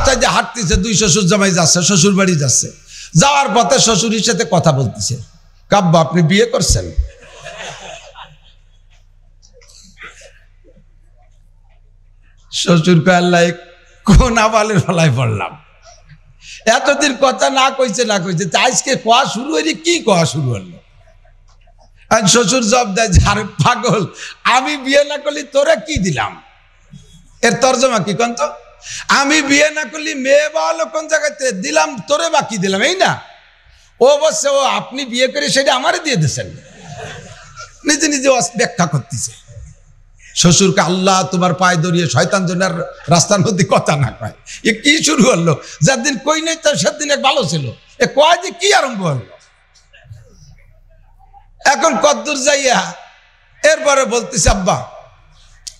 রাস্তায় যে হাঁটতেছে, দুই শ্বশুর জামাই যাচ্ছে, শ্বশুর বাড়ি যাচ্ছে, যাওয়ার পথে শ্বশুরের সাথে কথা বলতেছে, কাব্বা আপনি বিয়ে করছেন? শ্বশুর কয় আল্লাহ কোন আবালের ফলায় পড়লাম, এতদিন কথা না কইছে আজকে কোয়া শুরু হইলে কি কোয়া শুরু হলো? আর শ্বশুর জব দেয়, আরে পাগল, আমি বিয়ে না করলি তোরা কি দিলাম? এর তর্জমা কি কন্ত? আমি বিয়ে না করলি মেয়ে বাবা কোন জায়গাতে দিলাম, তোরে বাকি দিলাম, এই না? ও বলছে ও আপনি বিয়ে করে সেটা আমারে দিয়ে দিয়েছেন, নিজে নিজে ব্যাখ্যা করতেছে। শ্বশুরকে আল্লাহ তোমার পায়ে ধরিয়ে শয়তান জনের রাস্তার মধ্যে কথা না কয়, এ কি শুরু হলো? যার দিন কই নেই তার সেদিন এক ভালো ছিল, এ কয় যে কি আরম্ভ হলো? এখন কদ্দূর যাইয়া এরপরে বলতেছে আব্বা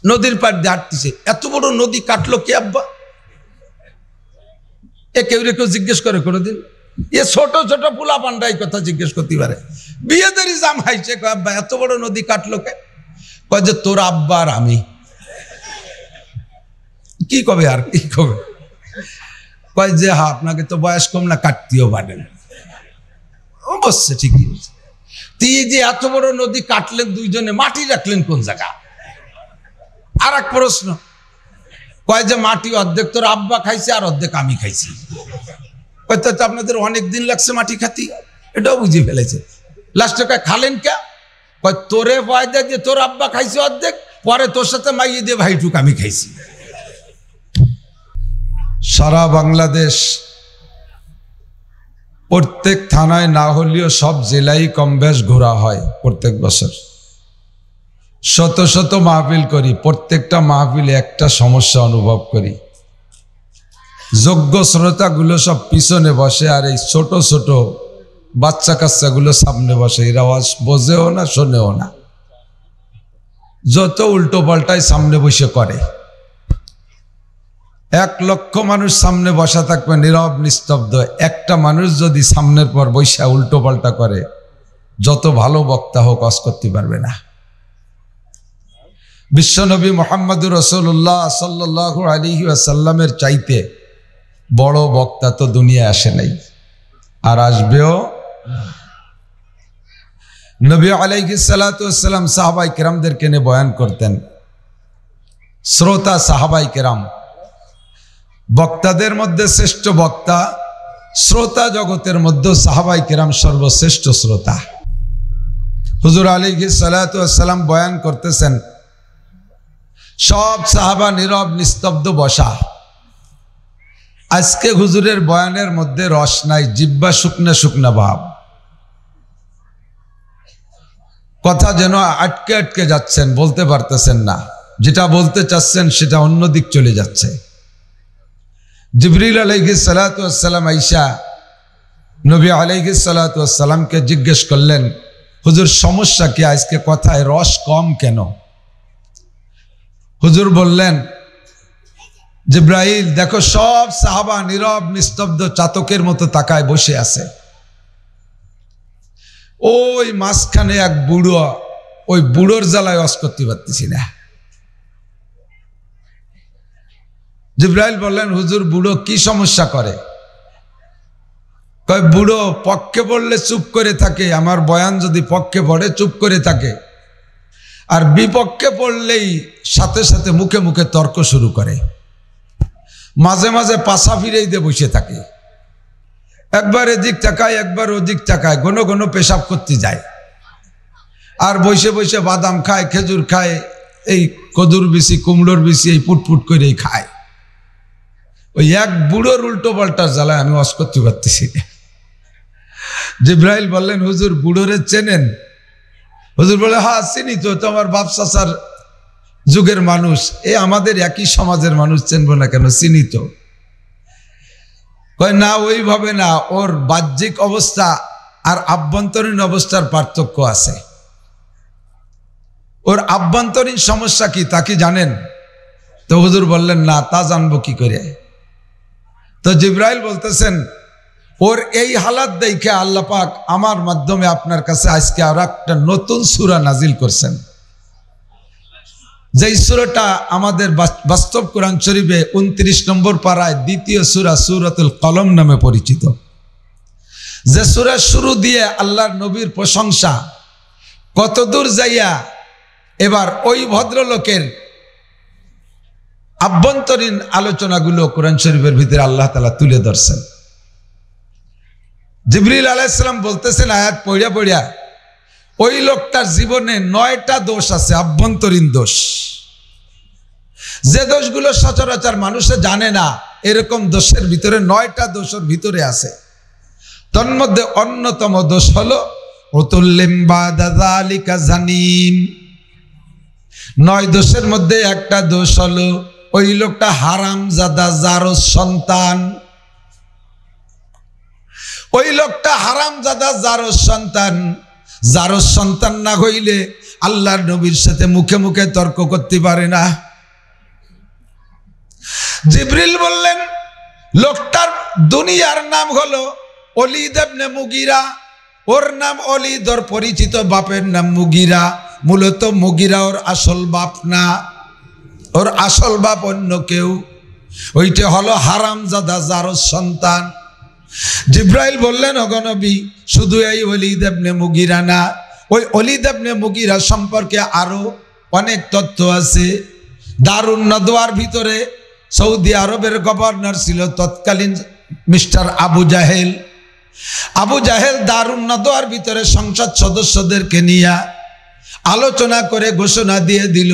নদীর পাড় দিয়ে হাঁটতেছে, এত বড় নদী কাটলো কে আব্বা? এ কেউ জিজ্ঞেস করে কোনোদিন? এ ছোট ছোট পোলা পান্ডাই কথা জিজ্ঞেস করতে পারে। বিয়ে দেরি জামাইছে, কয় আব্বা এত বড় নদী কাটলো কে? কয় যে তোর আব্বা আর আমি। কি কবে আর কি কবে? কয় যে হ্যাঁ আপনাকে তো বয়স কম না, কাটতেও পারেন। অবশ্যই ঠিকই বলছে। তুই যে এত বড় নদী কাটলেন দুইজনে, মাটি রাখলেন কোন জায়গা? আর এক প্রশ্ন, কয় যে মাটি অর্ধেক তোর আব্বা খাইছে আর অর্ধেক আমি খাইছি। কয় তো আপনাদের অনেক দিন লাগছে মাটি খাতি, এটাও বুঝে ফেলেছে। লাস্টে কয় খালেন কে? কয় তোরে পয়দা দিয়ে তোর আব্বা খাইছে অর্ধেক, পরে তোর সাথে মাইয়ে দিয়ে ভাইটুক আমি খাইছি। সারা বাংলাদেশ প্রত্যেক থানায় না হলেও সব জেলায় কম বেশ ঘোরা হয় প্রত্যেক বছর। শত শত মাহফিল করি, প্রত্যেকটা মাহফিলে একটা সমস্যা অনুভব করি। যোগ্য শ্রোতাগুলো সব পিছনে বসে, আর এই ছোট ছোট বাচ্চা কাচ্চাগুলো সামনে বসে। এরা আওয়াজ বোঝেও না, শোনেও না, যত উল্টো পাল্টাই সামনে বসে করে। 1 লক্ষ মানুষ সামনে বসা থাকবে নীরব নিস্তব্ধ, একটা মানুষ যদি সামনের পর বৈশা উল্টো পাল্টা করে, যত ভালো বক্তা হোক কাজ করতে পারবে না। বিশ্বনবী মুহাম্মদুর রাসূলুল্লাহ সাল্লাল্লাহু আলাইহি ওয়াসাল্লামের চাইতে বড় বক্তা তো দুনিয়ায় আসে নাই, আর আসবেও। নবী আলাইহিস সালাতু ওয়াসসালাম সাহাবায়ে কেরামদেরকে নিয়ে বয়ান করতেন। শ্রোতা সাহাবায়ে কেরাম, বক্তাদের মধ্যে শ্রেষ্ঠ বক্তা, শ্রোতা জগতের মধ্যে সাহাবায়ে কেরাম সর্বশ্রেষ্ঠ শ্রোতা। হুজুর আলাইহিস সালাতু ওয়াসসালাম বয়ান করতেছেন, সব সাহাবা নীরব নিস্তব্ধ বসা। আজকে হুজুরের বয়ানের মধ্যে রস নাই, জিহ্বা শুকনা শুকনা ভাব, কথা যেন আটকে আটকে যাচ্ছেন, বলতে পারতেছেন না, যেটা বলতে চাচ্ছেন সেটা অন্যদিক চলে যাচ্ছে। জিবরিল আলাইহিস সালাতু ওয়াসসালাম আয়েশা নবী আলাইহিস সালাতু ওয়াসসালামকে জিজ্ঞেস করলেন, হুজুর সমস্যা কি, আজকে কথায় রস কম কেন? হুজুর বললেন, জিবরাইল দেখো সব সাহাবা নীরব নিস্তব্ধ চাতকের মতো তাকায় বসে আছে, ওই মাঝখানে এক বুড়ো, ওই বুড়োর জ্বালায় ওয়াজ করতে পারতেছি না। জিবরাইল বললেন, হুজুর বুড়ো কি সমস্যা করে? কয় বুড়ো পক্ষে পড়লে চুপ করে থাকে, আমার বয়ান যদি পক্ষে পড়ে চুপ করে থাকে, আর বিপক্ষে পড়লেই সাথে সাথে মুখে মুখে তর্ক শুরু করে, মাঝে মাঝে পাছা ফিরেই দিয়ে বসে থাকে, একবার এদিক তাকায় একবার ওদিক তাকায়, ঘন ঘন পেশাব করতে যায়, আর বসে বসে বাদাম খায়, খেজুর খায়, এই কদুর বিচি কুমড়োর বিচি এই পুটপুট করেই খায়। ওই এক বুড়োর উল্টো পাল্টার জ্বালায় আমি ওয়াজ করতে পারতেছি না। জিবরাইল বললেন, হুজুর বুড়োরে চেনেন? হুজুর বলে, হ্যাঁ চিনি তো, তোমার বাপ চাচার যুগের মানুষ, এ আমাদের একই সমাজের মানুষ, চিনবো না কেন, চিনি তো। কয় না ওইভাবে না, ওর বাহ্যিক অবস্থা আর আভ্যন্তরীণ অবস্থার পার্থক্য আছে। ওর আভ্যন্তরীণ সমস্যা কি তা কি জানেন? তো হুজুর বললেন, না তা জানবো কি করে? তো জিবরাইল বলতেছেন, ওর এই হালাত দেখে আল্লাহ পাক আমার মাধ্যমে আপনার কাছে আজকে আর একটা নতুন সূরা নাজিল করছেন, যেই সূরাটা আমাদের বাস্তব কোরআন শরীফে 29 নম্বর পারায় দ্বিতীয় সূরা সূরাতুল কলম নামে পরিচিত, যে সূরার শুরু দিয়ে আল্লাহর নবীর প্রশংসা কতদূর যাইয়া এবার ওই ভদ্রলোকের আভ্যন্তরীণ আলোচনাগুলো কোরআন শরীফের ভিতরে আল্লাহ তাআলা তুলে ধরছেন। জিবরিল আলাইহিস সালাম বলতেছেন আয়াত পড়িয়া পড়িয়া, ওই লোকটার জীবনে 9টা দোষ আছে, আভ্যন্তরীণ দোষ, যে দোষগুলো সচরাচর মানুষে জানে না, এরকম দোষের ভিতরে 9টা দোষের ভিতরে আছে। তন্মধ্যে অন্যতম দোষ হলো উতুল্লিম বাদা যালিকা জানিম। 9 দোষের মধ্যে একটা দোষ হলো ওই লোকটা হারামজাদা, জারজ সন্তান। ওই লোকটা হারামজাদা, জারজ সন্তান। জারজ সন্তান না হইলে আল্লাহর নবীর সাথে মুখে মুখে তর্ক করতে পারে না। জিবরিল বললেন লোকটার দুনিয়ার নাম হলো ওলীদ ইবনে মুগীরা। ওর নাম ওলীদ, ওর পরিচিত বাপের নাম মুগীরা। মূলত মুগীরা ওর আসল বাপ না, ওর আসল বাপ অন্য কেউ। ওইটা হলো হারামজাদা, জারজ সন্তান। জিবরাইল বললেন ওগো নবী, শুধু এই ওলীদ ইবনে মুগীরা না, ওই ওলীদ ইবনে মুগীরা সম্পর্কে আরো অনেক তথ্য আছে। দারুন নদওয়ার ভিতরে সৌদি আরবের গভর্নর ছিল তৎকালীন মিস্টার আবু জাহেল। আবু জাহেল দারুন নদওয়ার ভিতরে সংসদ সদস্যদেরকে নিয়ে আলোচনা করে ঘোষণা দিয়ে দিল,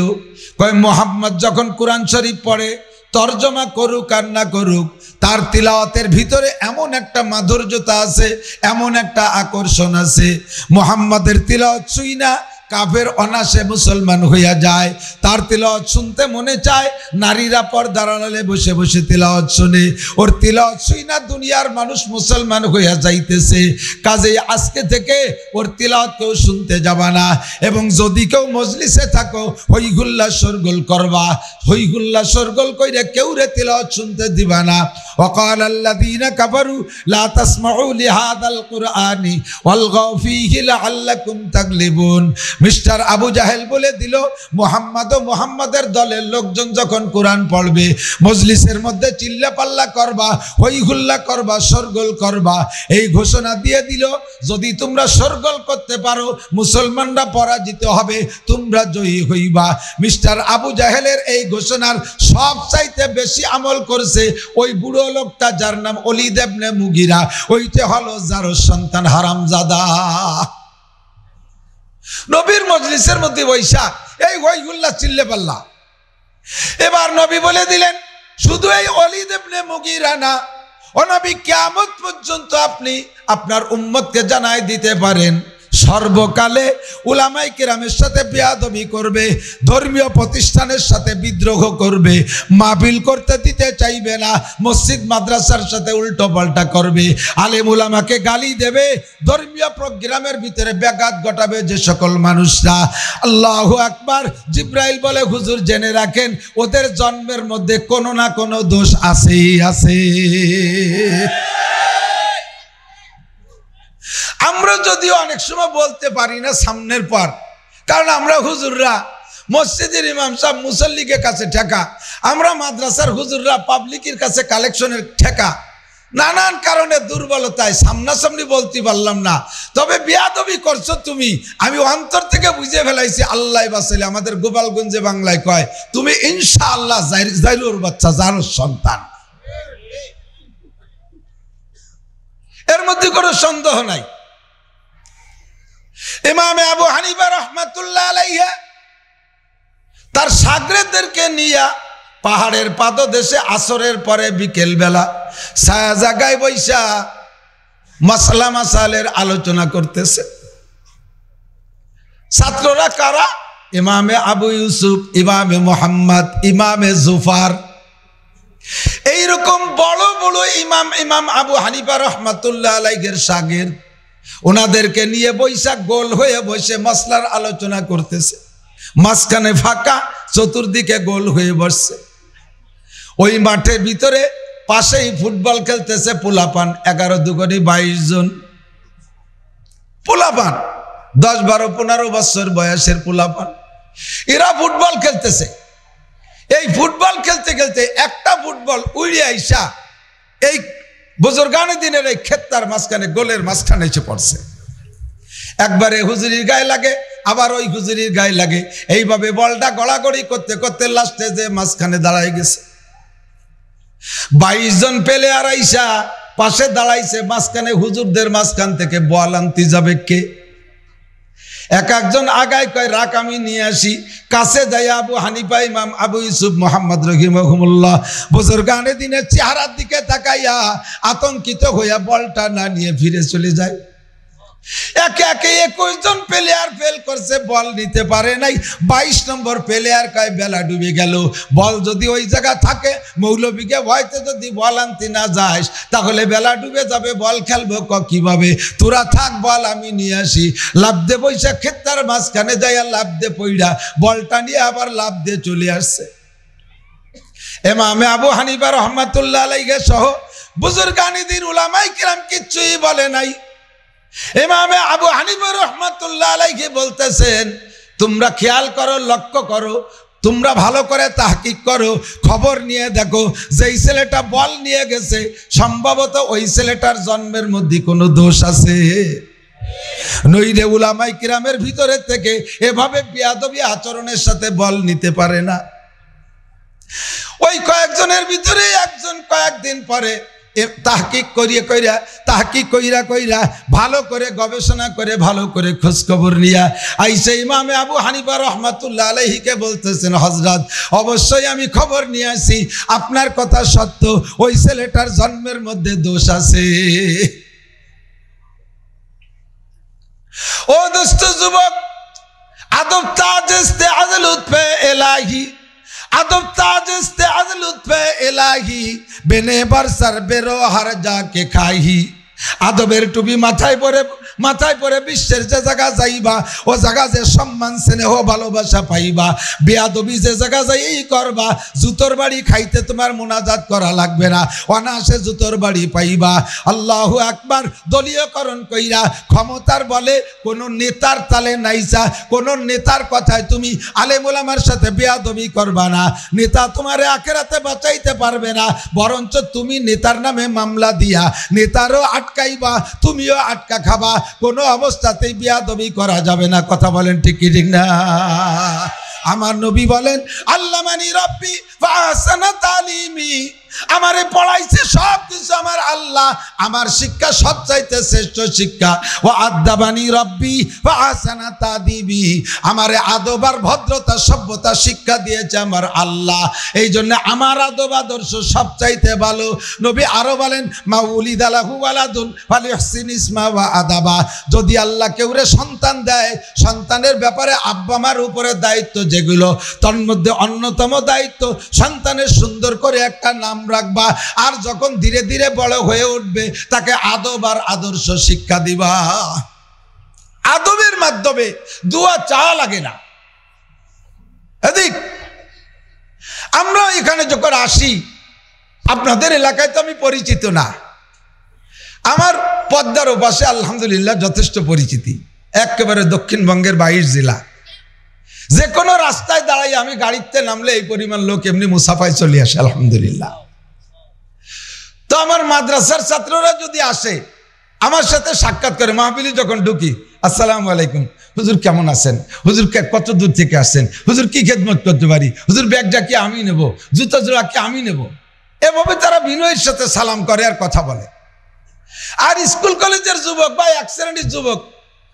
কয় মুহাম্মদ যখন কোরআন শরীফ পড়ে, তর্জমা করুক আর না করুক, তার তিলাওয়াতের ভিতরে এমন একটা মাধুর্যতা আছে, এমন একটা আকর্ষণ আছে, মুহাম্মাদের তিলাওয়াত শুই না কাফের অনাসে মুসলমান হইয়া যায়। তার তিলাওয়াত শুনতে মনে চায়, নারীরা পর্দার আড়ালে বসে বসে তিলাওয়াত শুনে। ওর তিলাওয়াত শুই না দুনিয়ার মানুষ মুসলমান হইয়া যাইতেছে। কাজেই আজকে থেকে ওর তিলাওয়াত কেউ শুনতে যাবা না, এবং যদি কেউ মজলিসে থাকো হইহুল্লা শোরগোল করবা, হইহুল্লা শোরগোল কইরা কেউ রে তিলাওয়াত শুনতে দিবা না। ওয়াকাল আল্লাযীনা কাফারু লা তাসমাউ লিহাযাল কুরআনি ওয়ালগাউ ফীহি লাআল্লাকুম তাগলিবুন। মিস্টার আবু জাহেল বলে দিল, মুহাম্মদ ও মুহাম্মাদের দলের লোকজন যখন কোরআন পড়বে, মজলিসের মধ্যে চিল্লা পাল্লা করবা, হই হুল্লা করবা, শোরগোল করবা। এই ঘোষণা দিয়ে দিল, যদি তোমরা শোরগোল করতে পারো মুসলমানরা পরাজিত হবে, তোমরা জয়ী হইবা। মিস্টার আবু জাহেলের এই ঘোষণার সবচাইতে বেশি আমল করছে ওই বুড়ো লোকটা যার নাম ওলীদ ইবনে মুগীরা। ওইটা হলো জারজ সন্তান, হারামজাদা। নবীর মজলিসের মধ্যে বৈশা এই হইহুল্লা চিল্লে পাল্লা। এবার নবী বলে দিলেন, শুধু এই ওলীদ ইবনে মুগীরা না, ও নবী কিয়ামত পর্যন্ত আপনি আপনার উম্মতকে জানাই দিতে পারেন, সর্বকালে উলামায়ে কেরামের সাথে বেয়াদবি করবে, ধর্মীয় প্রতিষ্ঠানের সাথে বিদ্রোহ করবে, মাহফিল করতে দিতে চাইবে না, মসজিদ মাদ্রাসার সাথে উল্টো পাল্টা করবে, আলেম উলামাকে গালি দেবে, ধর্মীয় প্রোগ্রামের ভিতরে ব্যাঘাত ঘটাবে যে সকল মানুষরা। আল্লাহু আকবার। জিবরাইল বলে, হুজুর জেনে রাখেন, ওদের জন্মের মধ্যে কোনো না কোনো দোষ আছেই আছে। আমরা যদিও অনেক সময় বলতে পারি না সামনের পর, কারণ আমরা হুজুররা মসজিদের ইমাম সাহেব মুসল্লিকে কাছে ঠেকা, আমরা মাদ্রাসার হুজুররা পাবলিকের কাছে কালেকশনের ঠেকা, নানান কারণে দুর্বলতায় সামনাসামনি বলতে পারলাম না। তবে বেয়াদবি করছো তুমি, আমি অন্তর থেকে বুঝে ফেলাইছি। আল্লাহ বাসাইলে আমাদের গোপালগঞ্জে বাংলায় কয়, তুমি ইনশাআল্লাহ জাইলুর বাচ্চা, জারজ সন্তান, এর মধ্যে কোনো সন্দেহ নাই। ইমামে আবু হানিফা রাহমাতুল্লাহ আলাইহি তার শাগরেদদেরকে নিয়ে পাহাড়ের পাদদেশে আসরের পরে বিকেল বেলা ছায়া জায়গায় বৈশা মাসলা মাসালের আলোচনা করতেছে। ছাত্ররা কারা? ইমামে আবু ইউসুফ, ইমামে মুহাম্মদ, ইমামে জুফার, এইরকম বড় বড় ইমাম, ইমাম আবু হানিফা রাহমাতুল্লাহ আলাইহির শাগির, ওনাদেরকে নিয়ে বৈশা গোল হয়ে বসে মাসলার আলোচনা করতেছে। মাঝখানে ফাঁকা, চতুর্দিকে গোল হয়ে বসছে। ওই মাঠের ভিতরে পাশেই ফুটবল খেলতেছে পোলাপান, 11 দুগুণে 22 জন পোলাপান, 10, 12, 15 বছর বয়সের পোলাপান। এরা ফুটবল খেলতেছে। এই ফুটবল খেলতে খেলতে একটা ফুটবল উড়ে আইসা এই বুজুর্গানে দিনের এই ক্ষেত্তার মাঝখানে, গোলের মাঝখানে এসে পড়ছে। একবারে হুজুরির গায়ে লাগে, আবার ওই হুজুরির গায়ে লাগে, এইভাবে বলটা গড়াগড়ি করতে করতে লাস্টে যে মাঝখানে দাঁড়ায় গেছে। 22 জন প্লেয়ার আইসা পাশে দাঁড়াইছে, মাঝখানে হুজুরদের মাঝখান থেকে বল আনতে যাবে কে? এক একজন আগায় কয় রাখ আমি নিয়ে আসি। কাছে যাই আবু হানিফা ইমাম আবু ইউসুফ মুহাম্মদ রহিমাহুল্লাহ বুজুর্গানে দিনের চেহারার দিকে তাকাইয়া আতঙ্কিত হইয়া বলটা না নিয়ে ফিরে চলে যায়। একে একে 21 জন প্লেয়ার ফেল করছে, বল নিতে পারে নাই। 22 নম্বর প্লেয়ার কয় বেলা ডুবে গেল, বল যদি ওই জায়গা থাকে, মৌলবীকে ভয়তে যদি বল আনতে না যাস তাহলে বেলা ডুবে যাবে, বল খেলবো কিভাবে? তোরা থাক, বল আমি নিয়ে আসি। লাভ দে পয়সা ক্ষেত্তার মাঝখানে যাইয়া লাভ দে পইড়া বলটা নিয়ে আবার লাভ দিয়ে চলে আসছে। ইমামে আবু হানিফা রহমাতুল্লাহ আলাইহি সহ বুজুর্গানিদের উলামায়ে কিরাম কিচ্ছুই বলে নাই। ইমামে আবু হানিফা রহমাতুল্লাহ আলাইহি বলতেছেন, তোমরা খেয়াল করো, লক্ষ্য করো, তোমরা ভালো করে তাহকিক করো, খবর নিয়ে দেখো, যেই ছেলেটা বল নিয়ে গেছে সম্ভবত ওই ছেলেটার জন্মের মধ্যে কোনো দোষ আছে। নইলে উলামায়ে কিরামের ভিতরে থেকে এভাবে বেয়াদবি আচরণের সাথে বল নিতে পারে না। ওই কয়েকজনের ভিতরে একজন কয়েকদিন পরে তাহকিক কইরা ভালো করে গবেষণা করে ভালো করে খোঁজ খবর নিয়া আইসে ইমামে আবু হানিফা রহমাতুল্লাহ আলাইহিকে বলতেছেন, হযরত অবশ্যই আমি খবর নিয়ে আসি, আপনার কথা সত্য, ওই ছেলেটার জন্মের মধ্যে দোষ আছে। ও দোস্ত যুবক, আদব তাজ ইস্তেআজ লুৎফে ইলাহি, আদব তাজ ইস্তেআজ লুৎফে ইলাহি, বেনে বরসর বেরো হার যাকে খাহি। আদবের টুপি মাথায় পরে বিশ্বের যে জায়গা যাইবা, ও জায়গা যে সম্মান স্নেহ ভালোবাসা পাইবা। বেয়াদবি যে জায়গা যাই করবা, জুতোর বাড়ি খাইতে তোমার মোনাজাত করা লাগবে না, অনায়াসে জুতোর বাড়ি পাইবা। আল্লাহু আকবার। দলীয়করণ কইরা ক্ষমতার বলে কোন নেতার তালে নাইসা, কোন নেতার কথায় তুমি আলেম ওলামার সাথে বেয়াদবি করবা না। নেতা তোমারে আখিরাতে বাঁচাইতে পারবে না, বরঞ্চ তুমি নেতার নামে মামলা দিয়া নেতারও আটকাইবা, তুমিও আটকা খাবা। কোনো অবস্থাতেই বেয়াদবি করা যাবে না। কথা বলেন ঠিক কি ঠিক না? আমার নবী বলেন, আল্লামানি রাব্বি ফাহসানা তালিমি, আমারে পড়াইছে সব কিছু আমার আল্লাহ, আমার শিক্ষা সবচাইতে শ্রেষ্ঠ শিক্ষা। ও আদাবানি রাব্বি ফাহসানা তাদিবি, আমারে আদব আর ভদ্রতা সভ্যতা শিক্ষা দিয়েছে আমার আল্লাহ, এই জন্য আমার আদব আদর্শ সবচাইতে ভালো। নবী আরো বলেন, মা উলিদা লাহু ওয়ালাদুন ফালিহসিন ইসমা ওয়া আদাবা, যদি আল্লাহ কেউরে সন্তান দেয়, সন্তানের ব্যাপারে আব্বা মার উপরে দায়িত্ব যেগুলো, তার মধ্যে অন্যতম দায়িত্ব সন্তানের সুন্দর করে একটা নাম রাখবা, আর যখন ধীরে ধীরে বড় হয়ে উঠবে তাকে আদব আর আদর্শ শিক্ষা দিবা। আদবের মাধ্যমে দোয়া চাওয়া লাগে না। এদিক আমরা এখানে যখন আসি, আপনাদের এলাকায় তো আমি পরিচিত না, আমার পদ্মার ওপাশে আলহামদুলিল্লাহ যথেষ্ট পরিচিতি, একেবারে দক্ষিণবঙ্গের 22 জেলা। যে কোনো রাস্তায় দাঁড়াই আমি গাড়িতে নামলে এই পরিমাণ লোক এমনি মুসাফায় চলে আসে আলহামদুলিল্লাহ। তো আমার মাদ্রাসার ছাত্ররা যদি আসে আমার সাথে সাক্ষাৎ করে, মাহফিলে যখন ঢুকি, আসসালামু আলাইকুম, হুজুর কেমন আছেন, হুজুর কত দূর থেকে আসছেন, হুজুর কি খেদমত করতে পারি, হুজুর ব্যাগটা কি আমি নেব, জুতা জোড়া কি আমি নেব, এভাবে তারা বিনয়ের সাথে সালাম করে আর কথা বলে। আর স্কুল কলেজের যুবক বা এক শ্রেণীর যুবক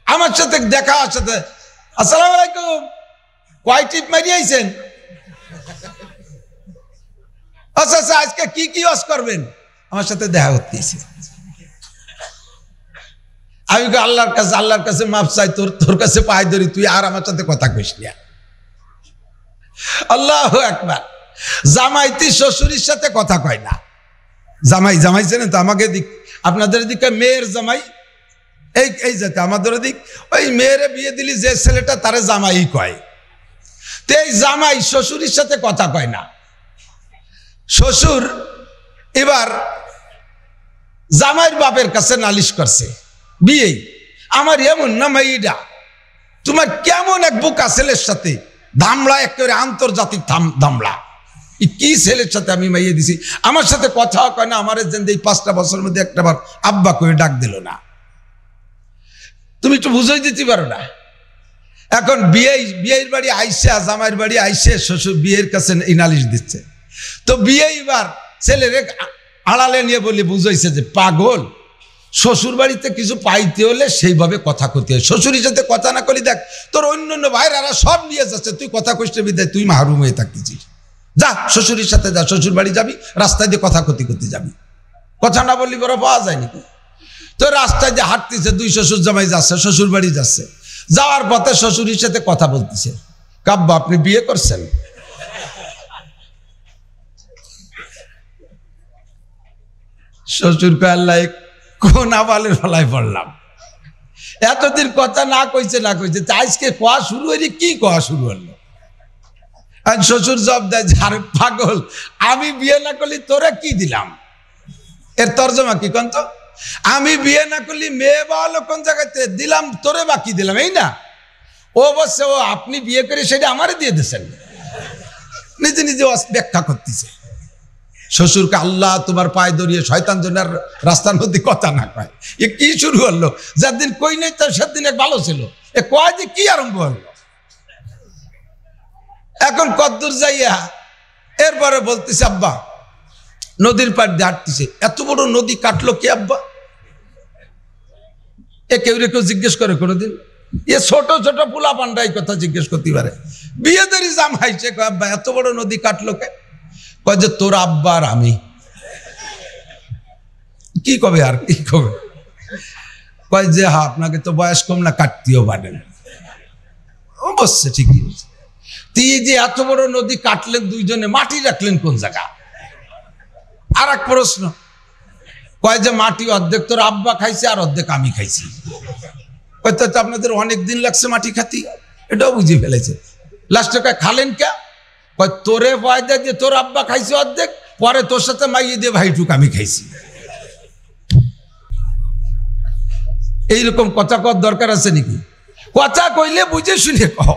আমার সাথে দেখা সাথে, আসসালামু আলাইকুম, কয় টিপ মারি আইছেন, আচ্ছা আচ্ছা আজকে কি ওয়াজ করবেন, আমার সাথে দেখা করতেছে। আমি আল্লাহর কাছে মাপ চাই, তোর কাছে পায়ে ধরি, তুই আর আমার সাথে কথা কইস না। আল্লাহু আকবার। জামাইতি শ্বশুরের সাথে কথা কয় না। জামাই চেনেন তো? আমাকে দিক, আপনাদের দিকে মেয়ের জামাই, এই যাতে আমাদের দিক ওই মেয়েরে বিয়ে দিলি যে ছেলেটা তারে জামাই কয়, তো এই জামাই শ্বশুরের সাথে কথা কয় না। শ্বশুর এবার জামাইয়ের বাপের কাছে নালিশ করছে, বিয়ে আমার এমন না মাইডা, তোমার কেমন এক বুকা ছেলের সাথে ধামলা, একেবারে আন্তর্জাতিক ধামলা। কি ছেলের সাথে আমি মাইয়ে দিছি, আমার সাথে কথাও কয় না, আমার এই 5টা বছরের মধ্যে একটাবার আব্বা করে ডাক দিল না। তুমি একটু বুঝাই দিতে পারো না। এখন বিয়ের বাড়ি আইসে, জামাইয়ের বাড়ি আইসে, শ্বশুর বিয়ের কাছে এই নালিশ দিচ্ছে। তো বিয়ে এবার ছেলেরে আড়ালে নিয়ে বলি বুঝাইছে যে পাগল, শ্বশুর বাড়িতে কিছু পাইতে হলে সেইভাবে কথা কইতে হয়। শ্বশুরের সাথে কথা না করলে দেখ তোর অন্য ভাইরা সব নিয়ে যাচ্ছে, তুই কথা কইতে বিদায়, তুই মাহরুম হয়ে থাকতেছিস। যা শ্বশুরের সাথে যা, শ্বশুর বাড়ি যাবি, রাস্তায় দিয়ে কথা করতে যাবি। কথা না বললি বড় পাওয়া যায় নাকি? তো রাস্তায় দিয়ে হাঁটতেছে, 2 শ্বশুর জামাই যাচ্ছে, শ্বশুর বাড়ি যাচ্ছে। যাওয়ার পথে শ্বশুরের সাথে কথা বলতেছে, কাব্বা আপনি বিয়ে করছেন? শ্বশুর কয় আল্লাহ কোন আবালের ফলায় পড়লাম, এতদিন কথা না কইছে আজকে কোয়া শুরু হইলে কি কোয়া শুরু হলো। আর শ্বশুর জবাব দেয়, আরে পাগল, আমি বিয়ে না করলে তোরা কি দিলাম? এর তর্জমা কি কন্ত? আমি বিয়ে না করলে মেয়ে বাবা কোন জায়গাতে দিলাম, তোরে বাকি দিলাম, এই না? ও বলছে ও আপনি বিয়ে করে সেটা আমারে দিয়ে দিয়েছেন, নিজে নিজে ব্যাখ্যা করতেছে। শ্বশুরকে আল্লাহ তোমার পায়ে ধরিয়ে শয়তান জনের রাস্তার মধ্যে কথা না কয়। এ কি শুরু হলো? যার দিন কই নাই তার সেদিন এক ভালো ছিল, এ কয় যে কি আরম্ভ হলো। এখন কদ্দূর যাইয়া এরপরে বলতেছে আব্বা নদীর পাড় দিয়ে হাঁটতেছে, এত বড় নদী কাটলো কে আব্বা? এ কেউ জিজ্ঞেস করে কোনোদিন? এ ছোট ছোট পোলা পান্ডা এই কথা জিজ্ঞেস করতে পারে। বিয়ে দেরি জাম হাইছে, আব্বা এত বড় নদী কাটলো কে? কয় যে তোর আব্বা আর আমি। কি কবে আর কি কবে? কয় যে হ্যাঁ আপনাকে তো বয়স কম না, কাটতেও পারেন। বসছে ঠিকই বলছে। তুই যে এত বড় নদী কাটলেন দুইজনে, মাটি রাখলেন কোন জায়গা? আর এক প্রশ্ন, কয় যে মাটি অর্ধেক তোর আব্বা খাইছে আর অর্ধেক আমি খাইছি। হয়তো আপনাদের অনেক দিন লাগছে মাটি খাতি, এটাও বুঝে ফেলেছে। লাস্টে কয় খালেন কে? কয় তোরে পয়দা দিয়ে তোর আব্বা খাইছে অর্ধেক, পরে তোর সাথে মাইয়ে দিয়ে ভাইটুক আমি খাইছি। এইরকম কথা কর দরকার আছে নাকি? কথা কইলে বুঝে শুনে কও,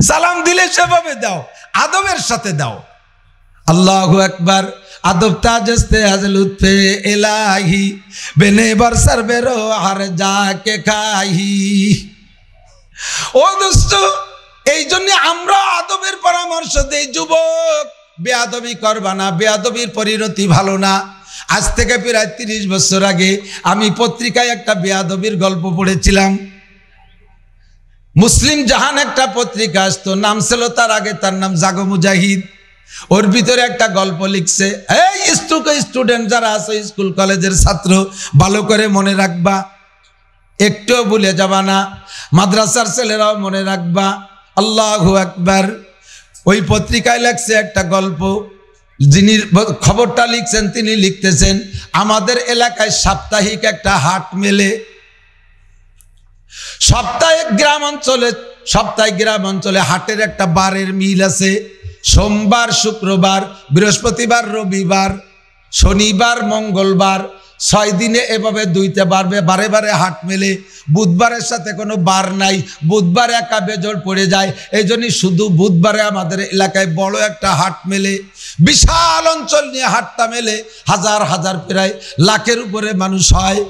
সালাম দিলে সেভাবে দাও, আদবের সাথে দাও। আল্লাহু আকবার। আদব তাজস্তে আজ লুৎফে ইলাহি, বেনে বরসার বেরো আর যাকে খাহি। ও দোস্ত, এই জন্য আমরা আদবের পরামর্শ দেই, যুবক বেয়াদবি করবা না, বেয়াদবির পরিণতি ভালো না। আজ থেকে প্রায় 30 বছর আগে আমি পত্রিকায় একটা বেয়াদবির গল্প পড়েছিলাম। মুসলিম জাহান একটা পত্রিকা আসতো, নাম ছিল তার আগে তার নাম জাগো মুজাহিদ। ওর ভিতরে একটা গল্প লিখছে, এই স্টুডেন্ট যারা আছে, স্কুল কলেজের ছাত্র, ভালো করে মনে রাখবা, একটুও ভুলে যাবা না। মাদ্রাসার ছেলেরাও মনে রাখবা। আল্লাহু আকবার। ওই পত্রিকায় লেখছে একটা গল্প, যিনি খবরটা লিখছেন তিনি লিখতেছেন, আমাদের এলাকায় সাপ্তাহিক একটা হাট মেলে। সপ্তাহে গ্রাম অঞ্চলে হাটের একটা বারের মিল আছে। সোমবার, শুক্রবার, বৃহস্পতিবার, রবিবার, শনিবার, মঙ্গলবার, 6 দিনে এভাবে 2টা বারে বারে হাট মেলে। বুধবারের সাথে কোনো বার নাই, বুধবার একা বেজোড় পড়ে যায়। এই জন্যই শুধু বুধবারে আমাদের এলাকায় বড় একটা হাট মেলে। বিশাল অঞ্চল নিয়ে হাটটা মেলে, হাজার হাজার প্রায় লাখের উপরে মানুষ হয়।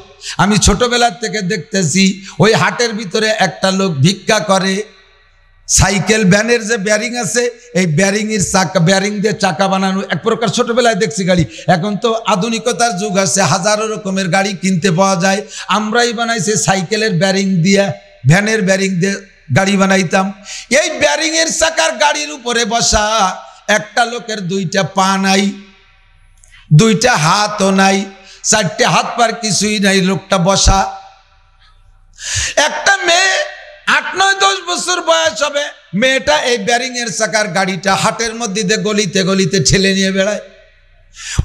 আমি ছোটবেলার থেকে দেখতেছি ওই হাটের ভিতরে একটা লোক ভিক্ষা করে। সাইকেল ভ্যানের যে ব্যারিং আছে, এই ব্যারিংয়ের চাকা, ব্যারিং দিয়ে চাকা বানানো এক প্রকার ছোটবেলায় দেখছি গাড়ি। এখন তো আধুনিকতার যুগ আছে, হাজারো রকমের গাড়ি কিনতে পাওয়া যায়। আমরাই বানাইছি সাইকেলের ব্যারিং দিয়ে, ভ্যানের ব্যারিং দিয়ে গাড়ি বানাইতাম। এই ব্যারিংয়ের চাকার গাড়ির উপরে বসা একটা লোকের 2টা পা নাই, 2টা হাতও নাই, 4টে হাত পার কিছুই নাই, লোকটা বসা। একটা মেয়ে 8, 9, 10 বছর বয়স হবে, মেয়েটা এই ব্যারিং এর চাকার গাড়িটা হাটের মধ্যে দিয়ে গলিতে গলিতে ঠেলে নিয়ে বেড়ায়।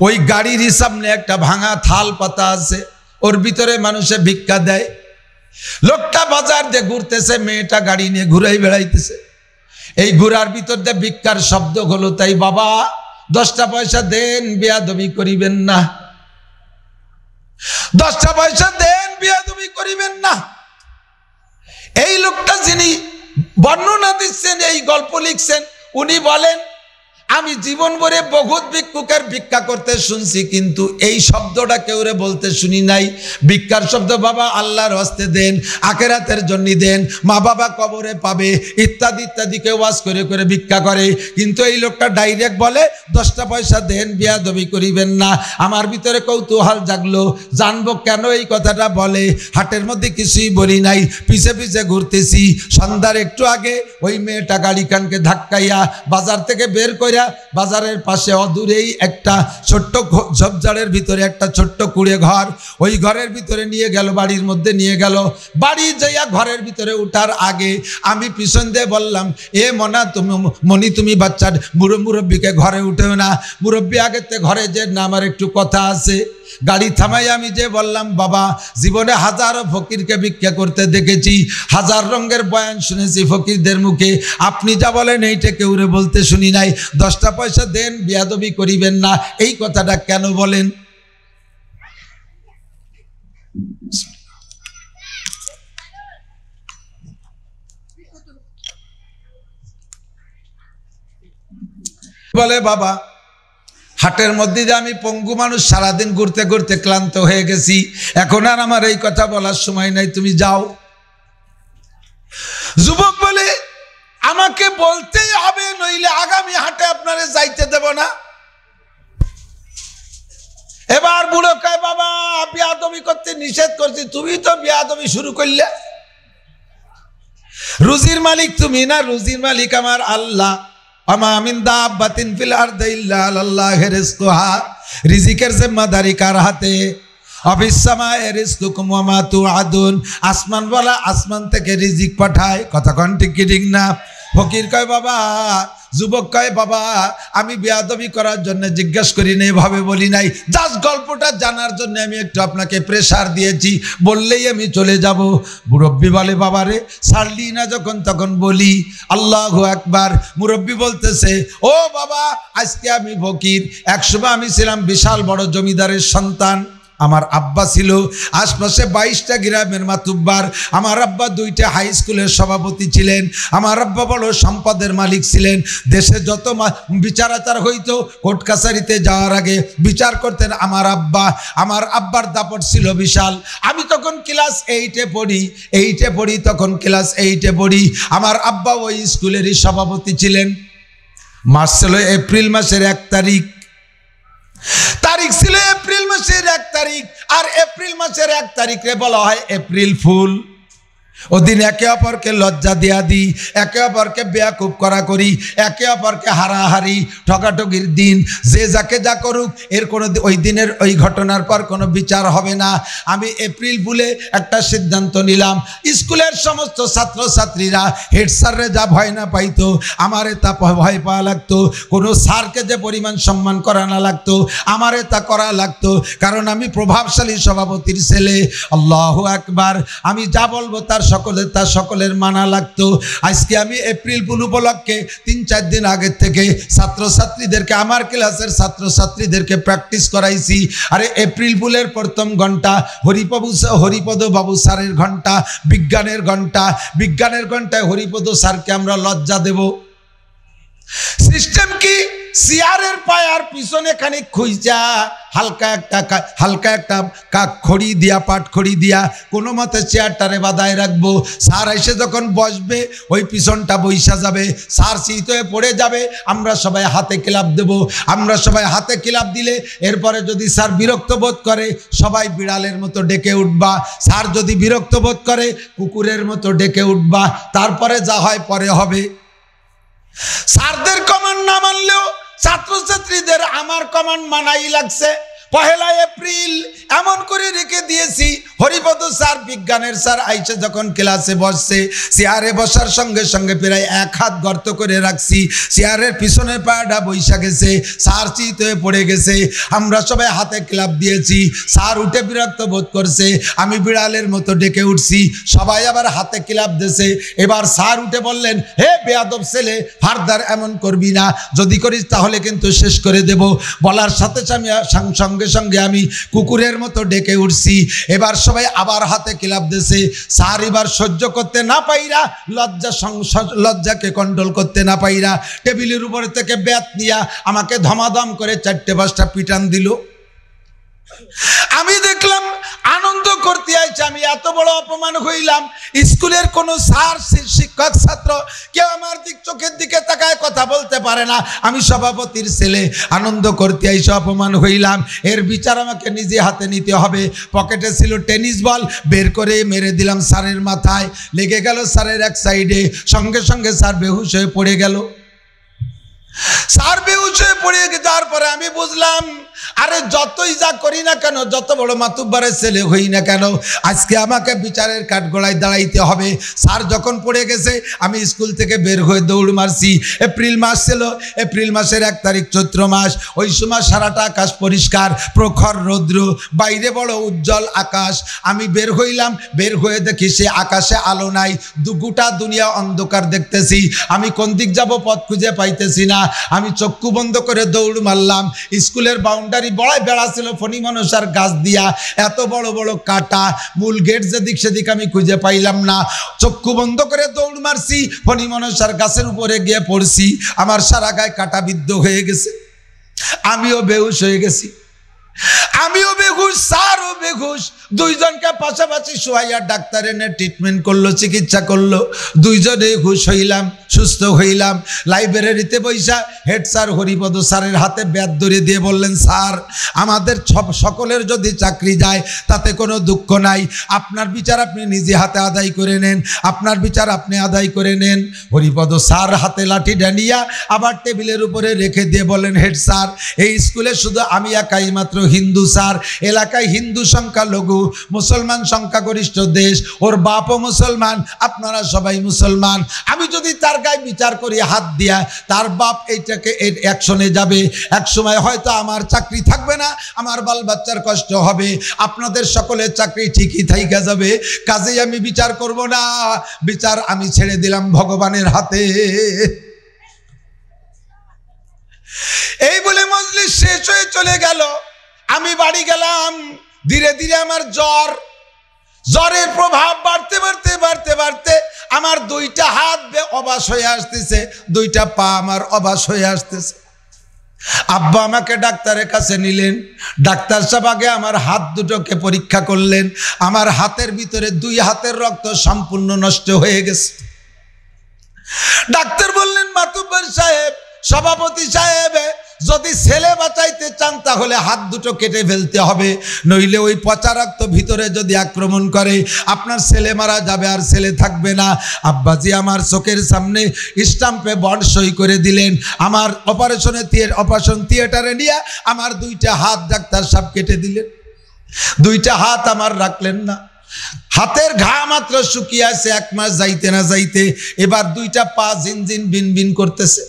ওই গাড়ির সামনে একটা ভাঙা থাল পাতা আছে, ওর ভিতরে মানুষে ভিক্ষা দেয়। লোকটা বাজার দিয়ে ঘুরতেছে, মেয়েটা গাড়ি নিয়ে ঘুরাই বেড়াইতেছে। এই ঘোরার ভিতর দিয়ে ভিক্ষার শব্দ হলো, তাই বাবা 10টা পয়সা দেন, বেয়াদবি করিবেন না। 10টা পয়সা দেন, বেয়াদবি করিবেন না। এই লোকটা যিনি বর্ণনা দিচ্ছেন, এই গল্প লিখছেন। উনি বলেন আমি জীবন ভরে বহুত ভিক্ষুকের ভিক্ষা করতে শুনছি, কিন্তু এই শব্দটা কেউরে বলতে শুনি নাই। ভিক্ষার শব্দ বাবা আল্লাহর হস্তে দেন, আখেরাতের জন্য দেন, মা বাবা কবরে পাবে, ইত্যাদি ইত্যাদি কেউ ওয়াজ করে করে ভিক্ষা করে। কিন্তু এই লোকটা ডাইরেক্ট বলে 10টা পয়সা দেন, বিয়াদবি করিবেন না। আমার ভিতরে কৌতূহল জাগলো, জানবো কেন এই কথাটা বলে। হাটের মধ্যে কিছুই বলি নাই, পিছে পিছে ঘুরতেছি। সন্ধ্যার একটু আগে ওই মেয়েটা গাড়ি কানকে ধাক্কাইয়া বাজার থেকে বের করে বাজারের পাশে অদূরেই একটা ছোট্ট ঝোপঝাড়ের ভিতরে একটা ছোট্ট কুড়ে ঘর, ওই ঘরের ভিতরে নিয়ে গেল, বাড়ির মধ্যে নিয়ে গেল। বাড়ি যাইয়া ঘরের ভিতরে উঠার আগে আমি পিছন দিয়ে বললাম, এ মনি তুমি বাচ্চা মুরব্বীকে ঘরে উঠেও না, মুরব্বী আগেতে ঘরে যে না, আমার একটু কথা আছে। গাড়ি থামাই আমি যে বললাম, বাবা জীবনে হাজারো ফকিরকে ভিক্ষা করতে দেখেছি, হাজার রঙের বয়ান শুনেছি ফকিরদের মুখে, আপনি যা বলেন এইটা কেউরে বলতে শুনি নাই। 10টা পয়সা দেন, বিয়াদবি করিবেন না, এই কথাটা কেন বলেন? বলে বাবা হাটের মধ্যে যে আমি পঙ্গু মানুষ, সারাদিন ঘুরতে ঘুরতে ক্লান্ত হয়ে গেছি, এখন আর আমার এই কথা বলার সময় নাই, তুমি যাও। যুবক বলে আমাকে বলতেই হবে, নইলে আগামী হাটে আপনারে যাইতে দেব না। এবার বুড়ো কয়, বাবা বিয়াদবি করতে নিষেধ করছি, তুমি তো বিয়াদবি শুরু করলে। রুজির মালিক তুমি না, রুজির মালিক আমার আল্লাহ। রিজিকের জিম্মাদারি কার হাতে? আসমান বলা আসমান থেকে রিজিক পাঠায়, কথা কোন ঠিক কি ঠিক না? ফকির কয় বাবা, যুবক কয় বাবা আমি বিয়াদবি করার জন্য জিজ্ঞেস করি না, এভাবে বলি নাই, জাস্ট গল্পটা জানার জন্য আমি একটু আপনাকে প্রেসার দিয়েছি, বললেই আমি চলে যাব। মুরব্বী বলে বাবারে ছাড়লি না যখন তখন বলি আল্লাহু আকবার। মুরব্বী বলতেছে, ও বাবা আজকে আমি ফকির, একসময় আমি ছিলাম বিশাল বড় জমিদারের সন্তান। আমার আব্বা ছিল আশপাশে 22টা গ্রামের মাতুব্বার। আমার আব্বা 2টা হাই স্কুলের সভাপতি ছিলেন। আমার আব্বা বড় সম্পদের মালিক ছিলেন। দেশে যত বিচার আচার হইতো, কোর্ট কাছারিতে যাওয়ার আগে বিচার করতেন আমার আব্বা। আমার আব্বার দাপট ছিল বিশাল। আমি তখন ক্লাস 8-এ পড়ি, তখন ক্লাস 8-এ পড়ি। আমার আব্বা ওই স্কুলেরই সভাপতি ছিলেন। মাস ছিল এপ্রিল মাসের 1 তারিখ, তারিখ ছিল এপ্রিল মাসের 1 তারিখ। আর এপ্রিল মাসের 1 তারিখে বলা হয় এপ্রিল ফুল। ওদিন একে অপরকে লজ্জা দিয়া দিই, একে অপরকে বেয়াকুব করা করি, একে অপরকে হারাহারি ঠকাঠকির দিন। যে যাকে যা করুক, এর কোনো ওই দিনের ওই ঘটনার পর কোনো বিচার হবে না। আমি এপ্রিল ফুলে একটা সিদ্ধান্ত নিলাম, স্কুলের সমস্ত ছাত্রছাত্রীরা হেড স্যাররে যা ভয় না পাইতো, আমারে তা ভয় পাওয়া লাগতো। কোনো স্যারকে যে পরিমাণ সম্মান করা না লাগতো, আমারে তা করা লাগতো, কারণ আমি প্রভাবশালী সভাপতির ছেলে। আল্লাহু আকবার। আমি যা বলবো তার সকলের মানা লাগতো। আজকে আমি এপ্রিল ফুল উপলক্ষে 3-4 দিন আগে থেকে ছাত্রছাত্রীদেরকে, আমার ক্লাসের ছাত্রছাত্রীদেরকে প্র্যাকটিস করাইছি। আরে এপ্রিল ফুলের প্রথম ঘন্টা হরিপদ বাবু স্যারের ঘন্টা, বিজ্ঞানের ঘন্টায় হরিপদ স্যারকে আমরা লজ্জা দেব। সিস্টেম কি? চেয়ারের পায়ার পিছনে খানিক খুঁজা হালকা একটা খড়ি দিয়া, পাট খড়ি দিয়া কোনো মতে চেয়ারটারে বাঁধায় রাখবো। স্যার এসে যখন বসবে ওই পিছনটা বইসা যাবে, স্যার শীত হয়ে পড়ে যাবে, আমরা সবাই হাতে ক্লাব দেব। আমরা সবাই হাতে ক্লাব দিলে এরপরে যদি স্যার বিরক্ত বোধ করে সবাই বিড়ালের মতো ডেকে উঠবা, স্যার যদি বিরক্ত বোধ করে কুকুরের মতো ডেকে উঠবা, তারপরে যা হয় পরে হবে। স্যারদের কমান্ড না মানলেও ছাত্রছাত্রীদের আমার কমান্ড মানাই লাগছে। 1 এপ্রিল এমন করে রেখে দিয়েছি, হরিপদ স্যার বিজ্ঞানের স্যার আইসে যখন ক্লাসে বসছে, চেয়ারে বসার সঙ্গে সঙ্গে প্রায় 1 হাত গর্ত করে রাখছি। চেয়ারের পিছনের পায়াটা বৈশা গেছে, স্যার চিত হয়ে পড়ে গেছে। আমরা সবাই হাতে ক্লাব দিয়েছি। স্যার উঠে বিরক্ত বোধ করছে, আমি বিড়ালের মতো ডেকে উঠছি, সবাই আবার হাতে ক্লাব দিয়েছে। এবার স্যার উঠে বললেন, হে বেয়াদব ছেলে, ফার্দার এমন করবি না, যদি করিস তাহলে কিন্তু শেষ করে দেব। বলার সাথে সঙ্গে সঙ্গে সঙ্গে আমি কুকুরের মতো ডেকে উঠছি। এবার সবাই আবার হাতে ক্লাব দিয়েছে। স্যার এবার সহ্য করতে না পাইরা, লজ্জাকে কন্ট্রোল করতে না পাইরা টেবিলের উপরে থেকে ব্যাট নিয়ে আমাকে ধমাধম করে 4-5টা পিটান দিল। আমি দেখলাম আনন্দ করতে আইছে, আমি এত বড় অপমান হইলাম। স্কুলের কোন স্যার, শিক্ষক, ছাত্র কেউ আমার চোখের দিকে তাকায় কথা বলতে পারে না। আমি সভাপতির ছেলে, আনন্দ করতে আইসে অপমান হইলাম। এর বিচার আমাকে নিজে হাতে নিতে হবে। পকেটে ছিল টেনিস বল, বের করে মেরে দিলাম স্যারের মাথায়। লেগে গেল স্যারের এক সাইডে। সঙ্গে সঙ্গে স্যার বেহুশ হয়ে পড়ে গেল। স্যার বেহুশ হয়ে পড়ে যাওয়ার পরে আমি বুঝলাম, আরে যতই যা করি না কেন, যত বড় মাতুব্বারের ছেলে হই না কেন, আজকে আমাকে বিচারের কাঠগড়ায় দাঁড়াইতে হবে। স্যার যখন পড়ে গেছে, আমি স্কুল থেকে বের হয়ে দৌড় মারছি। এপ্রিল মাস ছিল, এপ্রিল মাসের 1 তারিখ, চৈত্র মাস। ওই সময় সারাটা আকাশ পরিষ্কার, প্রখর রৌদ্র, বাইরে বড় উজ্জ্বল আকাশ। আমি বের হইলাম, বের হয়ে দেখি সে আকাশে আলো নাই, গোটা দুনিয়া অন্ধকার দেখতেছি। আমি কোন দিক যাব পথ খুঁজে পাইতেছি না। আমি চক্ষু বন্ধ করে দৌড় মারলাম। স্কুলের বাউন্ডারি বড়াই বেড়া ছিল ফণি মনসার গাছ দিয়া, এত বড় বড় কাটা, মূল গেট যেদিক সেদিক আমি খুঁজে পাইলাম না। চক্ষু বন্ধ করে দৌড় মারছি, ফণি মনসার গাছের উপরে গিয়ে পড়ছি। আমার সারা গায়ে কাটা বিদ্ধ হয়ে গেছে, আমিও বেহুশ হয়ে গেছি। আমিও বেহুশ, স্যারও বেহুশ। দুইজনকে পাশাপাশি শোয়াইয়া ডাক্তার এনে ট্রিটমেন্ট করলো, চিকিৎসা করলো। দুইজনে হুশ হইলাম, সুস্থ হইলাম। লাইব্রেরিতে বৈশা হেড স্যার হরিপদ স্যারের হাতে ব্যাট ধরে দিয়ে বললেন, স্যার আমাদের সকলের যদি চাকরি যায় তাতে কোনো দুঃখ নাই, আপনার বিচার আপনি নিজে হাতে আদায় করে নেন, আপনার বিচার আপনি আদায় করে নেন। হরিপদ স্যার হাতে লাঠি ডানিয়া আবার টেবিলের উপরে রেখে দিয়ে বলেন, হেড স্যার এই স্কুলে শুধু আমি একাই মাত্র হিন্দু স্যার, এলাকায় হিন্দু সংখ্যা লঘু, মুসলমান সংখ্যাগরিষ্ঠ দেশ, ওর বাপও মুসলমান, আপনারা সবাই মুসলমান। আমি যদি তার গায়ে বিচার করি হাত দিয়া, তার বাপ এইটাকে অ্যাকশনে যাবে। এক সময় হয়তো আমার চাকরি থাকবে না, আমার বাল বাচ্চার কষ্ট হবে, আপনাদের সকলের চাকরি ঠিকই থাইকা যাবে। কাজেই আমি বিচার করব না, বিচার আমি ছেড়ে দিলাম ভগবানের হাতে। এই বলে মজলিস শেষ হয়ে চলে গেল। আমি বাড়ি গেলাম। ধীরে ধীরে আমার জ্বরের প্রভাব বাড়তে বাড়তে বাড়তে বাড়তে আমার 2টা হাত অবাস হয়ে আসতেছে, 2টা পা আমার অবাস হয়ে আসতেছে। আব্বা আমাকে ডাক্তারের কাছে নিলেন। ডাক্তার সাহেব আগে আমার হাত দুটোকে পরীক্ষা করলেন। আমার হাতের ভিতরে 2 হাতের রক্ত সম্পূর্ণ নষ্ট হয়ে গেছে। ডাক্তার বললেন, মাতুব্বর সাহেব, সভাপতি সাহেব, যদি ছেলে বাঁচাইতে চান তাহলে হাত দুটো কেটে ফেলতে হবে, নইলে ওই পচা রক্ত ভিতরে যদি আক্রমণ করে আপনার ছেলে মারা যাবে, আর ছেলে থাকবে না। আব্বাজি আমার চোখের সামনে স্টাম্পে বন্ড সই করে দিলেন। আমার অপারেশন থিয়েটারে নিয়ে আমার 2টা হাত ডাক্তার সাহেব কেটে দিলেন। 2টা হাত আমার রাখলেন না। হাতের ঘা মাত্র শুকিয়ে আছে, 1 মাস যাইতে না যাইতে এবার 2টা পা ঝিনঝিন বিনবিন করতেছে।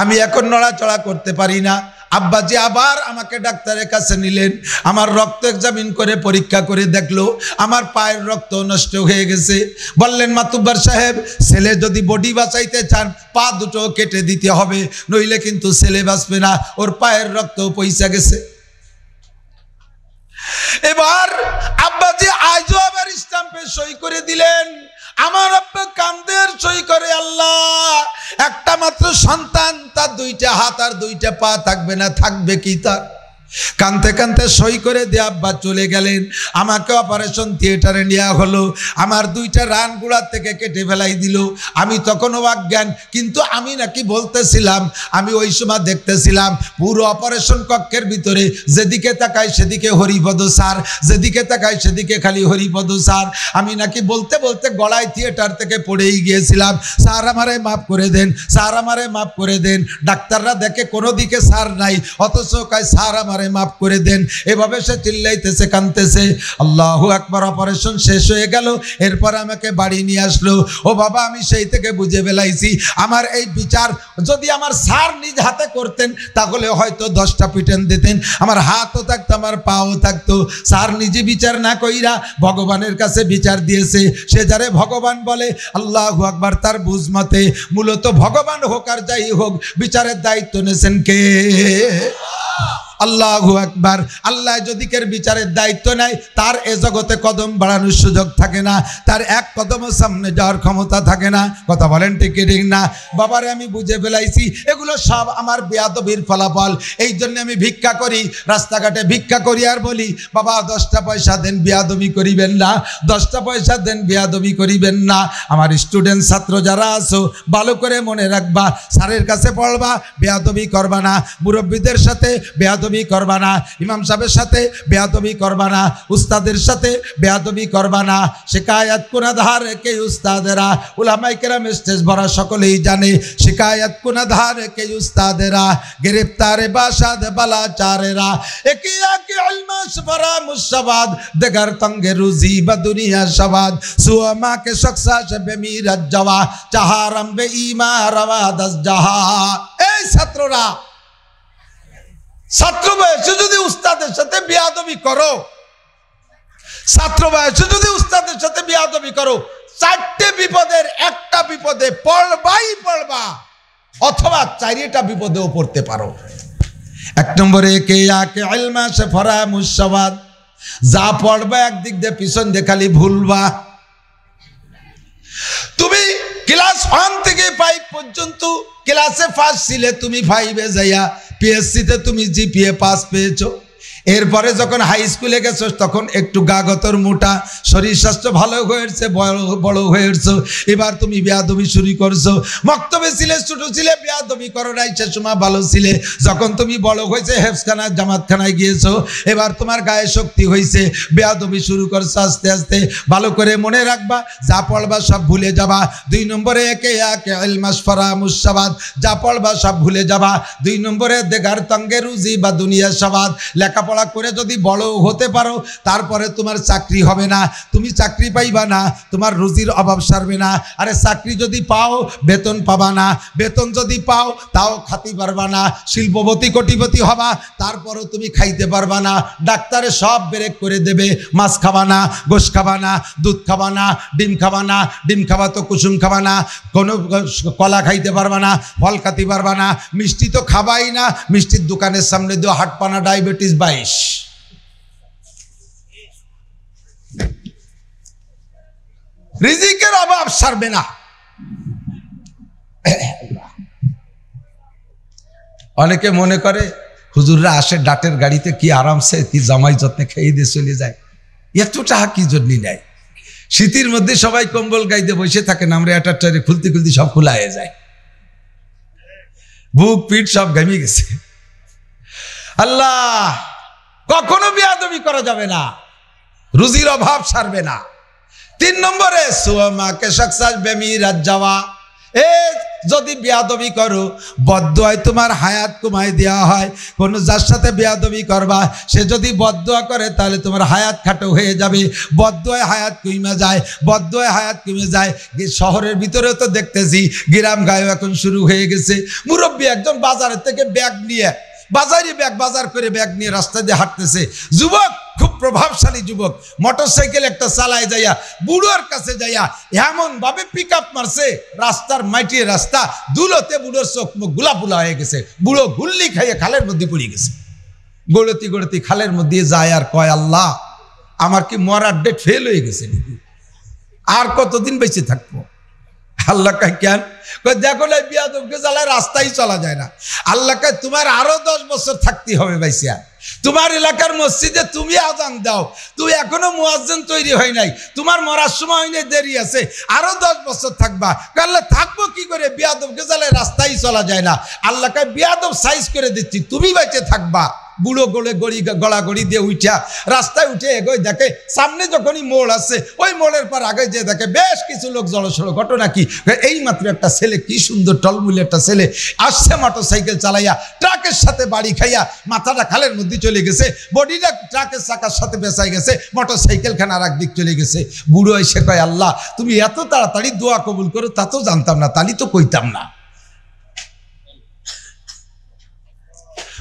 আমি এখন নড়াচড়া করতে পারি না। আব্বাজি আবার আমাকে ডাক্তারের কাছে নিলেন। আমার রক্ত এক্সামিন করে পরীক্ষা করে দেখলো আমার পায়ের রক্ত নষ্ট হয়ে গেছে। বললেন, মাতুব্বর সাহেব, ছেলে যদি বডি বাঁচাইতে চান পা দুটো কেটে দিতে হবে, নইলে কিন্তু ছেলে বাঁচবে না, ওর পায়ের রক্ত পয়সা গেছে। এবার আব্বাজি আজও আবার স্টাম্পে সই করে দিলেন। আমার আব্বা কান্দের সই করে, আল্লাহ একটা মাত্র সন্তান, তার 2টা হাত আর 2টা পা থাকবে না, থাকবে কি তার? কানতে কানতে সই করে দিয়ে আব্বা চলে গেলেন। আমাকে অপারেশন থিয়েটারে নেওয়া হলো। আমার 2টা রান গুড়ার থেকে কেটে ফেলাই দিল। আমি তখনও অজ্ঞান, কিন্তু আমি নাকি বলতেছিলাম, আমি ওই সময় দেখতেছিলাম পুরো অপারেশন কক্ষের ভিতরে যেদিকে তাকাই সেদিকে হরিপদ স্যার, যেদিকে তাকাই সেদিকে খালি হরিপদ স্যার। আমি নাকি বলতে বলতে গলায় থিয়েটার থেকে পড়েই গিয়েছিলাম, স্যার আমারে মাফ করে দেন, স্যার আমারে মাফ করে দেন। ডাক্তাররা দেখে কোনো দিকে স্যার নাই, অথচ কয় স্যার আমার আমারে মাফ করে দেন। এভাবে সে চিল্লাইতেছে, কাঁদতেছে। আল্লাহু আকবার। অপারেশন শেষ হয়ে গেল, এরপর আমাকে বাড়ি নিয়ে আসলো। ও বাবা, আমি সেই থেকে বুঝে ফেলাইছি আমার এই বিচার যদি আমার স্যার নিজ হাতে করতেন তাহলে হয়তো 10টা পিটন দিতেন, আমার হাতও থাকতো, আমার পাও থাকতো। স্যার নিজে বিচার না কইরা ভগবানের কাছে বিচার দিয়েছে। সে যারে ভগবান বলে, আল্লাহু আকবার, তার বুঝ মতে মূলত ভগবান হোক আর যাই হোক, বিচারের দায়িত্ব নেছেন কে? আল্লাহু আকবার। আল্লাহ যদি কের বিচারের দায়িত্ব নেয়, তার এ জগতে কদম বাড়ানোর সুযোগ থাকে না, তার এক কদমও সামনে যাওয়ার ক্ষমতা থাকে না। কথা বলেন ঠিক ঠিক না? বাবারে, আমি বুঝে ফেলাইছি এগুলো সব আমার বেয়াদবির ফলাফল। এই জন্য আমি ভিক্ষা করি, রাস্তাঘাটে ভিক্ষা করি আর বলি, বাবা 10টা পয়সা দেন, বেয়াদবি করিবেন না, 10টা পয়সা দেন, বেয়াদবি করিবেন না। আমার স্টুডেন্ট ছাত্র যারা আছো, ভালো করে মনে রাখবা, স্যারের কাছে পড়বা, বেয়াদবি করবা না, মুরব্বীদের সাথে বেয়াদবি করবা না, ইমাম সাহেবের সাথে বেয়াদবি করবা না, উস্তাদের সাথে বেয়াদবি করবা না। শিকায়াত কুনাধার কে উস্তাদেরা, উলামায়ে কেরাম স্টেজ ভরা সকলেই জানে, শিকায়াত কুনাধার কে উস্তাদেরা, গ্রেফতারে বাসাদ বালাচারেরা, একিয়া কি ইলমাস ভরা মুশাবাদ, দেগার তঙ্গে রুজি বা দুনিয়া সবাদ, সুমা কে শখসাশ বেমিরাত জাওয়া, চাহারাম বে ইমা রাওয়াদাস জাহা। এই ছাত্ররা, ছাত্র বয়সে যদি উস্তাদের সাথে বেয়াদবি করো, ছাত্র বয়সে যদি উস্তাদের সাথে বেয়াদবি করো, 4টে বিপদের একটা বিপদে পড়বাই পড়বা, অথবা 4টা বিপদেও পড়তে পারো। 1 নম্বরে কে আকে ইলমা সে ফরা মুশাবাদ, যা পড়বা একদিক দিয়ে পিছন দিয়ে খালি ভুলবা। তুমি ক্লাস 1 থেকে 5 পর্যন্ত ক্লাসে ফার্স্ট ছিলে, তুমি 5-এ যাইয়া পিএসসিতে তুমি জিপিএ পাস পেয়েছো। এরপরে যখন হাই স্কুলে গেছো তখন একটু গাগতর মোটা, শরীর স্বাস্থ্য ভালো হয়েছে, বড় হয়েছো, এবার তুমি বেয়াদবি শুরু করছো। মক্তবে ছিলে, ছোট ছিলে, বেয়াদবি করো নাই, সে সময় ভালো ছিলে। যখন তুমি বড় হয়েছে, হেফসখানায় জামাতখানায় গিয়েছো, এবার তোমার গায়ে শক্তি হয়েছে, বেয়াদবি শুরু করছো আস্তে আস্তে। ভালো করে মনে রাখবা, যা পড়বা সব ভুলে যাবা। 2 নম্বরে একে একে ইলমাস ফরা মুশাবাদ, যা পড়বা সব ভুলে যাবা। 2 নম্বরে দেগার তঙ্গে রুজি বা দুনিয়া সবাদ, লেখাপড়া করে যদি বড় হতে পারো, তারপরে তোমার চাকরি হবে না, তুমি চাকরি পাইবা না, তোমার রুজির অভাব সারবে না। আরে চাকরি যদি পাও, বেতন পাবা না, বেতন যদি পাও তাও খাতি পারবা না। শিল্পপতি কোটিপতি হবা, তারপরও তুমি খাইতে পারবা না। ডাক্তারে সব ব্রেক করে দেবে, মাছ খাবা না, গোশ খাবা না, দুধ খাবা না, ডিম খাবা না, ডিম খাবা তো কুসুম খাবা না, কোনো কলা খাইতে পারবা না, ফল খাতে পারবা না, মিষ্টি তো খাবাই না, মিষ্টির দোকানের সামনে দিও হাটপানা, ডায়াবেটিস 22। রিজিকের অভাব সারবে না। অনেকে মনে করে হুজুররা আসে ডাটের গাড়িতে, কি আরামসে, কি জামাই যত্নে খেয়ে দিয়ে চলে যায়, এত টাকা কি জন্য নেয়? শীতের মধ্যে সবাই কম্বল গাইতে বসে থাকেন, আমরা একটা খুলতে খুলতে সব খোলা হয়ে যায়, বুক পিঠ সব ঘামিয়ে গেছে। আল্লাহ, কখনো বেয়াদবি করা যাবে না, রুজির অভাব সারবে না। 3 নম্বরে সুমাকে শখসাস বেমিরাত যাওয়া, যদি বেয়াদবি করো, বদদুয়ায় তোমার হায়াত কমায় দেওয়া হয়। কোন যার সাথে বেয়াদবি করবা, সে যদি বদদুয়া করে তাহলে তোমার হায়াত খাটো হয়ে যাবে। বদদুয়ায় হায়াত কমে যায়, বদদুয়ায় হায়াত কমে যায়। শহরের ভিতরেও তো দেখতেছি, গ্রাম গায়েও এখন শুরু হয়ে গেছে। মুরব্বী একজন বাজারের থেকে ব্যাগ নিয়ে, বাজার করে ব্যাগ নিয়ে রাস্তা দিয়ে হাঁটতেছে, যুবক, খুব প্রভাবশালী যুবক, মোটরসাইকেল একটা চালায় যাইয়া বুড়োর কাছে যাইয়া এমন ভাবে পিক আপ মারছে, রাস্তার মাটিয়ে রাস্তা, দুলোতে বুড়োর চোখ মুখ গুলাপুলা হয়ে গেছে। বুড়ো গুল্লি খাইয়ে খালের মধ্যে পড়ে গেছে। গড়তি খালের মধ্যে যায় আর কয়, আল্লাহ, আমার কি মরার ডেট ফেল হয়ে গেছে নাকি? আর কতদিন বেঁচে থাকবো? আল্লাহ কায় কেন? দেখো না, বিয়াদবকে জ্বালায় রাস্তায় চলা যায় না। আল্লাহ কায় তোমার আরো 10 বছর থাকতে হবে ভাইসিয়া। তোমার এলাকার মসজিদে তুমি আজান দাও, তুই এখনো মুয়াজ্জিন তৈরি হয় নাই, তোমার মরার সময় হয়নি, দেরি আছে, আরো 10 বছর থাকবা। আল্লাহ, থাকবো কি করে? বিয়াদবকে জ্বালায় রাস্তায় চলা যায় না। আল্লাহ কায় বিয়াদব সাইজ করে দিচ্ছি, তুমি বেঁচে থাকবা, গুঁড়ো গড়ে গড়াগড়ি দিয়ে উঠা রাস্তায় উঠে এগোয়, দেখে সামনে যখনই মোড় আছে ওই মোড়ের পর আগে যে দেখে বেশ কিছু লোক জড়সড়। ঘটনা কি, এই মাত্র একটা ছেলে, কি সুন্দর টলমুলে একটা ছেলে আসছে মোটর সাইকেল চালাইয়া, ট্রাকের সাথে বাড়ি খাইয়া মাথাটা খালের মধ্যে চলে গেছে, বডিটা ট্রাকের চাকার সাথে বেঁচাই গেছে, মোটর সাইকেল খান আর একদিক চলে গেছে। বুড়ো এসে কয়, আল্লাহ তুমি এত তাড়াতাড়ি দোয়া কবুল করো তা তো জানতাম না, তালি তো কইতাম না।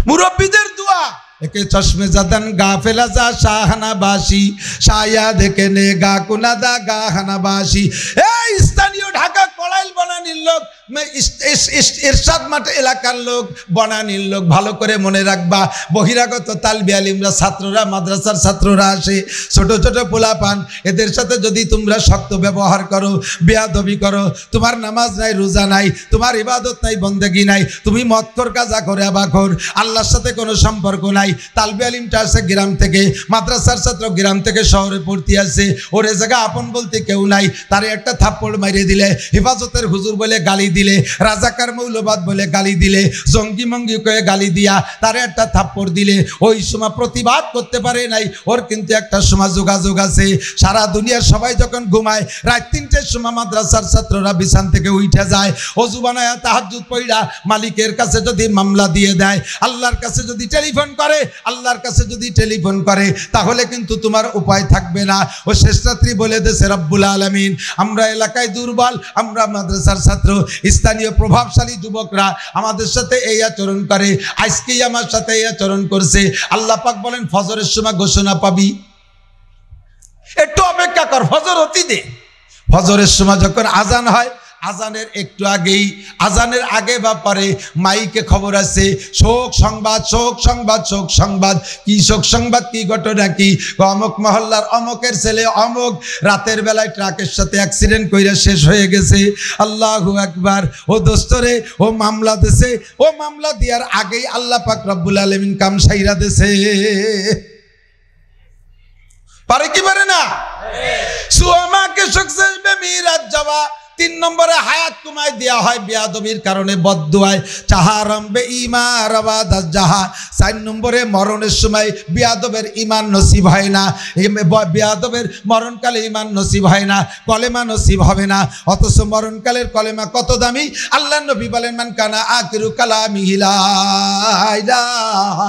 মুরব্বীদের দোয়া, একে চশমে জাদান গাফেলা যা শাহানা বাসি, শায়া দেখে নে গা কুনাদা গাহানা বাসি। এই স্থানীয় ঢাকা কড়াইল বনানীর লোক, ইরশাদ মাঠ এলাকার লোক, বনানীর লোক, ভালো করে মনে রাখবা, বহিরাগত তালবি আলিমরা, ছাত্ররা, মাদ্রাসার ছাত্ররা আসে, ছোট ছোট পোলাপান, এদের সাথে যদি তোমরা শক্ত ব্যবহার করো, বেয়াদবি করো, তোমার নামাজ নাই, রোজা নাই, তোমার ইবাদত নাই, বন্দেগি নাই, তুমি মদখোর, গাঁজা করে, আবাখোর, আল্লাহর সাথে কোনো সম্পর্ক নাই। তালবি আলিমটা আসে গ্রাম থেকে, মাদ্রাসার ছাত্র গ্রাম থেকে শহরে পড়তে আসে, ওর এ জায়গা আপন বলতে কেউ নাই, তারে একটা থাপ্পড় মারিয়ে দিলে, হেফাজতের হুজুর বলে গালি দিলে, রাজাকার মৌলবাদ বলে গালি দিলে, জঙ্গি মঙ্গি করে গালি দিয়া তারে একটা থাপ্পড় দিলে, ওই সময় প্রতিবাদ করতে পারে নাই। ওর কিন্তু একটা সময় যোগাযোগ আছে, সারা দুনিয়ার সবাই যখন ঘুমায়, রাত 3টের সময় মাদ্রাসার ছাত্ররা বিছান থেকে উঠে যায়, ওযু বানায়া তাহাজ্জুদ পড়া মালিকের কাছে যদি মামলা দিয়ে দেয়, আল্লাহর কাছে যদি টেলিফোন করে, আল্লাহর কাছে যদি টেলিফোন করে, তাহলে কিন্তু তোমার উপায় থাকবে না। ও শেষ রাত্রি বলে দেশে রব্বুল আলামিন, আমরা এলাকায় দুর্বল, আমরা মাদ্রাসার ছাত্র, স্থানীয় প্রভাবশালী যুবকরা আমাদের সাথে এই আচরণ করে, আজকেই আমার সাথে এই আচরণ করছে। আল্লাহ পাক বলেন, ফজরের সময় ঘোষণা পাবি, একটু অপেক্ষা কর, ফজর হতে দে। ফজরের সময় যখন আজান হয়, আজানের একটু আগেই, আজানের আগে বা পরে মাইকে খবর আছে, শোক সংবাদ, শোক সংবাদ, শোক সংবাদ। কি শোক সংবাদ, কি ঘটনা কি? অমুক মহল্লার অমুকের ছেলে অমুক রাতের বেলায় ট্রাকের সাথে অ্যাক্সিডেন্ট কইরা শেষ হয়ে গেছে। আল্লাহু আকবার। ও দোস্তরে, ও মামলা দেশে, ও মামলা দেওয়ার আগেই আল্লাহ পাক রব্বুল আলামিন কাম সাইরা দেশে। পারে কি পারে না? সুমাকে সুকসেস বেমিরাত যাওয়া। 3 নম্বরে হায়াত কমাই দেওয়া হয় বেয়াদবির কারণে, বদদুয়ায়, চাহারম বে ঈমান রাবাদাস জাহা। 4 নম্বরে মরণের সময় বেয়াদবের ঈমান নসিব হয় না, বেয়াদবের মরণকালে ঈমান নসিব হয় না, কলেমা নসিব হবে না। অথচ মরণকালের কলেমা কত দামি। আল্লাহর নবী বলেন, মান কানা আখিরু কালামিহি লা ইলাহা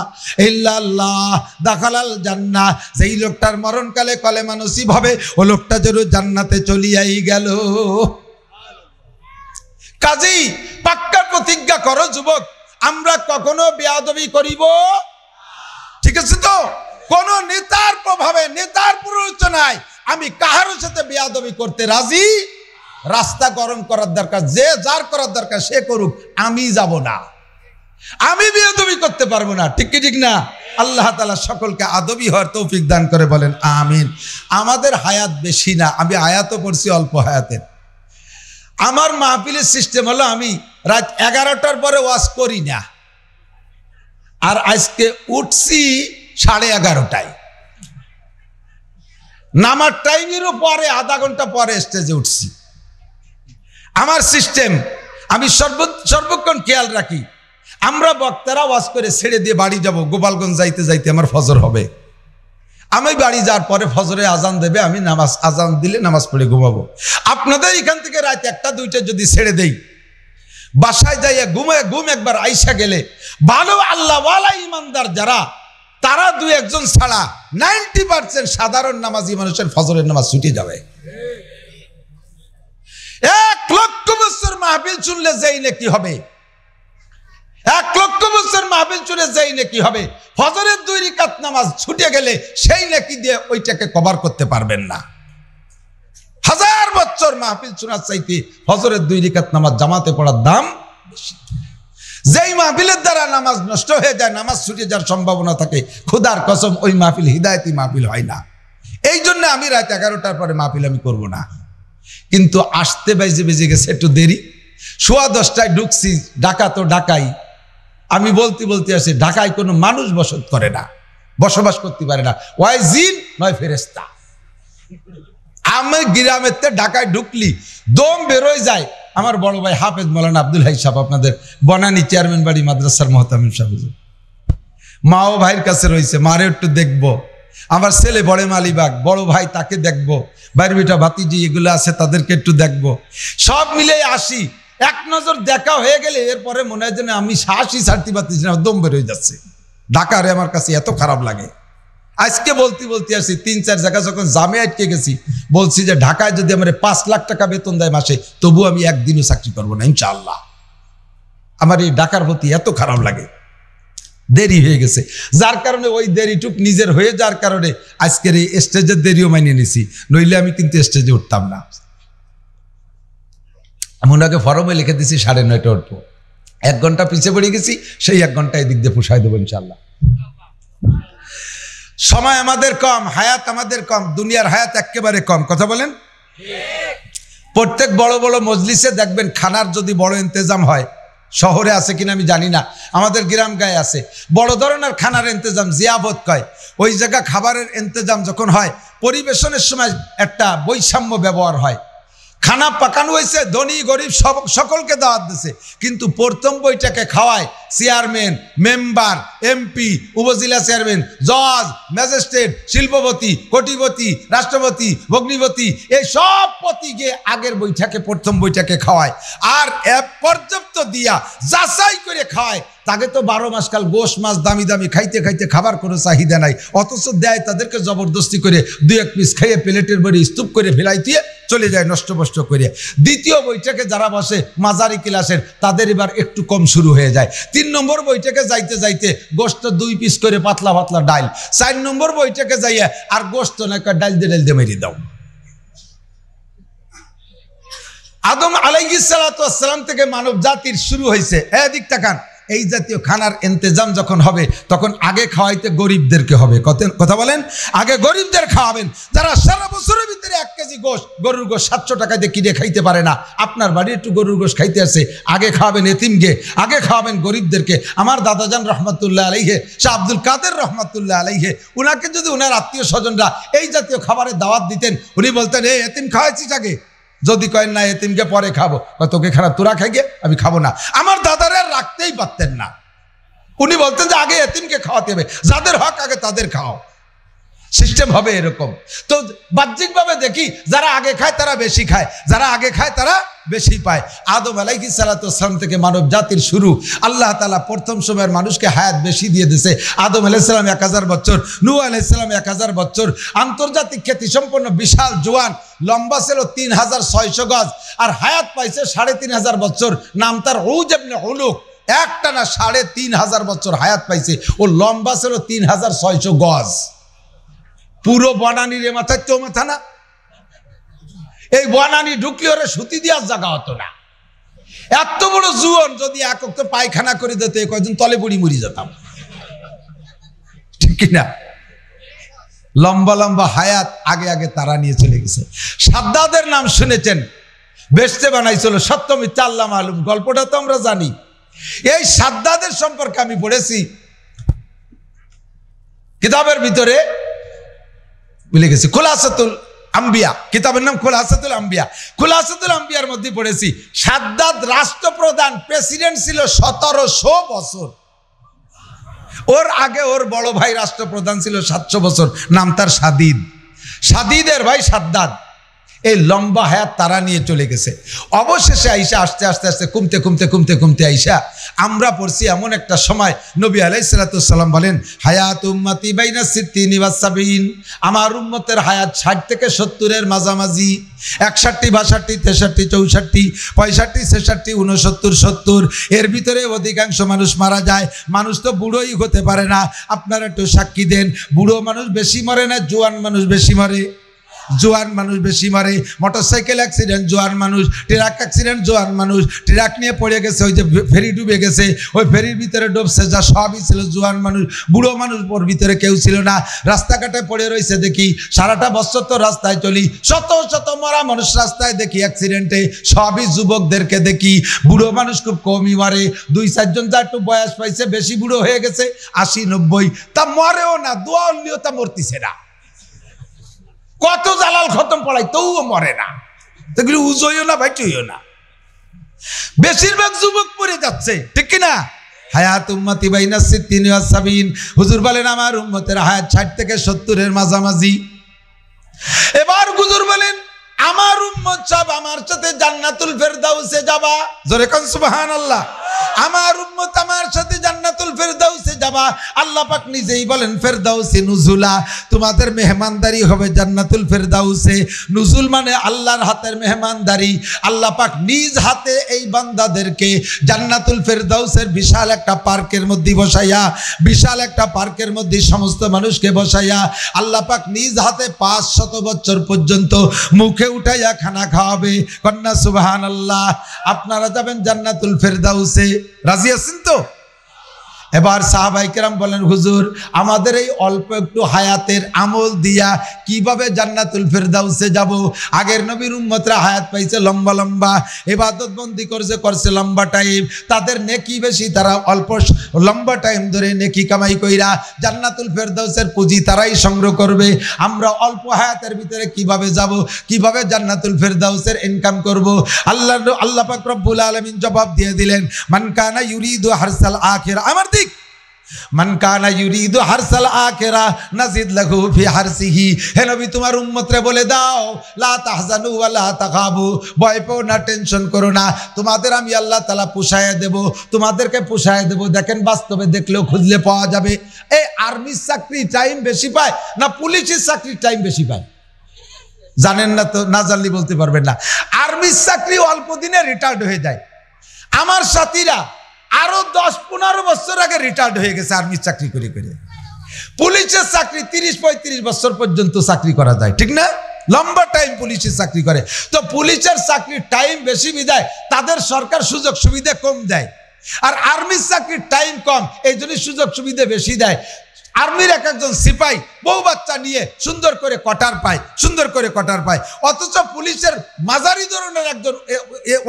ইল্লাল্লাহ দাখালাল জান্নাহ। যেই লোকটার মরণকালে কলেমা নসিব হবে, ও লোকটা যেন জান্নাতে চলিয়াই গেল। কাজী পাক্কা প্রতিজ্ঞা করো যুবক, আমরা কখনো বেয়াদবি করিব, ঠিক আছে তো? কোন নেতার প্রভাবে, নেতার প্ররোচনায় আমি কাহার সাথে বেয়াদবি করতে রাজি। রাস্তা গরম করার দরকার, যে যার করার দরকার সে করুক, আমি যাব না, আমি বেয়াদবি করতে পারবো না, ঠিক কি ঠিক না? আল্লাহ তাআলা সকলকে আদবি হওয়ার তৌফিক দান করে, বলেন আমিন। আমাদের হায়াত বেশি না, আমি আয়াতও পড়ছি অল্প হায়াতের। আমার মাহফিলের সিস্টেম হলো, আমি রাত 11টার পরে ওয়াজ করি না, আর আজকে উঠছি 11:30টায়, নামার টাইমেরও পরে আধা ঘন্টা পরে স্টেজে উঠছি। আমার সিস্টেম, আমি সর্বক্ষণ খেয়াল রাখি। আমরা বক্তারা ওয়াজ করে ছেড়ে দিয়ে বাড়ি যাব, গোপালগঞ্জ যাইতে যাইতে আমার ফজর হবে। আমি বাড়ি যাওয়ার পরে ফজরে আজান দেবে, আমি নামাজ, আজান দিলে নামাজ পড়ে ঘুমাবো। আপনাদের এখান থেকে রাত 1টা-2টা যদি ছেড়ে দেই, বাসায় যাইয়া ঘুম একবার আইসা গেলে ভালো আল্লাহওয়ালা ইমানদার যারা, তারা 2-1 জন ছাড়া 90% সাধারণ নামাজি মানুষের ফজরের নামাজ ছুটে যাবে। 1 লক্ষ বছর মাহফিল শুনলে যেই নাকি হবে, 1 লক্ষ বছর মাহফিল শুনে যেই নাকি হবে, ফজরের 2 রাকাত নামাজ ছুটে গেলে সেই নাকি দিয়ে ওইটাকে কভার করতে পারবেন না। 1000 বছর মাহফিল শোনার চাইতে ফজরের 2 রাকাত নামাজ জামাতে পড়ার দাম বেশি। যেই মাহফিলের দ্বারা নামাজ নষ্ট হয়ে যায়, নামাজ ছুটে যাওয়ার সম্ভাবনা থাকে, খোদার কসম ওই মাহফিল হিদায়তি মাহফিল হয় না। এই জন্য আমি রাত 11টার পরে মাহফিল আমি করব না। কিন্তু আসতে বেজে গেছে একটু দেরি, 10:15টায় ঢুকছি। ঢাকা তো ঢাকাই, আমি বলতে আসি, ঢাকায় কোনো মানুষ বসবাস করতে পারে না, ওই জিন নয় ফেরেশতা। আমি গ্রামের ঢাকায় ঢুকলি দম বেরোয় যায়। আমার বড় ভাই হাফেজ মৌলানা আব্দুল হাই সাহেব, আপনাদের বনানী চেয়ারম্যান বাড়ি মাদ্রাসার মোহতামিম সাহেব, মাও ভাইয়ের কাছে রয়েছে, মারে একটু দেখবো। আমার ছেলে বড় মালিবাগ, বড় ভাই তাকে দেখবো, ভাইয়ের বেটা ভাতিজি এগুলো আছে তাদেরকে একটু দেখবো। সব মিলে আসি, এক নজর দেখা হয়ে গেলে এরপরে মনে হয় যেন আমি শ্বাসই ছাড়তে পারতেছি না, দম বের হয়ে যাচ্ছে। ঢাকারে আমার কাছে এত খারাপ লাগে। আজকে বলতে আসি 3-4 জায়গা যখন জামে আটকে গেছি, বলছি যে ঢাকায় যদি আমার 5 লাখ টাকা বেতন দেয় মাসে, তবু আমি একদিনও চাকরি করবো না ইনশাআল্লাহ। আমার এই ঢাকার প্রতি এত খারাপ লাগে। দেরি হয়ে গেছে, যার কারণে ওই দেরিটুক নিজের হয়ে যার কারণে আজকের এই স্টেজের দেরিও মানিয়ে নিছি, নইলে আমি কিন্তু স্টেজে উঠতাম না। এমন আগে ফরমে লিখে দিছি 9:30 উঠবো, 1 ঘন্টা পিছিয়ে পড়ে গেছি, সেই 1 ঘন্টা এদিক দিয়ে পুষাই দেবো ইনশাল্লাহ। সময় আমাদের কম, হায়াত আমাদের কম, দুনিয়ার হায়াত একেবারে কম। কথা বলেন? প্রত্যেক বড় বড় মজলিসে দেখবেন খানার যদি বড় ইন্তজাম হয়, শহরে আছে কিনা আমি জানি না, আমাদের গ্রাম গায়ে আছে, বড় ধরনের খানার ইন্তজাম জিয়াফত কয়। ওই জায়গা খাবারের ইন্তজাম যখন হয়, পরিবেশনের সময় একটা বৈষম্য ব্যবহার হয়। খানা পাকানো হয়েছে, ধনী গরিব সকলকে দাওয়াত দিছে, কিন্তু প্রথম বইটাকে খাওয়ায় চেয়ারম্যান, মেম্বার, এমপি, উপজেলা চেয়ারম্যান, জজ, ম্যাজিস্ট্রেট, শিল্পপতি, কোটিপতি, রাষ্ট্রপতি, ভগ্নিপতি, এই সব পতি গিয়ে আগের বইটাকে, প্রথম বইটাকে খাওয়ায়। আর পর্যাপ্ত দিয়া যাচাই করে খাওয়ায়। তাকে তো 12 মাস কাল গোশ মাছ দামি দামি খাইতে খাইতে খাবার কোনো চাহিদা নাই, অথচ দেয় তাদেরকে জবরদস্তি করে 2-1 পিস খাইয়ে প্লেটের বাড়ি স্তূপ করে ফেলাই দিয়ে চলে যায় নষ্ট করে। দ্বিতীয় বইটাকে যারা বসে মাঝারি ক্লাসের, তাদের এবার একটু কম শুরু হয়ে যায়। 3 নম্বর বইটাকে যাইতে যাইতে গোস্ত 2 পিস করে পাতলা পাতলা ডাল। 4 নম্বর বইটাকে যাইয়া আর গোস্ত না ডাল দিয়ে মেরে দাও। আদম আলাইহিস সালাতু ওয়াস সালাম থেকে মানব জাতির শুরু হয়েছে। এদিক তাকান, এই জাতীয় খানার ইন্তজাম যখন হবে, তখন আগে খাওয়াইতে গরিবদেরকে হবে। কথা বলেন? আগে গরিবদের খাওয়াবেন, যারা সারা বছরের ভিতরে 1 কেজি গোশ, গরুর গোশ 700 টাকা দিয়ে কিনে খাইতে পারে না। আপনার বাড়ি একটু গরুর গোশ খাইতে আসে, আগে খাওয়াবেন এতিমকে, আগে খাওয়াবেন গরিবদেরকে। আমার দাদাজান রহমাতুল্লাহ আলাইহে, শাহ আব্দুল কাদের রহমাতুল্লাহ আলাইহে, উনাকে যদি উনার আত্মীয় স্বজনরা এই জাতীয় খাবারের দাওয়াত দিতেন, উনি বলতেন, এই এতিম খাওয়াইছিস আগে? যদি কয়েন না এতিমকে পরে খাবো, তোকে খারাপ তোরা খাই গে, আমি খাবো না। আমার দাদারা রাখতেই পারতেন না, উনি বলতেন যে আগে এতিমকে খাওয়াতে হবে, যাদের হক আগে তাদের খাও। সিস্টেম হবে এরকম। তো বাহ্যিকভাবে দেখি, যারা আগে খায় তারা বেশি খায়, যারা আগে খায় তারা বেশি পায়। আদম আলাইহিস সালাতু ওয়াস সালাম থেকে মানব জাতির শুরু। আল্লাহ তাআলা প্রথম সময়ের মানুষকে হায়াত বেশি দিয়ে দিয়েছে। আদম আলাইহিস সালাম 1000 বছর, নূহ আলাইহিস সালাম 1000 বছর। আন্তর্জাতিক খ্যাতি সম্পন্ন বিশাল জোয়ান, লম্বা ছিল 3600 গজ, আর হায়াত পাইছে 3500 বছর। নাম তার উজ ইবনে উলুক। একটানা 3500 বছর হায়াত পাইছে। ও লম্বা ছিল 3600 গজ। পুরো বনানির মাথায় তো মাথা না, এই বনানি ঢুকলে ওরা সুতি দেওয়ার জায়গা হতো না। এত বড় জুয়ন যদি একক তো পায়খানা করে দিতে, কয়েকদিন তলে পড়ি মরি যেতাম, ঠিক কিনা? লম্বা লম্বা হায়াত আগে আগে তারা নিয়ে চলে গেছে। সাদ্দাদের নাম শুনেছেন, বেহেশতে বানাইছিল, সত্য মিথ্যা আল্লাহ মালুম, গল্পটা তো আমরা জানি। এই সাদ্দাদের সম্পর্কে আমি পড়েছি কিতাবের ভিতরে, ভুলে গেছি, খুলাসাতুল আম্বিয়া, কিতাবের নাম খুলাসাতুল আম্বিয়া। খুলাসাতুল আম্বিয়ার মধ্যে পড়েছি, সাদ্দাদ রাষ্ট্রপ্রধান, প্রেসিডেন্ট ছিল 1700 বছর। ওর আগে ওর বড় ভাই রাষ্ট্রপ্রধান ছিল 700 বছর, নাম তার সাদিদ। সাদিদের ভাই সাদ্দাদ। এই লম্বা হায়াত তারা নিয়ে চলে গেছে। অবশেষে আইসা আস্তে আস্তে আস্তে কমতে আইসা আমরা পড়ছি এমন একটা সময়, নবী আলাইহিস সালাতু ওয়াস সালাম বলেন, হায়াত উম্মতি বাইনা 60 ওয়া 70, আমার উম্মতের হায়াত 60 থেকে 70-এর মাঝামাঝি। 61, 62, 63, 64, 65, 66, 69, 70, এর ভিতরে অধিকাংশ মানুষ মারা যায়। মানুষ তো বুড়োই হতে পারে না। আপনারা একটু সাক্ষী দেন, বুড়ো মানুষ বেশি মরে না জোয়ান মানুষ বেশি মরে? জোয়ান মানুষ বেশি মারে। মোটরসাইকেল অ্যাক্সিডেন্ট জোয়ান মানুষ, ট্রাক অ্যাক্সিডেন্ট জোয়ান মানুষ। ট্রাক নিয়ে পড়ে গেছে, ওই যে ফেরি ডুবে গেছে, ওই ফেরির ভিতরে ডুবছে, যা সবই ছিল জোয়ান মানুষ। বুড়ো মানুষ ওর ভিতরে কেউ ছিল না। রাস্তাঘাটে পড়ে রয়েছে দেখি, সারাটা বছর তো রাস্তায় চলি, শত শত মরা মানুষ রাস্তায় দেখি অ্যাক্সিডেন্টে, সবই যুবকদেরকে দেখি। বুড়ো মানুষ খুব কমই মারে, 2-4 জন যা একটু বয়স পাইছে, বেশি বুড়ো হয়ে গেছে 80-90, তা মরেও না, দোয়া উল্লিও তা মরতিছে না। কত জালাল খতম পড়াই তবুও মরে না, সেগুলো উজইও না ভাইটইও না। বেশিরভাগ যুবক মরে যাচ্ছে, ঠিক কিনা? হায়াত উম্মতি বাইনা 60 ওয়া 70। হুজুর বলেন আমার উম্মতের হায়াত 60 থেকে 70 এর মাঝামাঝি। এবার হুজুর বলেন আমার উম্মত সব আমার সাথে জান্নাতুল ফেরদাউসে যাবা। জোরে কোন সুবহানাল্লাহ। আমার উম্মত আমার সাথে জান্নাতুল ফেরদাউসে যাবা। আল্লাহ পাক নিজেই বলেন ফেরদাউসে নুজুলা, তোমাদের মেহমানদারি হবে জান্নাতুল ফেরদাউসে। নুজুল মানে আল্লাহর হাতের মেহমানদারি। আল্লাহ পাক নিজ হাতে এই বান্দাদেরকে জান্নাতুল ফেরদাউসের বিশাল একটা পার্কের মধ্যে বসাইয়া, বিশাল একটা পার্কের মধ্যে সমস্ত মানুষকে বসাইয়া আল্লাহ পাক নিজ হাতে 500 বছর পর্যন্ত মুখে উঠাইয়া খানা খাওয়াবে। কন্যা সুবহানাল্লাহ। আপনারা যাবেন জান্নাতুল ফেরদাউসে, রাজি আছেন তো? এবার সাহাবায়ে কেরাম বলেন হুজুর আমাদের এই অল্প একটু হায়াতের আমল দিয়া কিভাবে জান্নাতুল ফেরদাউসে যাব? আগের নবীর উম্মতরা হায়াত পাইছে লম্বা লম্বা, ইবাদত বন্দি করছে লম্বা টাইম, তাদের নেকি বেশি, তারা অল্প লম্বা টাইম ধরে নেকি কামাই কইরা জান্নাতুল ফেরদাউসের পুঁজি তারাই সংগ্রহ করবে। আমরা অল্প হায়াতের ভিতরে কিভাবে যাব, কিভাবে জান্নাতুল ফেরদাউসের ইনকাম করব? আল্লাহ পাক রব্বুল আলামিন জবাব দিয়ে দিলেন মান কানা ইউরিদু হারসাল আখিরা। আমার দিক মান কানা ইউরিদু হারসাল আখিরা নাজিদ লাহু ফি হারসিহি। হে নবী তোমার উম্মতরে বলে দাও লা তাহজানু ওয়া লা তাখাবু, ভয় পাও না, টেনশন করো না, তোমাদের আমি আল্লাহ তাআলা পুষায় দেব, তোমাদেরকে পুষায় দেব। দেখেন বাস্তবে দেখলেও খুঁজলে পাওয়া যাবে। এই আর্মির চাকরি টাইম বেশি পায় না পুলিশের চাকরি টাইম বেশি পায়? জানেন না তো, না জানলে বলতে পারবেন না। আর্মির চাকরি অল্প দিনে রিটায়ার্ড হয়ে যায়। আমার সাথীরা আরো 10-15 বছর আগে রিটায়ার্ড হয়ে গেছে আর্মির চাকরি করে করে। পুলিশের চাকরি 30-35 বছর পর্যন্ত চাকরি করা যায়, ঠিক না? লম্বা টাইম পুলিশের চাকরি করে। তো পুলিশের চাকরির টাইম বেশি বিদায় তাদের সরকার সুযোগ সুবিধা কম দেয়, আর আর্মির চাকরির টাইম কম, এই জন্য সুযোগ সুবিধা বেশি দেয়। আর্মির একজন সিপাই বউ বাচ্চা নিয়ে সুন্দর করে কোয়ার্টার পায়, সুন্দর করে কোয়ার্টার পায়, অথচ পুলিশের মাঝারি ধরনের একজন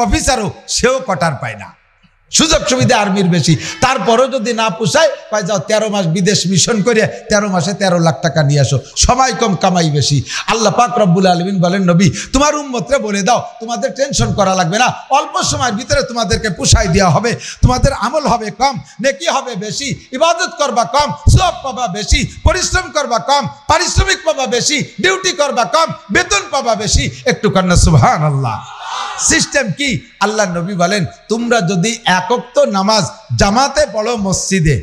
অফিসারও সেও কোয়ার্টার পায় না। সুযোগ সুবিধা আর্মির বেশি, তারপরও যদি না পোষায় পাই যাও 13 মাস বিদেশ মিশন করে 13 মাসে 13 লাখ টাকা নিয়ে আসো, সময় কম কামাই বেশি। আল্লাহ পাক রব্বুল আলামিন বলেন নবী তোমার উম্মতরে বলে দাও তোমাদের টেনশন করা লাগবে না, অল্প সময়ের ভিতরে তোমাদেরকে পোষায় দেওয়া হবে, তোমাদের আমল হবে কম, নেকি হবে বেশি, ইবাদত করবা কম, সওয়াব পাবা বেশি, পরিশ্রম করবা কম, পারিশ্রমিক পাবা বেশি, ডিউটি করবা কম, বেতন পাবা বেশি। একটু কান্না সুবহানাল্লাহ। সিস্টেম কি? আল্লাহ নবী বলেন তোমরা যদি এক ওয়াক্ত নামাজ জামাতে পড়ো মসজিদে,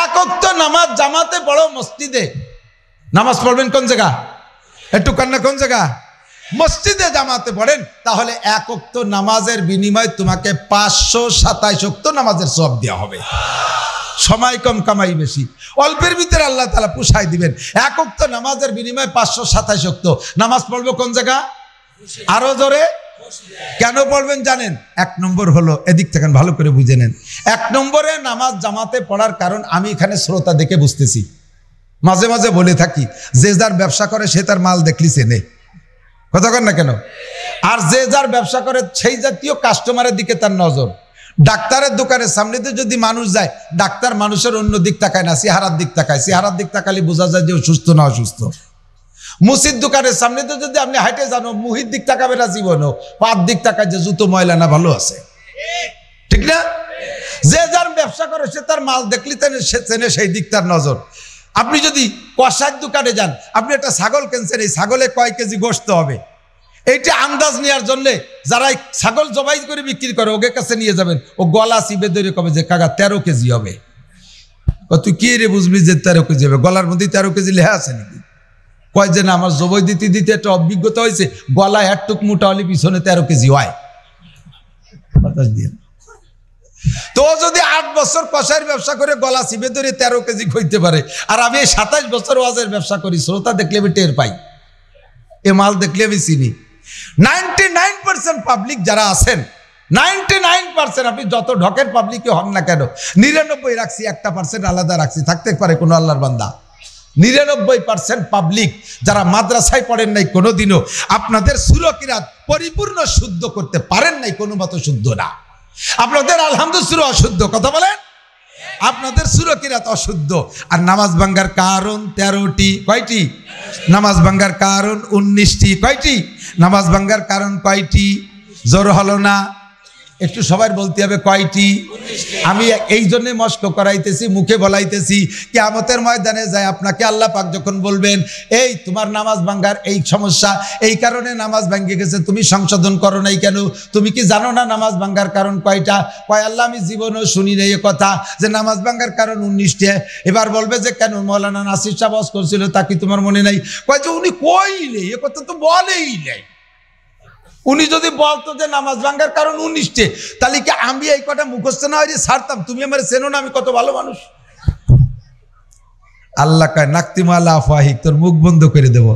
এক ওয়াক্ত নামাজ জামাতে পড়ো মসজিদে, নামাজ পড়বেন কোন জায়গা? একটু কান্না, কোন জায়গা? মসজিদে জামাতে পড়েন, তাহলে এক ওয়াক্ত নামাজের বিনিময়ে তোমাকে 527 ওয়াক্ত নামাজের সওয়াব দেওয়া হবে। সময় কম কামাই বেশি, অল্পের ভিতরে আল্লাহ তাআলা পুষায় দিবেন। এক ওয়াক্ত নামাজের বিনিময়ে 527 ওয়াক্ত নামাজ পড়বো কোন জায়গা? আরো জোরে। কেন পড়বেন জানেন? 1 নম্বর হলো, এদিক থেকে ভালো করে বুঝে নেন। 1 নম্বরে নামাজ জামাতে পড়ার কারণ আমি এখানে শ্রোতা দেখে বুঝতেছি, মাঝে মাঝে বলে থাকি যে যার ব্যবসা করে সে তার মাল দেখলি চেনে, কথা কন না কেন? আর যে যার ব্যবসা করে সেই জাতীয় কাস্টমারের দিকে তার নজর। ডাক্তারের দোকানের সামনে দিয়ে যদি মানুষ যায়, ডাক্তার মানুষের অন্য দিক তাকায় না, চেহারার দিক তাকায়, চেহারার দিক তাকালে বোঝা যায় যে সুস্থ না অসুস্থ। মুসিদ দোকানের সামনে তো যদি আপনি হাইটে জানো, মুহির দিক তাকাবে না জীবনও, পার দিক তাকায় যে জুতো ময়লা না ভালো আছে, ঠিক না? যে যার ব্যবসা করে সে তার মাল দেখলি সে চেনে, সেই দিক তার নজর। আপনি যদি কষার দোকানে যান, আপনি একটা ছাগল কিনছেন, এই ছাগলে কয় কেজি গোশত হবে এইটা আন্দাজ নেওয়ার জন্য যারা ছাগল জবাই করে বিক্রি করে ওকে কাছে নিয়ে যাবেন, ও গলা চিবে ধরে কবে যে কাকা 13 কেজি হবে। তুই কি রে বুঝবি যে 13 কেজি হবে? গলার মধ্যে 13 কেজি লেখা আছে নাকি? কয় যে না, আমার জবাই দিতে দিতে একটা অভিজ্ঞতা হয়েছে, গলায় একটুক মোটা হলে পিছনে 13 কেজি হয়। তো যদি 8 বছর কষার ব্যবসা করে গলা চিবে ধরে 13 কেজি খইতে পারে, আর আমি 27 বছর ওয়াজের ব্যবসা করি, শ্রোতা দেখলে আমি টের পাই, এ মাল দেখলে আমি চিনি। 99% পাবলিক যারা আছেন, 99% আপনি যত ঢকের পাবলিকই হন না কেন, 99 রাখছি, 1% আলাদা রাখছি, থাকতে পারে কোনো আল্লাহর বান্দা। 99% পাবলিক যারা মাদ্রাসায় পড়েন নাই কোনোদিনও, আপনাদের সূরা কিরাত পরিপূর্ণ শুদ্ধ করতে পারেন নাই, কোনো মতো শুদ্ধ না। আপনাদের আলহামদুলিল্লাহ অশুদ্ধ, কথা বলেন, আপনাদের সূরা কিরাত অশুদ্ধ। আর নামাজ ভাঙ্গার কারণ 13টি, কয়টি? নামাজ ভাঙ্গার কারণ 19টি, কয়টি? নামাজ ভাঙ্গার কারণ কয়টি? জোর হলো না? একটু সবার বলতে হবে কয়টি? আমি এই জন্য মস্ক করাইতেছি, মুখে বলাইতেছি, কিয়ামতের ময়দানে যায় আপনাকে আল্লাহ পাক যখন বলবেন এই তোমার নামাজ ভাঙ্গার এই সমস্যা, এই কারণে নামাজ ভেঙে গেছে, তুমি সংশোধন করো নাই কেন? তুমি কি জানো না নামাজ ভাঙ্গার কারণ কয়টা? কয় আল্লাহ আমি জীবনেও শুনি নাই এ কথা যে নামাজ ভাঙ্গার কারণ 19টা। এবার বলবে যে কেন মৌলানা নাসির সাহেব ওয়াজ করছিল, তা কি তোমার মনে নাই? কয় যে উনি কইলে এ কথা তো বলেই নাই। উনি যদি বলতো যে নামাজ ভাঙ্গার কারণ 19টে, তাহলে কি আমি এই কটা মুখস্থ না হয়ে ছাড়তাম? তুমি আমার চেনো না, আমি কত ভালো মানুষ। আল্লাহ কয় নাকতিমা আল্লাহ ফাহিক, তোর মুখ বন্ধ করে দেব।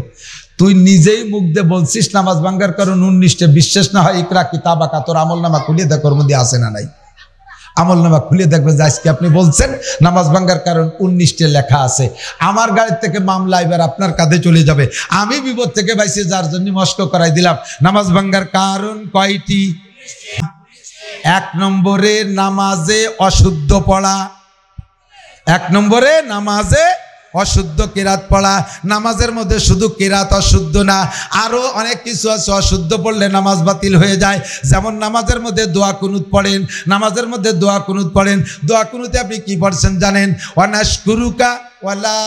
তুই নিজেই মুখ দিয়ে বলছিস নামাজ ভাঙ্গার কারণ 19টে, বিশ্বাস না হয় ইকরা কিতাবাকা, তোর আমল নামা খুলে দেখ ওর মধ্যে আছে না নাই। আমল নামা খুলে দেখবে যে আজকে আপনি বলছেন নামাজ ভাঙ্গার কারণ 19টে লেখা আছে। আমার গাড়ির থেকে মামলা এবার আপনার কাঁধে চলে যাবে। আমি বিপদ থেকে বাইসে যার জন্য মস্ক করাই দিলাম। নামাজ ভাঙ্গার কারণ কয়টি? 1 নম্বরে নামাজে অশুদ্ধ পড়া। 1 নম্বরে নামাজে অশুদ্ধ কিরাত পড়া। নামাজের মধ্যে শুধু কিরাত অশুদ্ধ না, আরো অনেক কিছু আছে। অশুদ্ধ পড়লে নামাজ বাতিল হয়ে যায়। যেমন নামাজের মধ্যে দোয়া কুনুত পড়েন, নামাজের মধ্যে দোয়া কুনুত পড়েন। দোয়া কুনুতে আপনি কি পড়ছেন জানেন? ওয়ানাশকুরুকা ওয়ালা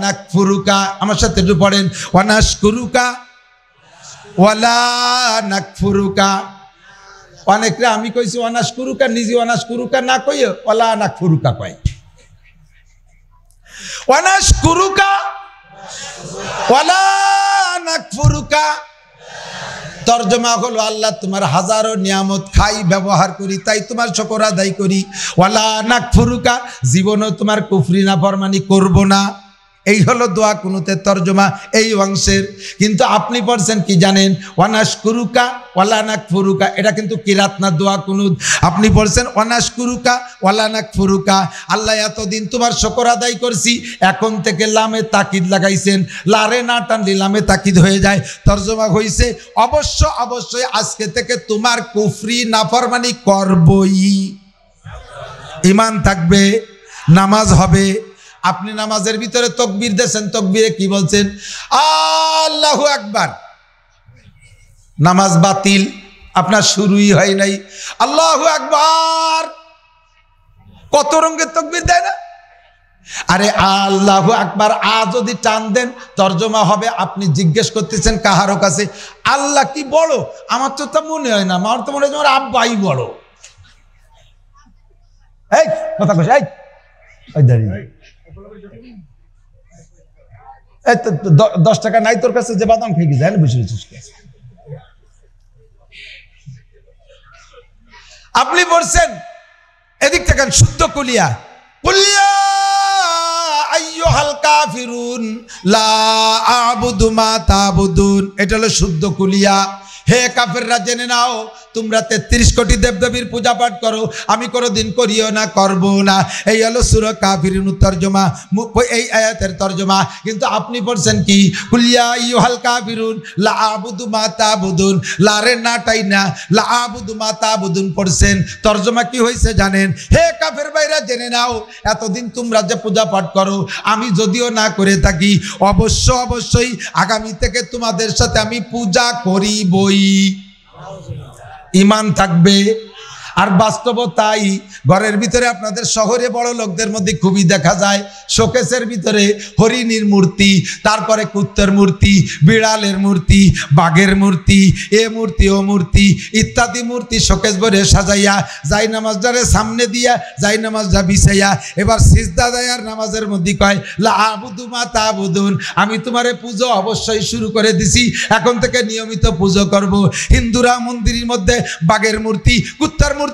নাকফুরুকা। আমার সাথে একটু পড়েন, ওয়ানাশকুরুকা ওয়ালা নাকফুরুকা। অনেকরা আমি কইছি ওয়ানাশকুরুকা, নিজে ওয়ানাশকুরুকা না কইয়ে ওয়ালা নাকফুরুকা কয়। ওয়ানাশকুরুকা ওয়ালা নাকফুরুকা তরজমা হলো আল্লাহ তোমার হাজারো নিয়ামত খাই ব্যবহার করি, তাই তোমার শুকর আদায় করি। ওয়ালা নাকফুরুকা জীবনও তোমার কুফরি নাফরমানি করব না। এই হলো দোয়া কুনুতের তরজমা এই অংশের। কিন্তু আপনি পড়ছেন কি জানেন? ওয়ানাশকুরুকা ওয়ালা নাকফুরুকা। এটা কিন্তু কিরাত না, দোয়া কুনুত। আপনি পড়ছেন ওয়ানাশকুরুকা ওয়ালা নাকফুরুকা। আল্লাহ এতদিন তোমার শুকর আদায় করছি, এখন থেকে লামে তাকিদ লাগাইছেন। লারে না টানলে লামে তাকিদ হয়ে যায়। তরজমা হইছে অবশ্যই আজকে থেকে তোমার কুফরি নাফরমানি করবই। ঈমান থাকবে, নামাজ হবে। আপনি নামাজের ভিতরে তাকবীর দেন, তাকবীরে কি বলছেন? আল্লাহু আকবার। নামাজ বাতিল, আপনার শুরুই হয় নাই। আল্লাহু আকবার কত রঙের তাকবীর দেয় না? আরে আল্লাহু আকবার যদি টান দেন তরজমা হবে আপনি জিজ্ঞেস করতেছেন কাহারো কাছে আল্লাহ কি বড়? আমার তো তা মনে হয় না, আমার তো মনে হয় আমার আব্বাই বড়। এই কথা কইস, এই দাঁড়িয়ে 10 টাকা নাই তোর কাছে যে বাদাম খেয়ে গেছে, বসে বসে আপনি বলছেন এদিক থেকে শুদ্ধ কুলিয়া কুলিয়া আইয়ুহাল কাফিরুন লা আ'বুদু মা তা'বুদুন। এটা হলো শুদ্ধ কুলিয়া। হে কাফেররা জেনে নাও, তোমরা 33 কোটি দেবদেবীর পূজা পাঠ করো, আমি কোনোদিন করিও না, করব না। এই হলো সূরা কাফিরুন তরজমা, এই আয়াতের তরজমা। কিন্তু আপনি পড়ছেন কি? কুলিয়া আইয়ুহাল কাফিরুন লা আ'বুদু মা তা'বুদুন। লারে নাটাই না, লা আ'বুদু মা তা'বুদুন পড়ছেন। তরজমা কি হয়েছে জানেন? হে কাফের ভাইরা জেনে নাও, এতদিন তোমরা যে পূজা পাঠ করো, আমি যদিও না করে থাকি, অবশ্যই আগামী থেকে তোমাদের সাথে আমি পূজা করিবই। ঈমান থাকবে। আর বাস্তবতাই ঘরের ভিতরে আপনাদের শহরে বড় লোকদের মধ্যে খুবই দেখা যায়, শোকেসের ভিতরে হরিণীর মূর্তি, তারপরে কুত্তের মূর্তি, বিড়ালের মূর্তি, বাঘের মূর্তি, এ মূর্তি ও মূর্তি ইত্যাদি মূর্তি শোকেস ভরে সাজাইয়া যাই নামাজদারে সামনে দিয়া যাই নামাজটা বিছাইয়া এবার সিজদা দেয় আর নামাজের মধ্যে কয় লা আ'বুদু মা তা'বুদুন। আমি তোমারে পুজো অবশ্যই শুরু করে দিছি, এখন থেকে নিয়মিত পুজো করব। হিন্দুরা মন্দিরের মধ্যে বাঘের মূর্তি, কুত্তার মূর্তি,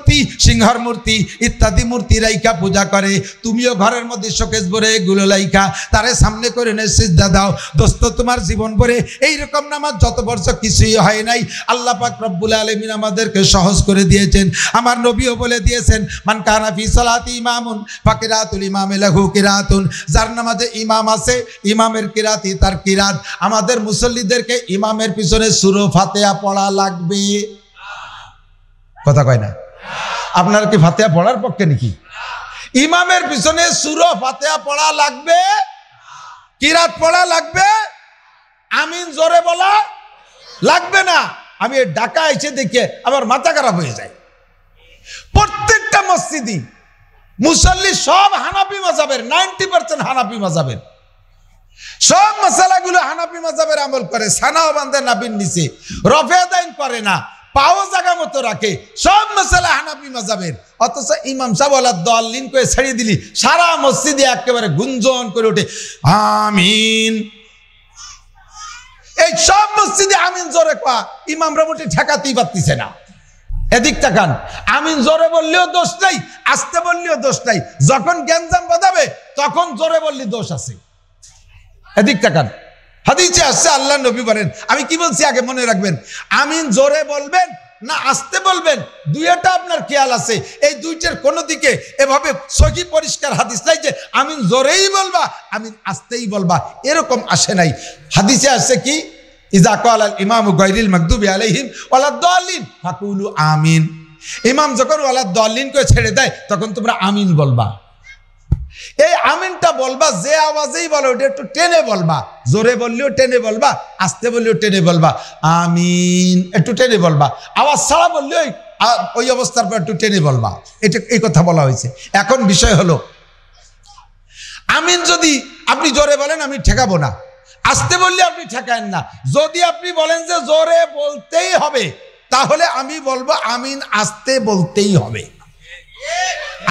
সিংহর মূর্তি ইত্যাদি মূর্তি রাইখা পূজা করে। তুমিও ঘরের মধ্যে শোকেস ভরে এগুলো লাইখা তারে সামনে করে নে সিজদা দাও। দোস্ত তোমার জীবন ভরে এইরকম নামাজ যত বর্ষ কিছুই হয় নাই। আল্লাহ পাক রব্বুল আলামিন আমাদেরকে সহজ করে দিয়েছেন। আমার নবীও বলে দিয়েছেন মান কানা ফি সালাতি ইমামুন ফাকিরাতুল ইমামি লাহু কিরাতুন। যার নামাজে ইমাম আছে, ইমামের কিরাতি তার কিরাত। আমাদের মুসল্লিদেরকে ইমামের পিছনে সূরা ফাতিহা পড়া লাগবে। কথা কয় না? আপনার কি ফাতিহা পড়ার পক্ষে নাকি? ইমামের পিছনে সূরা ফাতিহা পড়া লাগবে, কিরাত পড়া লাগবে, আমিন জোরে বলা লাগবে না। আমি ঢাকা এসে দেখে আমার মাথা খারাপ হয়ে যায়। প্রত্যেকটা মসজিদই মুসল্লি সব হানাফি মাযহাবের, 90% হানাফি মাযহাবের। সব মাসালাগুলো হানাফি মাযহাবের আমল করে, সানাও বান্ধে নাবির নিচে, রফে দাইন করে না, পাও জায়গা মতো রাখে, সব মাসালা হানাফি মাযহাবের। অথচ ইমাম সাহেব ওয়ালা দাল্লিন করে ছাড়িয়ে দিলি সারা মসজিদে একেবারে গুঞ্জন করে ওঠে আমিন। এই সব মসজিদে আমিন জোরে কয়া ইমামরা মোটে ঠেকাতেই পারতেছে না। এদিক তাকান, আমিন জোরে বললেও দোষ নাই, আস্তে বললেও দোষ নাই। যখন গ্যাঞ্জাম বাঁধাবে তখন জোরে বললে দোষ আছে। এদিক তাকান, হাদিসে আসছে আল্লাহ নবী বলেন, আমি কি বলছি আগে মনে রাখবেন, আমিন জোরে বলবেন না আস্তে বলবেন, দুইটা আপনার খেয়াল আছে। এই দুইটার কোন দিকে এভাবে সহি পরিষ্কার হাদিস নাই যে আমিন জোরেই বলবা আমিন আস্তেই বলবা, এরকম আসে নাই। হাদিসে আসছে কি, ইজা ক্বালা আল ইমামু গায়রিল মাগদুবি আলাইহিম ওয়ালাদ-দাল্লিন ফাকুলু আমিন। ইমাম যখন ওয়ালাদ-দাল্লিন করে ছেড়ে দেয় তখন তোমরা আমিন বলবা। এই আমিনটা বলবা যে আওয়াজেই বলো, ওটা একটু টেনে বলবা, জোরে বললেও টেনে বলবা, আস্তে বললেও টেনে বলবা। আমিন একটু টেনে বলবা, আওয়াজ ছাড়া বললে ওই অবস্থার পর একটু টেনে বলবা। এটা এই কথা বলা হয়েছে। এখন বিষয় হলো, আমিন যদি আপনি জোরে বলেন আমি ঠেকাবো না, আস্তে বললে আপনি ঠেকায়েন না। যদি আপনি বলেন যে জোরে বলতেই হবে, তাহলে আমি বলবো আমিন আস্তে বলতেই হবে।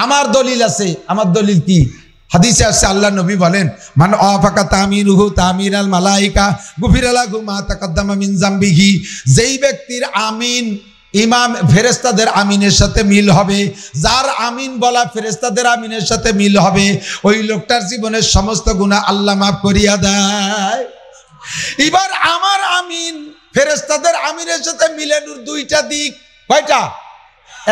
আমার দলিল আছে। আমার দলিল কি? হাদিসে আছে আল্লাহ নবী বলেন, মান আফাকা তামিরুহু তামিরাল মালাইকা গুফিরা লাহু মা তাকাদ্দামা মিন যামবিহি। যেই ব্যক্তির আমিন ইমাম ফেরেশতাদের আমিনের সাথে মিল হবে, যার আমিন বলা ফেরেশতাদের আমিনের সাথে মিল হবে, ওই লোকটার জীবনের সমস্ত গুনাহ আল্লাহ মাফ করিয়া দেয়। এবার আমার আমিন ফেরেশতাদের আমিনের সাথে মিলানোর দুইটা দিক। কয়টা?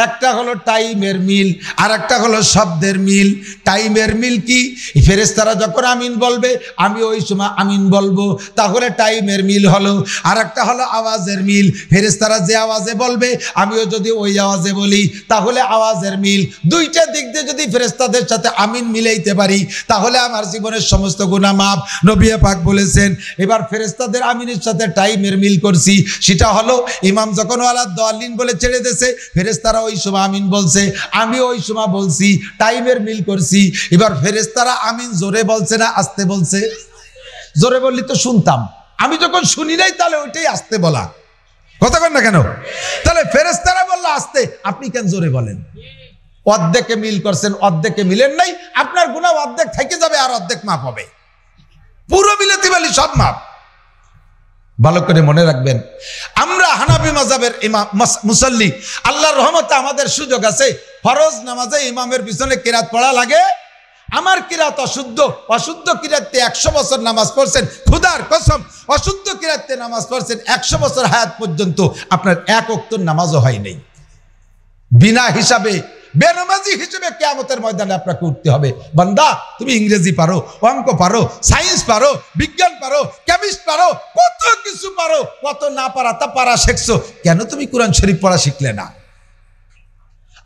একটা হলো টাইমের মিল, আর একটা হলো শব্দের মিল। টাইমের মিল কি? ফেরেশতারা যখন আমিন বলবে আমি ওই সময় আমিন বলবো, তাহলে টাইমের মিল হলো। আর একটা হলো আওয়াজের মিল, ফেরেশতারা যে আওয়াজে বলবে আমিও যদি ওই আওয়াজে বলি, তাহলে আওয়াজের মিল। দুইটা দিক দিয়ে যদি ফেরেশতাদের সাথে আমিন মিলাইতে পারি, তাহলে আমার জীবনের সমস্ত গুনাহ মাফ। নবী পাক বলেছেন, এবার ফেরেশতাদের আমিনের সাথে টাইমের মিল করছি, সেটা হলো ইমাম যখন ওয়ালাদ-দাল্লিন বলে ছেড়ে দিয়েছে, ফেরেশতারা ওই সময় আমিন বলছে, আমি ওই সময় বলছি, টাইমের মিল করছি। এবার ফেরেশতারা আমিন জোরে বলছে না আস্তে বলছে? জোরে বললি তো শুনতাম, আমি যখন শুনি নাই তাহলে ওইটাই আস্তে বলা। কথা বল না কেন? তাহলে ফেরেশতারা বললো আস্তে, আপনি কেন জোরে বলেন? অর্ধেকে মিল করছেন, অর্ধেকে মিলেন নাই। আপনার গুনাহ অর্ধেক থেকে যাবে আর অর্ধেক মাফ হবে। পুরো মিলাতে পারলে সব মাফ। ভালো করে মনে রাখবেন, আমরা হানাফি মাযহাবের ইমাম মুসল্লি, আল্লাহর রহমতে আমাদের সুযোগ আছে। ফরজ নামাজে ইমামের পিছনে কিরাত পড়া লাগে। আমার কিরাত অশুদ্ধ, অশুদ্ধ কিরাতে 100 বছর নামাজ পড়ছেন, খুদার কসম অশুদ্ধ কিরাতে নামাজ পড়ছেন 100 বছর হায়াত পর্যন্ত আপনার এক ওয়াক্ত নামাজও হয় নাই। বিনা হিসাবে বেনামাজি হিসেবে কিয়ামতের ময়দানে আপনাকে উঠতে হবে। বান্দা, তুমি ইংরেজি পারো, অঙ্ক পারো, সায়েন্স পারো, বিজ্ঞান পারো, কেমিস্ট পারো, কত কিছু পারো, কত না পারা তা পারা শিখছো, কেন তুমি কোরআন শরীফ পড়া শিখলে না?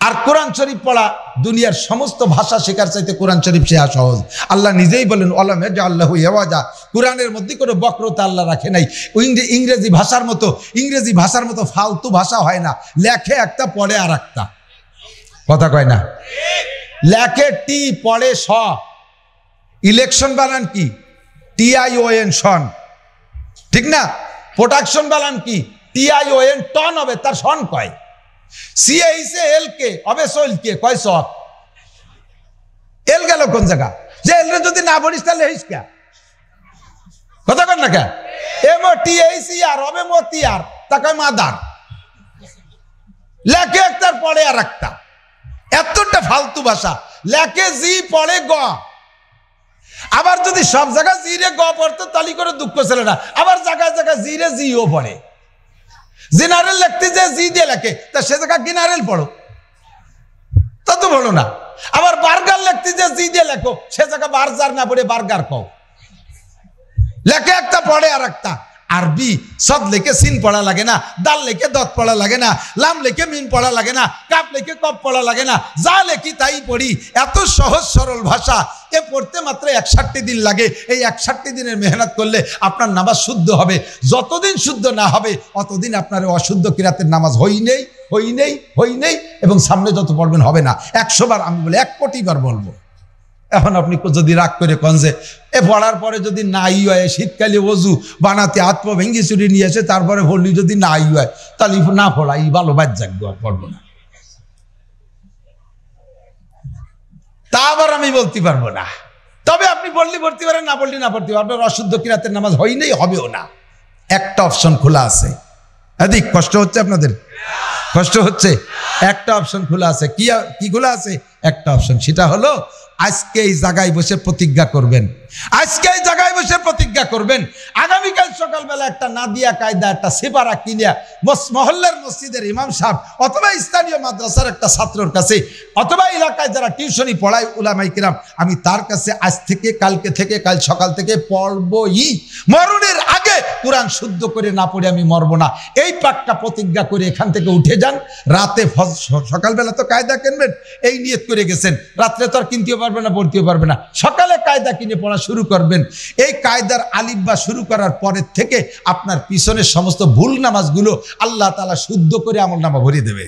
আর কোরআন শরীফ পড়া দুনিয়ার সমস্ত ভাষা শেখার চাইতে কোরআন শরীফ শেখা সহজ। আল্লাহ নিজেই বলেন, আল্লাহ ইয়াওয়াজা, কোরআনের মধ্যে কোনো বক্রতা আল্লাহ রাখে নাই। ইংরেজি ভাষার মতো ফালতু ভাষা হয় না। লেখে একটা পড়ে আর একটা। কথা কয় না? লেখে টি পড়ে স। ইলেকশন বানান কি? TION সন, ঠিক না? প্রোডাকশন বানান কি? TION টন হবে, তার সন কয়। CHAL কে হবে সোল কে কয় সব। এল গেল কোন জায়গা? যে এল যদি না বলিস তাহলে হইস কে? কথা কয় না কে? MOTHER হবে মতিয়ার, তা কয় মাদার। লেখে একটার পড়ে আর একটা। এতটা ফালতু ভাষা। লেখে জি পড়ে গ। আবার যদি সব জায়গায় জি রে গ পড়তো তাহলে করে দুঃখ ছিল না। আবার জায়গায় জায়গায় জি রে জি ও পড়ে। জেনারেল লিখতে যে জি দিয়ে লেখে, তা সে জায়গায় জেনারেল পড়ো, তা তো বলো না। আবার বার্গার লিখতে যে জি দিয়ে লেখো, সে জায়গায় বার্জার না পড়ে বার্গার কও। লেখে একটা পড়ে আর একটা। আরবি সদ লেখে সিন পড়া লাগে না, দাল লেখে দত পড়া লাগে না, লাম লেখে মিন পড়া লাগে না, কাপ লেখে কপ পড়া লাগে না, যা লেখি তাই পড়ি। এত সহজ সরল ভাষা, এ পড়তে মাত্র 61 দিন লাগে। এই 61 দিনের মেহনত করলে আপনার নামাজ শুদ্ধ হবে। যতদিন শুদ্ধ না হবে অতদিন আপনার অশুদ্ধ কিরাতের নামাজ হই নেই। হই নেই এবং সামনে যত পড়বেন হবে না। 100 বার আমি বলে 1 কোটি বার বলবো। এখন আপনি যদি রাগ করে কন যে এ পড়ার পরে যদি নাই হয়, শীতকালে ওযু বানাতে হাত পা ভেঙ্গি চুরি নিয়ে এসে তারপরে পড়লি যদি নাই হয়, তাহলে না পড়াই ভালো, বাদ যাক, আর পড়বো না। তা আবার আমি বলতে পারবো না। তবে আপনি বললি পড়তে পারেন, না বললি না পড়তে পারেন। আপনার অশুদ্ধ কিরাতের নামাজ হয় নাই, হবেও না। একটা অপশন খোলা আছে। এদিক কষ্ট হচ্ছে আপনাদের? কষ্ট হচ্ছে? একটা অপশন খোলা আছে। কি খোলা আছে? একটা অপশন, সেটা হলো আজকে এই জায়গায় বসে প্রতিজ্ঞা করবেন। আজকে এই জায়গায় বসে প্রতিজ্ঞা করবেন আগামীকাল সকালবেলা একটা নাদিয়া কায়দা, একটা সেপারা কিনিয়া মহল্লার মসজিদের ইমাম সাহেব অথবা স্থানীয় মাদ্রাসার একটা ছাত্রর কাছে অথবা এলাকায় যারা টিউশনি পড়ায় উলামায়ে কিরাম, আমি তার কাছে আজ থেকে, কালকে থেকে, কাল সকাল থেকে পড়বই। মরণের আগে কোরআন শুদ্ধ করে না পড়ে আমি মরব না। এই পাক্কা প্রতিজ্ঞা করে এখান থেকে উঠে যান। রাতে সকালবেলা তো কায়দা কিনবেন, এই নিয়ত করে গেছেন। রাত্রে তো আর কিনতেও পারবে না, পড়তেও পারবে না। সকালে কায়দা কিনে পড়া শুরু করবেন। এই কায়দার আলিফবা শুরু করার পরের থেকে আপনার পিছনের সমস্ত ভুল নামাজগুলো আল্লাহ তাআলা শুদ্ধ করে আমলনামা ভরিয়ে দেবে।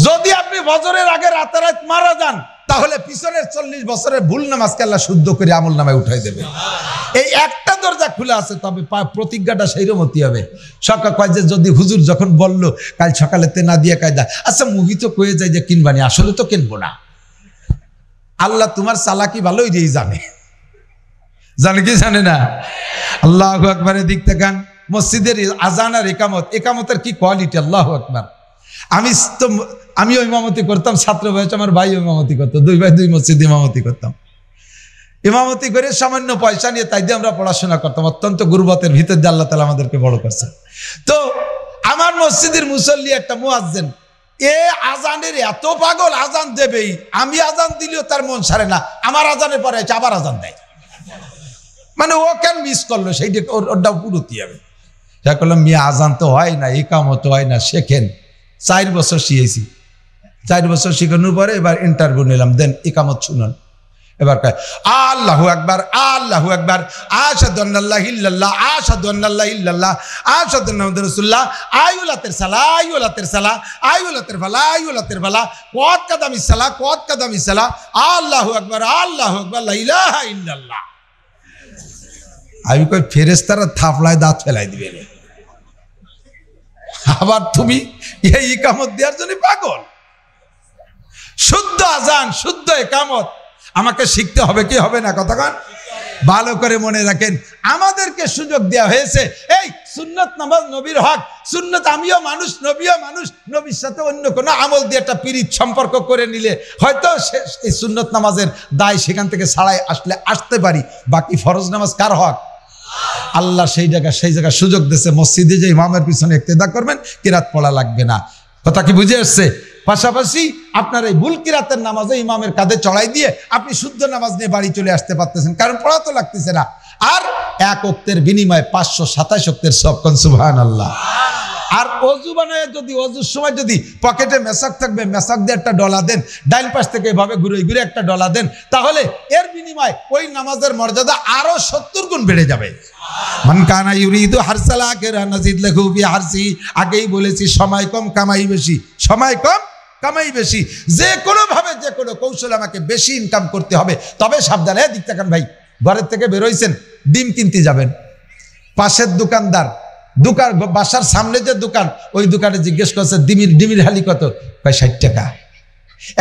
যদি আপনি ফজরের আগে রাতারাত মারা যান, তাহলে পিছনের 40 বছরের ভুল নামাজকে আল্লাহ শুদ্ধ করে আমলনামায় উঠাই দেবে। এই একটা দরজা খোলা আছে, তবে প্রতিজ্ঞাটা সেইরকম হতে হবে। সকাল কয় যে যদি হুজুর যখন বলল কাল সকালে তেনা দিয়ে কায়দা, আচ্ছা মুভি তো কয়ে যায় যে কিনবানি, আসলে তো কিনবো না। আল্লাহ তোমার চালাকি ভালোই দিয়ে জানে কি জানে না? আল্লাহু আকবারের দিক তাকান। মসজিদের আজান আর একামতের কি কোয়ালিটি! আল্লাহু আকবার। আমিও ইমামতি করতাম, ছাত্র বয়সে আমার ভাই ইমামতি করতো, 2 ভাই 2 মসজিদে ইমামতি করতাম। ইমামতি করে সামান্য পয়সা নিয়ে তাই দিয়ে আমরা পড়াশোনা করতাম। অত্যন্ত গুরবতের ভিতর দিয়ে আল্লাহ তাআলা আমাদেরকে বড় করছে। তো আমার মসজিদের মুসল্লি একটা মুয়াজ্জিন, এ আজানের এত পাগল, আজান দেবেই। আমি আজান দিলেও তার মন সারে না। আমার আজানের পরে আবার আজান দেয়, মানে ও কেন মিস করলো সেইটা ওরটা পুরোতি হবে। যা করলাম, মিয়া আজান তো হয় না, ইকামত হয় না, শেখেন। 4 বছর শিখেছি। 4 বছর শিখানোর পরে এবার ইন্টারভিউ নিলাম, দেন ইকামত শুনুন। এবার কয় আল্লাহু আকবার, আল্লাহু আকবার, আশহাদু আন্না লা ইলাহা ইল্লাল্লাহ, আশহাদু আন্না লা ইলাহা ইল্লাল্লাহ, আশহাদু আন্না মুহাম্মাদুর রাসূলুল্লাহ, আইউলাতের সালাহ, আইউলাতের সালাহ, আইউলাতের ফালা, আইউলাতের ফালা, কত কাদামিস সালাহ, কত কাদামিস সালাহ, আল্লাহু আকবার, আল্লাহু আকবার, লা ইলাহা ইল্লাল্লাহ। আমি কই ফেরেশতারা থাপলায় দাঁত ফেলাই দিবে। আবার তুমি এই ইকামত দেওয়ার জন্য পাগল? শুদ্ধ আজান, শুদ্ধ ইকামত আমাকে শিখতে হবে কি হবে না? কতক্ষণ ভালো করে মনে রাখেন, আমাদেরকে সুযোগ দেওয়া হয়েছে। এই সুন্নত নামাজ নবীর হক, সুন্নত আমিও মানুষ, নবীও মানুষ। নবীর সাথে অন্য কোনো আমল দিয়ে একটা পীড়িত সম্পর্ক করে নিলে হয়তো এই সুন্নত নামাজের দায় সেখান থেকে ছাড়াই আসতে পারি। বাকি ফরজ নামাজ কার হক? আল্লাহ সেই জায়গায় সুযোগ দিয়েছে। মসজিদে যে ইমামের পিছনে ইক্তেদা করবেন, কিরাত পড়া লাগবে না। কথা কি বুঝে আসছে? পাশাপাশি আপনার এই ভুল কিরাতের নামাজে ইমামের কাঁধে চড়াই দিয়ে আপনি শুদ্ধ নামাজ নিয়ে বাড়ি চলে আসতে পারতেছেন, কারণ পড়া তো লাগতেছে না। আর 1 ওয়াক্তের বিনিময়ে 527 ওয়াক্তের সওয়াব। কোন সুবহানাল্লাহ। আর অজু বানায় যদি অজুর সময় যদি পকেটে মেসাক থাকবে, মেসাক দিয়ে একটা ডলা দেন, ডাইন পাশ থেকে এভাবে ঘুরে ঘুরে একটা ডলা দেন, তাহলে এর বিনিময়ে ওই নামাজের মর্যাদা আরো 70 গুণ বেড়ে যাবে। মান কানা ইউরিদু হারসাল আখিরা নাজিদ লাহু ফি হারসি। আগেই বলেছি, সময় কম কামাই বেশি, সময় কম কামাই বেশি। যে কোনো ভাবে, যে কোনো কৌশলে আমাকে বেশি ইনকাম করতে হবে। তবে সাবধানে, দিক তাকান ভাই, ঘরের থেকে বেরোইছেন, ডিম কিনতে যাবেন, পাশের দোকানদার, বাসার সামনে যে দোকান, ওই দোকানে জিজ্ঞেস করছে ডিমির হালি কত? কয় 60 টাকা।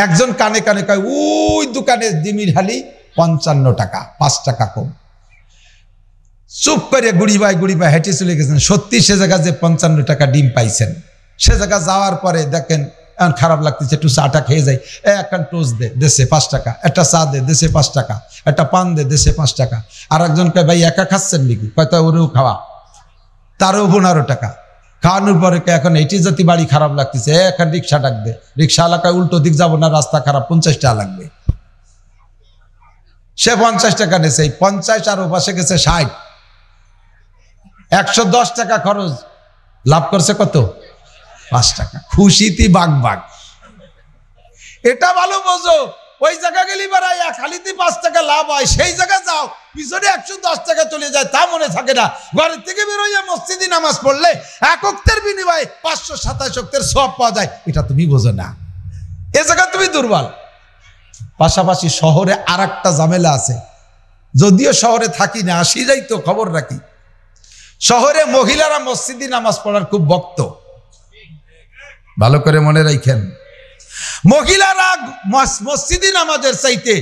একজন কানে কানে কয় ওই দোকানে ডিমির হালি 55 টাকা, 5 টাকা কম। চুপ করে গুড়ি ভাই হেঁটে চলে গেছেন। সত্যি সে জায়গায় যে 55 টাকা ডিম পাইছেন, সে জায়গা যাওয়ার পরে দেখেন এখন খারাপ লাগতেছে, একটু চাটা খেয়ে যাই, এখন টোস্ট দেশে 5 টাকা, একটা চা দেশে 5 টাকা, একটা পান দেশে 5 টাকা। আর একজনকে ভাই একা খাচ্ছেন নাকি? কয়টা ওরেও খাওয়া, তারও 15 টাকা। খাওয়ানোর পরে এখন এইটি জাতি বাড়ি খারাপ লাগতেছে, এখন রিক্সা ডাকবে, রিক্সা এলাকায় উল্টো দিক যাবো না, রাস্তা খারাপ, 50 টাকা লাগবে। সে 50 টাকা নেছে, 50 আর ওপাশে গেছে 60, 110 টাকা খরচ, লাভ করছে কত? 5 টাকা। খুশিতে বাগ। এটা ভালো বোঝো, ওই জায়গা গেলি বাড়াই এক হালিতে 5 টাকা লাভ হয়, সেই জায়গা যাও পিছনে 110 টাকা চলে যায়, তা মনে থাকে না। ঘরের থেকে বেরোইয়া মসজিদে নামাজ পড়লে 1 ওয়াক্তের বিনিময়ে 527 ওয়াক্তের সওয়াব পাওয়া যায়, এটা তুমি বোঝো না। এ জায়গা তুমি দুর্বল। পাশাপাশি শহরে আরেকটা ঝামেলা আছে, যদিও শহরে থাকি না, আসি যাই তো খবর রাখি। শহরে মহিলারা মসজিদে নামাজ পড়ার খুব ভক্ত, ভালো করে মনে রাখেন। মহিলারা মসজিদে নামাজের চাইতে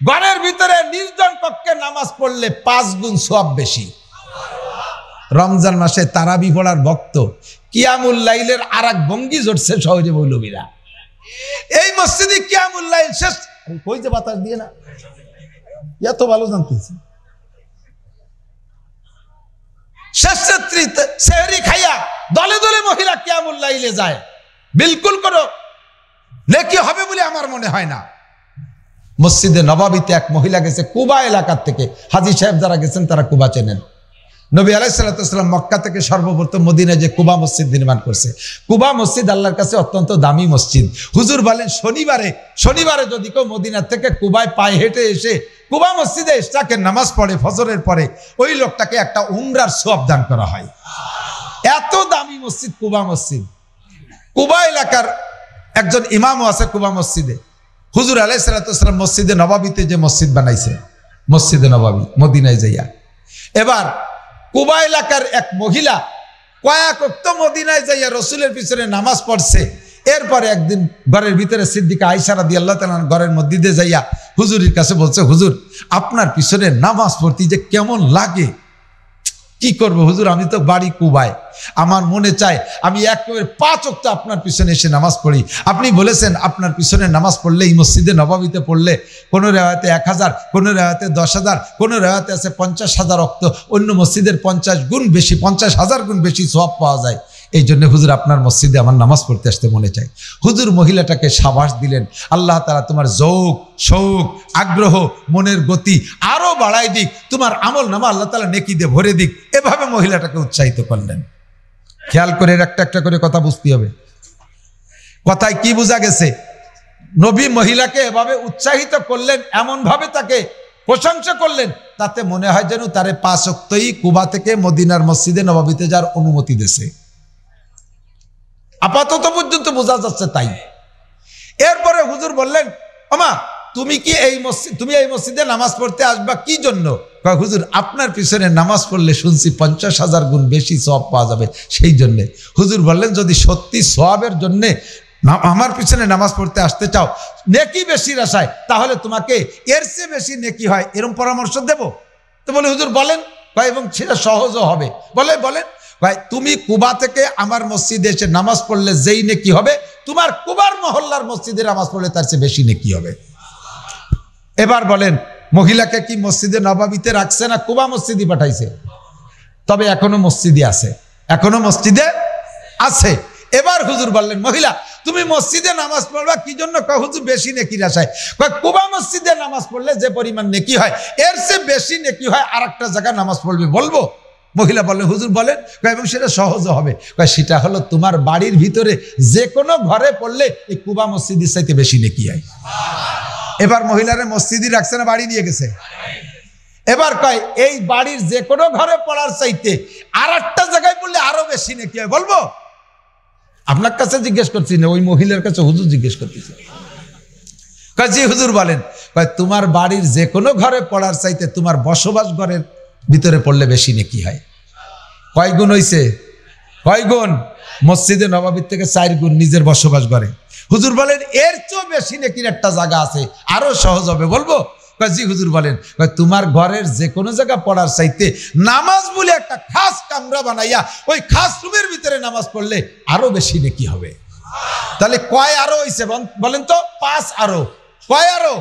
ঘরের ভিতরে নির্জন কক্ষে নামাজ পড়লে 5 গুণ সওয়াব বেশি। রমজান মাসে তারাবি পড়ার ভক্ত, কিয়ামুল লাইলের আরেক ভঙ্গি জড়ছে শহরে মৌলবীরা। এই মসজিদে কিয়ামুল লাইল শেষ, কই যে বাতাস দিয়ে না, এত ভালো জানতেছি। শেষ রাত্রিতে সেহরি খাইয়া দলে দলে মহিলা কিয়ামুল লাইলে যায়, বিলকুল করো নেকি হবে বলে আমার মনে হয় না। মসজিদে নববীতে এক মহিলা গেছে কুবা এলাকার থেকে, হাজী সাহেব যারা গেছেন তারা কুবা চেনেন। নবী আলাইহিস সালাতু ওয়াস সালাম মক্কা থেকে সর্বপ্রথম মদিনায় যে কুবা মসজিদ নির্মাণ করছে। কুবা মসজিদ আল্লাহর কাছে অত্যন্ত দামি মসজিদ। হুজুর বলেন শনিবারে যদি কেউ মদিনা থেকে কুবায় পায়ে হেঁটে এসে কুবা মসজিদে ইশরাকের নামাজ পড়ে ফজরের পরে, ওই লোকটাকে একটা উমরার সওয়াব দান করা হয়। এত দামি মসজিদ কুবা মসজিদ। কুবা এলাকার একজন ইমামও আছে কুবা মসজিদে। হুজুর আলাইহিস সালাতু ওয়াস সালাম মসজিদে নববীতে যে মসজিদ বানাইছে, মসজিদে নববী মদিনায় যাইয়া, এবার কুবা এলাকার এক মহিলা কয়েক ওয়াক্ত মদিনায় যাইয়া রসুলের পিছনে নামাজ পড়ছে। এরপরে একদিন ঘরের ভিতরে সিদ্দিকা আয়েশা রাদিয়াল্লাহু তাআলা ঘরের মসজিদে যাইয়া হুজুরের কাছে বলছে, হুজুর আপনার পিছনে নামাজ পড়তে যে কেমন লাগে, কি করবো হুজুর, আমি তো বাড়ি কুবায়, আমার মনে চায় আমি একেবারে 5 ওয়াক্ত আপনার পিছনে এসে নামাজ পড়ি। আপনি বলেছেন আপনার পিছনে নামাজ পড়লে এই মসজিদে নববীতে পড়লে কোনো রেওয়ায়তে 1000, কোনো রেওয়ায়তে 10,000, কোনো রেওয়ায়তে আছে 50,000 ওয়াক্ত, অন্য মসজিদের 50 গুণ বেশি, 50,000 গুণ বেশি সওয়াব পাওয়া যায়। এই জন্য হুজুর আপনার মসজিদে আমার নামাজ পড়তে আসতে মনে চায়। হুজুর মহিলাটাকে সাবাস দিলেন, আল্লাহ তাআলা তোমার যৌক, শৌক, আগ্রহ, মনের গতি আরো বাড়ায় দিক, তোমার আমল নামা আল্লাহ তাআলা নেকি দিয়ে ভরে দিক। এভাবে মহিলাটাকে উৎসাহিত করলেন। খেয়াল করে একটা একটা করে কথা বুঝতে হবে। কথায় কি বোঝা গেছে? নবী মহিলাকে এভাবে উৎসাহিত করলেন, এমন ভাবে তাকে প্রশংসা করলেন, তাতে মনে হয় যেন তারে 5 ওয়াক্তই কুবা থেকে মদিনার মসজিদে নববীতে যাওয়ার অনুমতি দিয়েছে। আপাতত পর্যন্ত বোঝা যাচ্ছে তাই। এরপরে হুজুর বললেন, ওমা তুমি এই মসজিদে নামাজ পড়তে আসবা কি জন্য? কয় হুজুর আপনার পিছনে নামাজ পড়লে শুনছি 50,000 গুণ বেশি সওয়াব পাওয়া যাবে, সেই জন্যে। হুজুর বললেন যদি সত্যি সওয়াবের জন্যে আমার পিছনে নামাজ পড়তে আসতে চাও, নেকি বেশির আশায়, তাহলে তোমাকে এর চেয়ে বেশি নেকি হয় এরকম পরামর্শ দেব। তো বলে হুজুর বলেন। কয় এবং সেটা সহজও হবে। বলেন ভাই তুমি কুবা থেকে আমার মসজিদে এসে নামাজ পড়লে যেই নেকি হবে, তোমার কুবার মহল্লার মসজিদে নামাজ পড়লে তার চেয়ে বেশি নেকি হবে। এবার বলেন মহিলাকে কি মসজিদে নববীতে রাখছে না কুবা মসজিদে পাঠাইছে? তবে এখনো মসজিদে আছে। এবার হুজুর বললেন, মহিলা তুমি মসজিদে নামাজ পড়বা কি জন্য? কয় হুজুর বেশি নেকির আশায়। কয় কুবা মসজিদে নামাজ পড়লে যে পরিমাণ নেকি হয় এর চেয়ে বেশি নেকি হয় আরেকটা জায়গায় নামাজ পড়বে, বলবো? মহিলা বললেন, হুজুর বলেন। এবং সেটা সহজও হবে। সেটা হলো তোমার বাড়ির ভিতরে যে কোনো ঘরে পড়লে এই কুবা মসজিদের চাইতে বেশি নেকি হয়। এবার মহিলারা মসজিদে রাখছে না বাড়ি নিয়ে গেছে? এবার কয় এই বাড়ির যে কোনো ঘরে পড়ার চাইতে আর একটা জায়গায় পড়লে আরো বেশি নেকি হয়, বলবো? আপনার কাছে জিজ্ঞেস করছি না, ওই মহিলার কাছে হুজুর জিজ্ঞেস করতেছে। কয় জি হুজুর বলেন। কয় তোমার বাড়ির যে কোনো ঘরে পড়ার চাইতে তোমার বসবাস ঘরের ভিতরে পড়লে বেশি নেকি হয়। কয় গুণ হইছে? কয় গুণ? মসজিদে নববীর থেকে 4 গুণ নিজের বসবাস ঘরে। হুজুর বলেন এর চেয়ে বেশি নেকির একটা জায়গা আছে, আরো সহজ হবে, বলবো? কয় জি হুজুর বলেন। কয় তোমার ঘরের যে কোনো জায়গা পড়ার চাইতে নামাজ বলে একটা খাস কামরা বানাইয়া ওই খাস রুমের ভিতরে নামাজ পড়লে আরো বেশি নেকি হবে। তাহলে কয় আরো হইছে বলেন তো? 5 আরো। কয় আরো?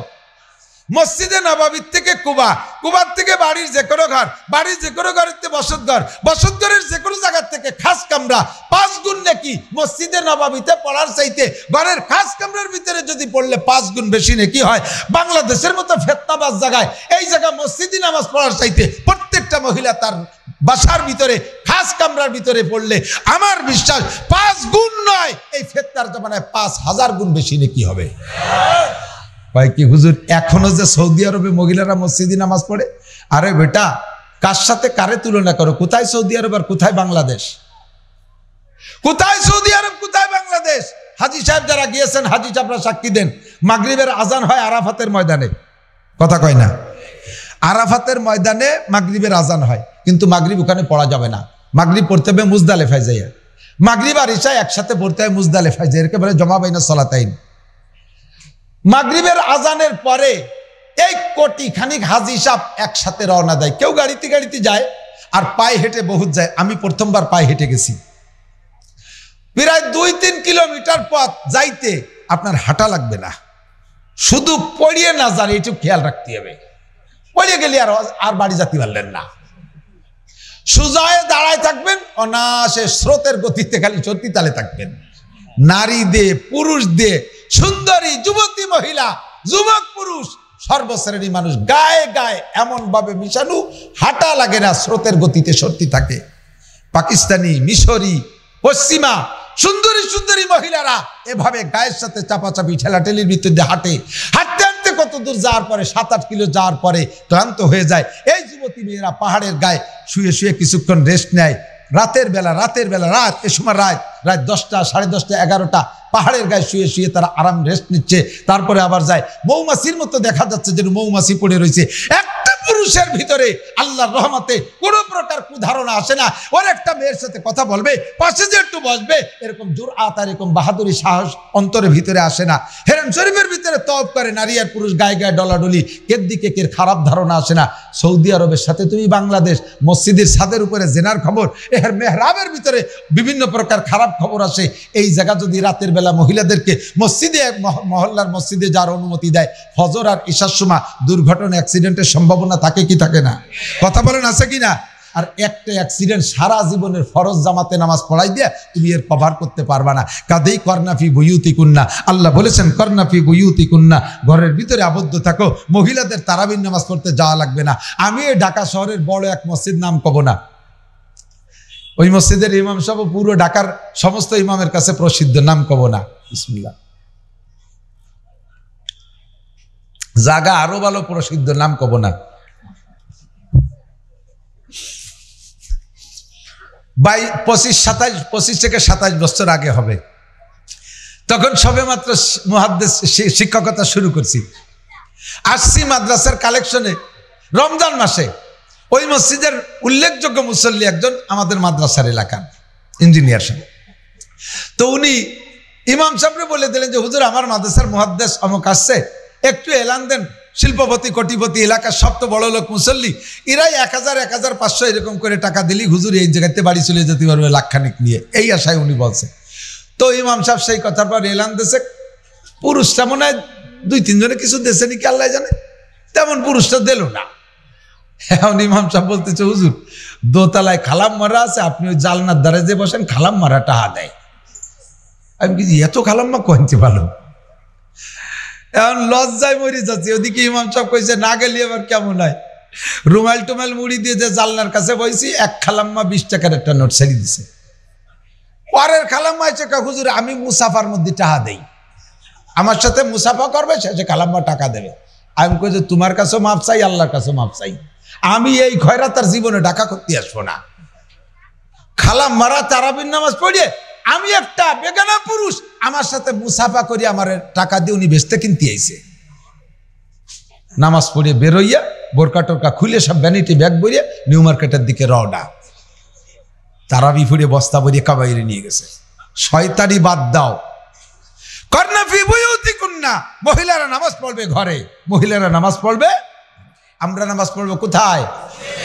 মসজিদে নববীর থেকে কুবার থেকে বাড়ির যে কোনো ঘর, বাড়ির যে কোনো ঘরের থেকে বসতঘরের যে কোনো জায়গার থেকে খাস কামরা 5 গুণ নেকি মসজিদে নববীতে পড়ার চাইতে ঘরের খাস কামরার ভিতরে যদি পড়লে 5 গুণ বেশি নেকি হয়। বাংলাদেশের মতো ফেতনাবাজ জায়গায় এই জায়গা মসজিদে নামাজ পড়ার চাইতে প্রত্যেকটা মহিলা তার বাসার ভিতরে খাস কামরার ভিতরে পড়লে আমার বিশ্বাস 5 গুণ নয়, এই ফেতনার জামানায় 5,000 গুণ বেশি নেকি হবে। কয় কি হুজুর এখনো যে সৌদি আরবে মহিলারা মসজিদে নামাজ পড়ে? আরে বেটা, কার সাথে কারে তুলনা করো? কোথায় সৌদি আরব আর কোথায় বাংলাদেশ? কোথায় সৌদি আরব, কোথায় বাংলাদেশ? হাজী সাহেব যারা গিয়েছেন, হাজী সাহেবরা সাক্ষী দেন, মাগরিবের আজান হয় আরাফাতের ময়দানে। কথা কয় না? আরাফাতের ময়দানে মাগরিবের আজান হয়, কিন্তু মাগরিব ওখানে পড়া যাবে না। মাগরিব পড়তে হবে মুজদালেফায় যাইয়া। মাগরিব আর ইশা একসাথে পড়তে হয় মুজদালেফায় যাইয়া, এরকে বলে জমা বাইনা সলাতাইন। মাগরিবের আজানের পরে এই কোটি খানিক হাজী সাহেব একসাথে রওনা দেয়। কেউ গাড়িতে গাড়িতে যায়, আর পায়ে হেঁটে বহুত যায়। আমি প্রথমবার পায়ে হেঁটে গেছি। প্রায় 2-3 কিলোমিটার পথ যাইতে আপনার হাঁটা লাগবে না, শুধু পড়িয়ে না যান একটু খেয়াল রাখতে হবে। পড়িয়ে গেলে আর বাড়ি যেতে পারলেন না। সুজায় দাঁড়ায় থাকবেন, অনায়াসে স্রোতের গতিতে খালি চলতি তালে থাকবেন। নারী দে, পুরুষ দে, সুন্দরী যুবতী মহিলা, যুবক পুরুষ, সর্বশ্রেণী মানুষ গায়ে গায়ে এমন ভাবে মিশানো, হাঁটা লাগে না, স্রোতের গতিতে সরতি থাকে। পাকিস্তানি, মিশরি, পশ্চিমা সুন্দরী সুন্দরী মহিলারা এভাবে গায়ের সাথে চাপাচাপি ঠেলাঠেলির ভিতর দিয়ে হাঁটে। হাঁটতে হাঁটতে কত দূর যাওয়ার পরে, 7-8 কিলো যাওয়ার পরে ক্লান্ত হয়ে যায়। এই যুবতী মেয়েরা পাহাড়ের গায়ে শুয়ে শুয়ে কিছুক্ষণ রেস্ট নেয়। রাতের বেলা রাত, এ সময় রাত 10টা, 10:30, 11টা, পাহাড়ের গায়ে শুয়ে শুয়ে তারা আরাম রেস্ট নিচ্ছে। তারপরে আবার যায়। মৌমাছির মতো দেখা যাচ্ছে যেন মৌমাছি পড়ে রয়েছে। একটা পুরুষের ভিতরে আল্লাহর রহমতে কোনো প্রকার কুধারণা আসে না। ওর একটা মেয়ের সাথে কথা বলবে, পাশে যে একটু বসবে, এরকম জুরআত আর এরকম বাহাদুরি সাহস অন্তরের ভিতরে আসে না। হেরেম শরীফের ভিতরে তওব করে নারী আর পুরুষ গায়ে গায়ে ডলাডলি, কের দিকে কের খারাপ ধারণা আসে না। সৌদি আরবের সাথে তুমি বাংলাদেশ, মসজিদের ছাদের উপরে জেনার খবর, এর মেহরাবের ভিতরে বিভিন্ন প্রকার খারাপ খবর আসে। এই জায়গা যদি রাতের বেলা মহিলাদেরকে মসজিদে, মহল্লার মসজিদে যার অনুমতি দেয়, ফজর আর ইশার সময় দুর্ঘটনা, অ্যাক্সিডেন্টের সম্ভাবনা থাকে কি থাকে না? কথা বলেন, আছে কি না? আর একটা অ্যাক্সিডেন্ট সারা জীবনের ফরজ জামাতে নামাজ পড়াই দিয়ে তুমি এর কভার করতে পারবা না। কাদেই করনাফি বুয়ুতিকুন্না, আল্লাহ বলেছেন করনাফি বুয়ুতিকুন্না, ঘরের ভিতরে আবদ্ধ থাকো। মহিলাদের তারাবির নামাজ পড়তে যাওয়া লাগবে না। আমি এই ঢাকা শহরের বড় এক মসজিদ নাম কব না, ওই মসজিদের ইমাম সাহেব পুরো ঢাকার সমস্ত ইমামের কাছে প্রসিদ্ধ, নাম কব না। বিসমিল্লাহ। জায়গা আরো ভালো প্রসিদ্ধ, নাম কব না। 25 থেকে 27 বছর আগে হবে। তখন সবে মাত্র মুহাদ্দিস শিক্ষকতা শুরু করছি। আসছি মাদ্রাসার কালেকশনে রমজান মাসে। ওই মসজিদের উল্লেখযোগ্য মুসল্লি একজন আমাদের মাদ্রাসার এলাকার ইঞ্জিনিয়ার সাহেব। তো উনি ইমাম সাহেবরে বলে দিলেন যে হুজুর, আমার মাদ্রাসার মুহাদ্দিস অমুক আসছে, একটু এলান দেন। শিল্পপতি, কোটিপতি, এলাকার সবচেয়ে বড় লোক মুসল্লি, এরাই 1000, 1500 এরকম করে টাকা দিলি হুজুর এই জায়গাতে বাড়ি চলে যেতে পারবে লাখখানিক নিয়ে, এই আশায় উনি বলছে। তো ইমাম সাহেব সেই কথার পর এলান দেশে। পুরুষটা মনে হয় 2-3 জনে কিছু দেশে নাকি, আল্লাহ জানে, তেমন পুরুষটা দিল না। এখন ইমাম সাহেব বলতেছে হুজুর, দোতলায় খালাম মারা আছে, আপনি ওই জালনার দ্বারে যে বসেন, খালাম মারা টাহা দেয়। আমি কি এত খালাম মা কইতে ভালো, এখন লজ্জায় মরে যাচ্ছে। ওদিকে ইমাম সাহেব কইছে না গেলি আবার কেমন হয়, রুমাল টুমাল মুড়ি দিয়ে যে জালনার কাছে বইছি, এক খালাম্মা 20 টাকার একটা নোট ছেড়ে দিছে। পরের খালাম্মা এসে হুজুর আমি মুসাফার মধ্যে টাকা দেই, আমার সাথে মুসাফা করবে, সে খালাম্মা টাকা দেবে। আমি কই যে তোমার কাছেও মাপ চাই, আল্লাহর কাছেও মাপ চাই, আমি এই খয়রাতার জীবনে টাকা করতে আসবো না। খালাম্মারা তারাবির নামাজ পড়িয়ে আমি একটা বেগানা পুরুষ, আমার সাথে মুসাফা করি, আমার টাকা দিয়ে উনি বেচতে কিনতে আইছে। নামাজ পড়িয়ে বেরোইয়া বোরকা টোরকা খুলে সব ভ্যানিটি ব্যাগ বইয়ে নিউ মার্কেটের দিকে রওনা। তারাবি ফুড়ে বস্তা বইয়ে কাবাইরে নিয়ে গেছে। শয়তানি বাদ দাও, করনাফি বুয়ুতিকুন্না, মহিলারা নামাজ পড়বে ঘরে, মহিলারা নামাজ পড়বে। আমরা নামাজ পড়বো কোথায়?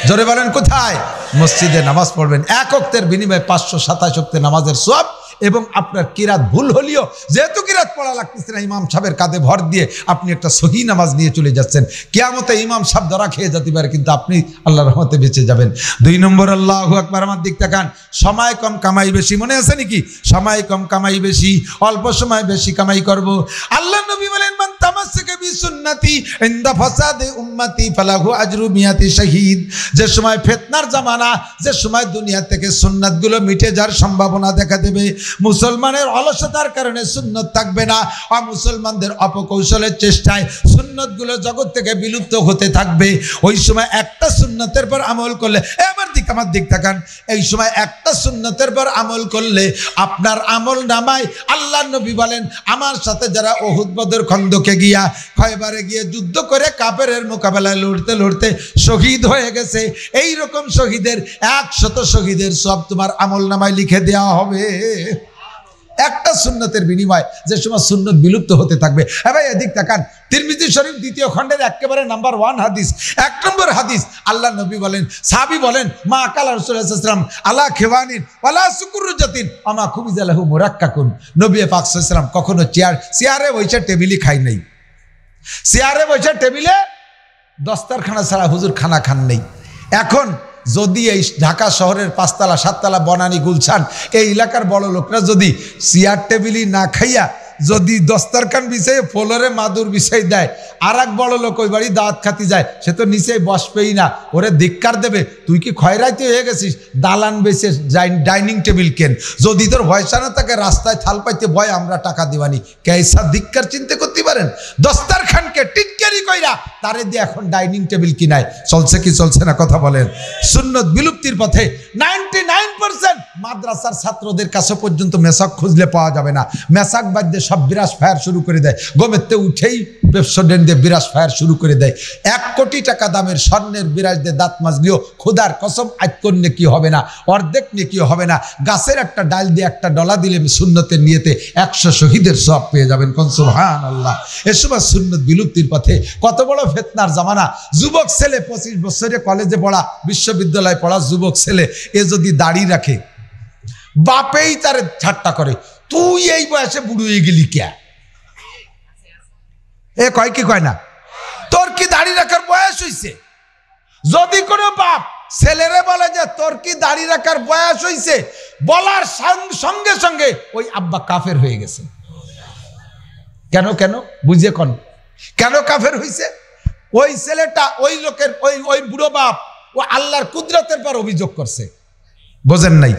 জোরে বলেন কোথায়? মসজিদে নামাজ পড়বেন। 1 ওয়াক্তের বিনিময়ে 527 ওয়াক্তের নামাজের সওয়াব। এবং আপনার কিরাত ভুল হলেও, যেহেতু কিরাত পড়া লাগতেছে না, ইমাম সাহেবের কাঁধে ভর দিয়ে আপনি একটা সহি নামাজ নিয়ে চলে যাচ্ছেন। কিয়ামতে ইমাম সাহেব ধরা খেয়ে যেতে পারে, কিন্তু আপনি আল্লাহর রহমতে বেঁচে যাবেন। 2 নম্বর, আল্লাহু আকবার। আমার দিক তাকান। সময় কম কামাই বেশি, মনে আছে নাকি? সময় কম কামাই বেশি, অল্প সময় বেশি কামাই করব। আল্লাহ নবী বলেন মান তামাসসাকা বিসুন্নতি ইনদা ফাসাদে উম্মতি ফালাহু আজরু মিয়াতি শাহীদ। যে সময় ফিতনার জামানা, যে সময় দুনিয়া থেকে সুন্নাতগুলো মিটে যাওয়ার সম্ভাবনা দেখা দেবে, মুসলমানের অলসতার কারণে সুন্নত থাকবে না, আর মুসলমানদের অপকৌশলের চেষ্টায় সুন্নতগুলো জগৎ থেকে বিলুপ্ত হতে থাকবে। ওই সময় একটা সুন্নতের পর আমল করলে, এবার আমার দিক তাকান, এই সময় একটা সুন্নতের পর আমল করলে আপনার আমল নামায় আল্লাহর নবী বলেন, আমার সাথে যারা উহুদ বদর খন্দকে গিয়া খয়বারে গিয়ে যুদ্ধ করে কাফেরের মোকাবেলায় লড়তে লড়তে শহীদ হয়ে গেছে, এই রকম শহীদের 100 শহীদের সব তোমার আমল নামায় লিখে দেওয়া হবে। একটা সুন্নতের বিনিময় যে সময় সুন্নত বিলুপ্ত হতে থাকবে। ভাই এদিক তাকান, তিরমিজি শরীফ 2য় খণ্ডের একেবারে নাম্বার 1 হাদিস, 1 নম্বর হাদিস, আল্লাহ নবী বলেন, সাহাবী বলেন, মা আকালা রাসূলুল্লাহ সাল্লাল্লাহু আলাইহি ওয়াসাল্লাম আলা খিওয়ানিন ওয়ালা সুকুরুজাতিন আমা খুবিজা লাহু মুরাক্কাকুন। নবী পাক সাল্লাল্লাহু আলাইহি ওয়াসাল্লাম কখনো চেয়ারে বসে টেবিলে খাই নাই, চেয়ারে বসে টেবিলে দস্তারখানা ছাড়া হুজুর খানা খান নেই। এখন যদি এই ঢাকা শহরের 5 তলা 7 তলা বনানী গুলশান এই এলাকার বড় লোকরা যদি চেয়ার টেবিলি না খাইয়া যদি দস্তারখান বিছাই ফ্লোরে মাদুর বিছাই দেয়, আর এক বড় লোক ওই বাড়ি দাওয়াত খাতি যায়, সে তো নিচেই বসবেই না, ওরে ধিক্কার দেবে, তুই কি খয়রাইতে হয়ে গেছিস, দালান বেছে ডাইনিং টেবিল কেন, যদি তোর ভয়সা না থাকে রাস্তায় থাল পাইতে ভয় আমরা টাকা দিবানি, কেসা ধিক্কার চিনতে করতে পারেন? দস্তারখানকে টিটকারি কইরা তারে দিয়ে এখন ডাইনিং টেবিল কিনায়, চলছে কি চলছে না কথা বলেন? সুন্নত বিলুপ্তির পথে 99% মাদ্রাসার ছাত্রদের কাছে পর্যন্ত মেসাক খুঁজলে পাওয়া যাবে না, মেসাক বাদ দিয়ে সব বিরাস ফায়ার শুরু করে দেয়, গমেতে উঠেই পেপসোডেন্ট দিয়ে বিরাস ফায়ার শুরু করে দেয়। 1 কোটি টাকা দামের স্বর্ণের বিরাজ দিয়ে দাঁত মাজলিও খোদার কসম আজ করলে কি হবে না, অর্ধেক নিয়ে কি হবে না, গাছের একটা ডাল দিয়ে একটা ডলা দিলে সুন্নতের নিয়েতে 100 শহীদের সব পেয়ে যাবেন। কোন সুবহানাল্লাহ। এ সময় সুন্নত বিলুপ্তির পথে কত বড় ফিতনার জামানা। যুবক ছেলে 25 বছরে কলেজে পড়া, বিশ্ববিদ্যালয়ে পড়া যুবক ছেলে, এ যদি দাড়ি রাখে বাপেই তার ঠাট্টা করে, তুই এই বয়সে বুড়ো হয়ে গেলি কে? এ কয় কি কয় না, তোর কি দাড়ি রাখার বয়স হইছে? যদি কোনো বাপ ছেলেরে বলে যে তোর কি দাড়ি রাখার বয়স হইছে, বলার সঙ্গে সঙ্গে ওই আব্বা কাফের হয়ে গেছে। কেন কেন বুঝে কোন কেন কাফের হইছে? ওই ছেলেটা ওই লোকের ওই বুড়ো বাপ ও আল্লাহর কুদরতের পর অভিযোগ করছে, বোঝেন নাই?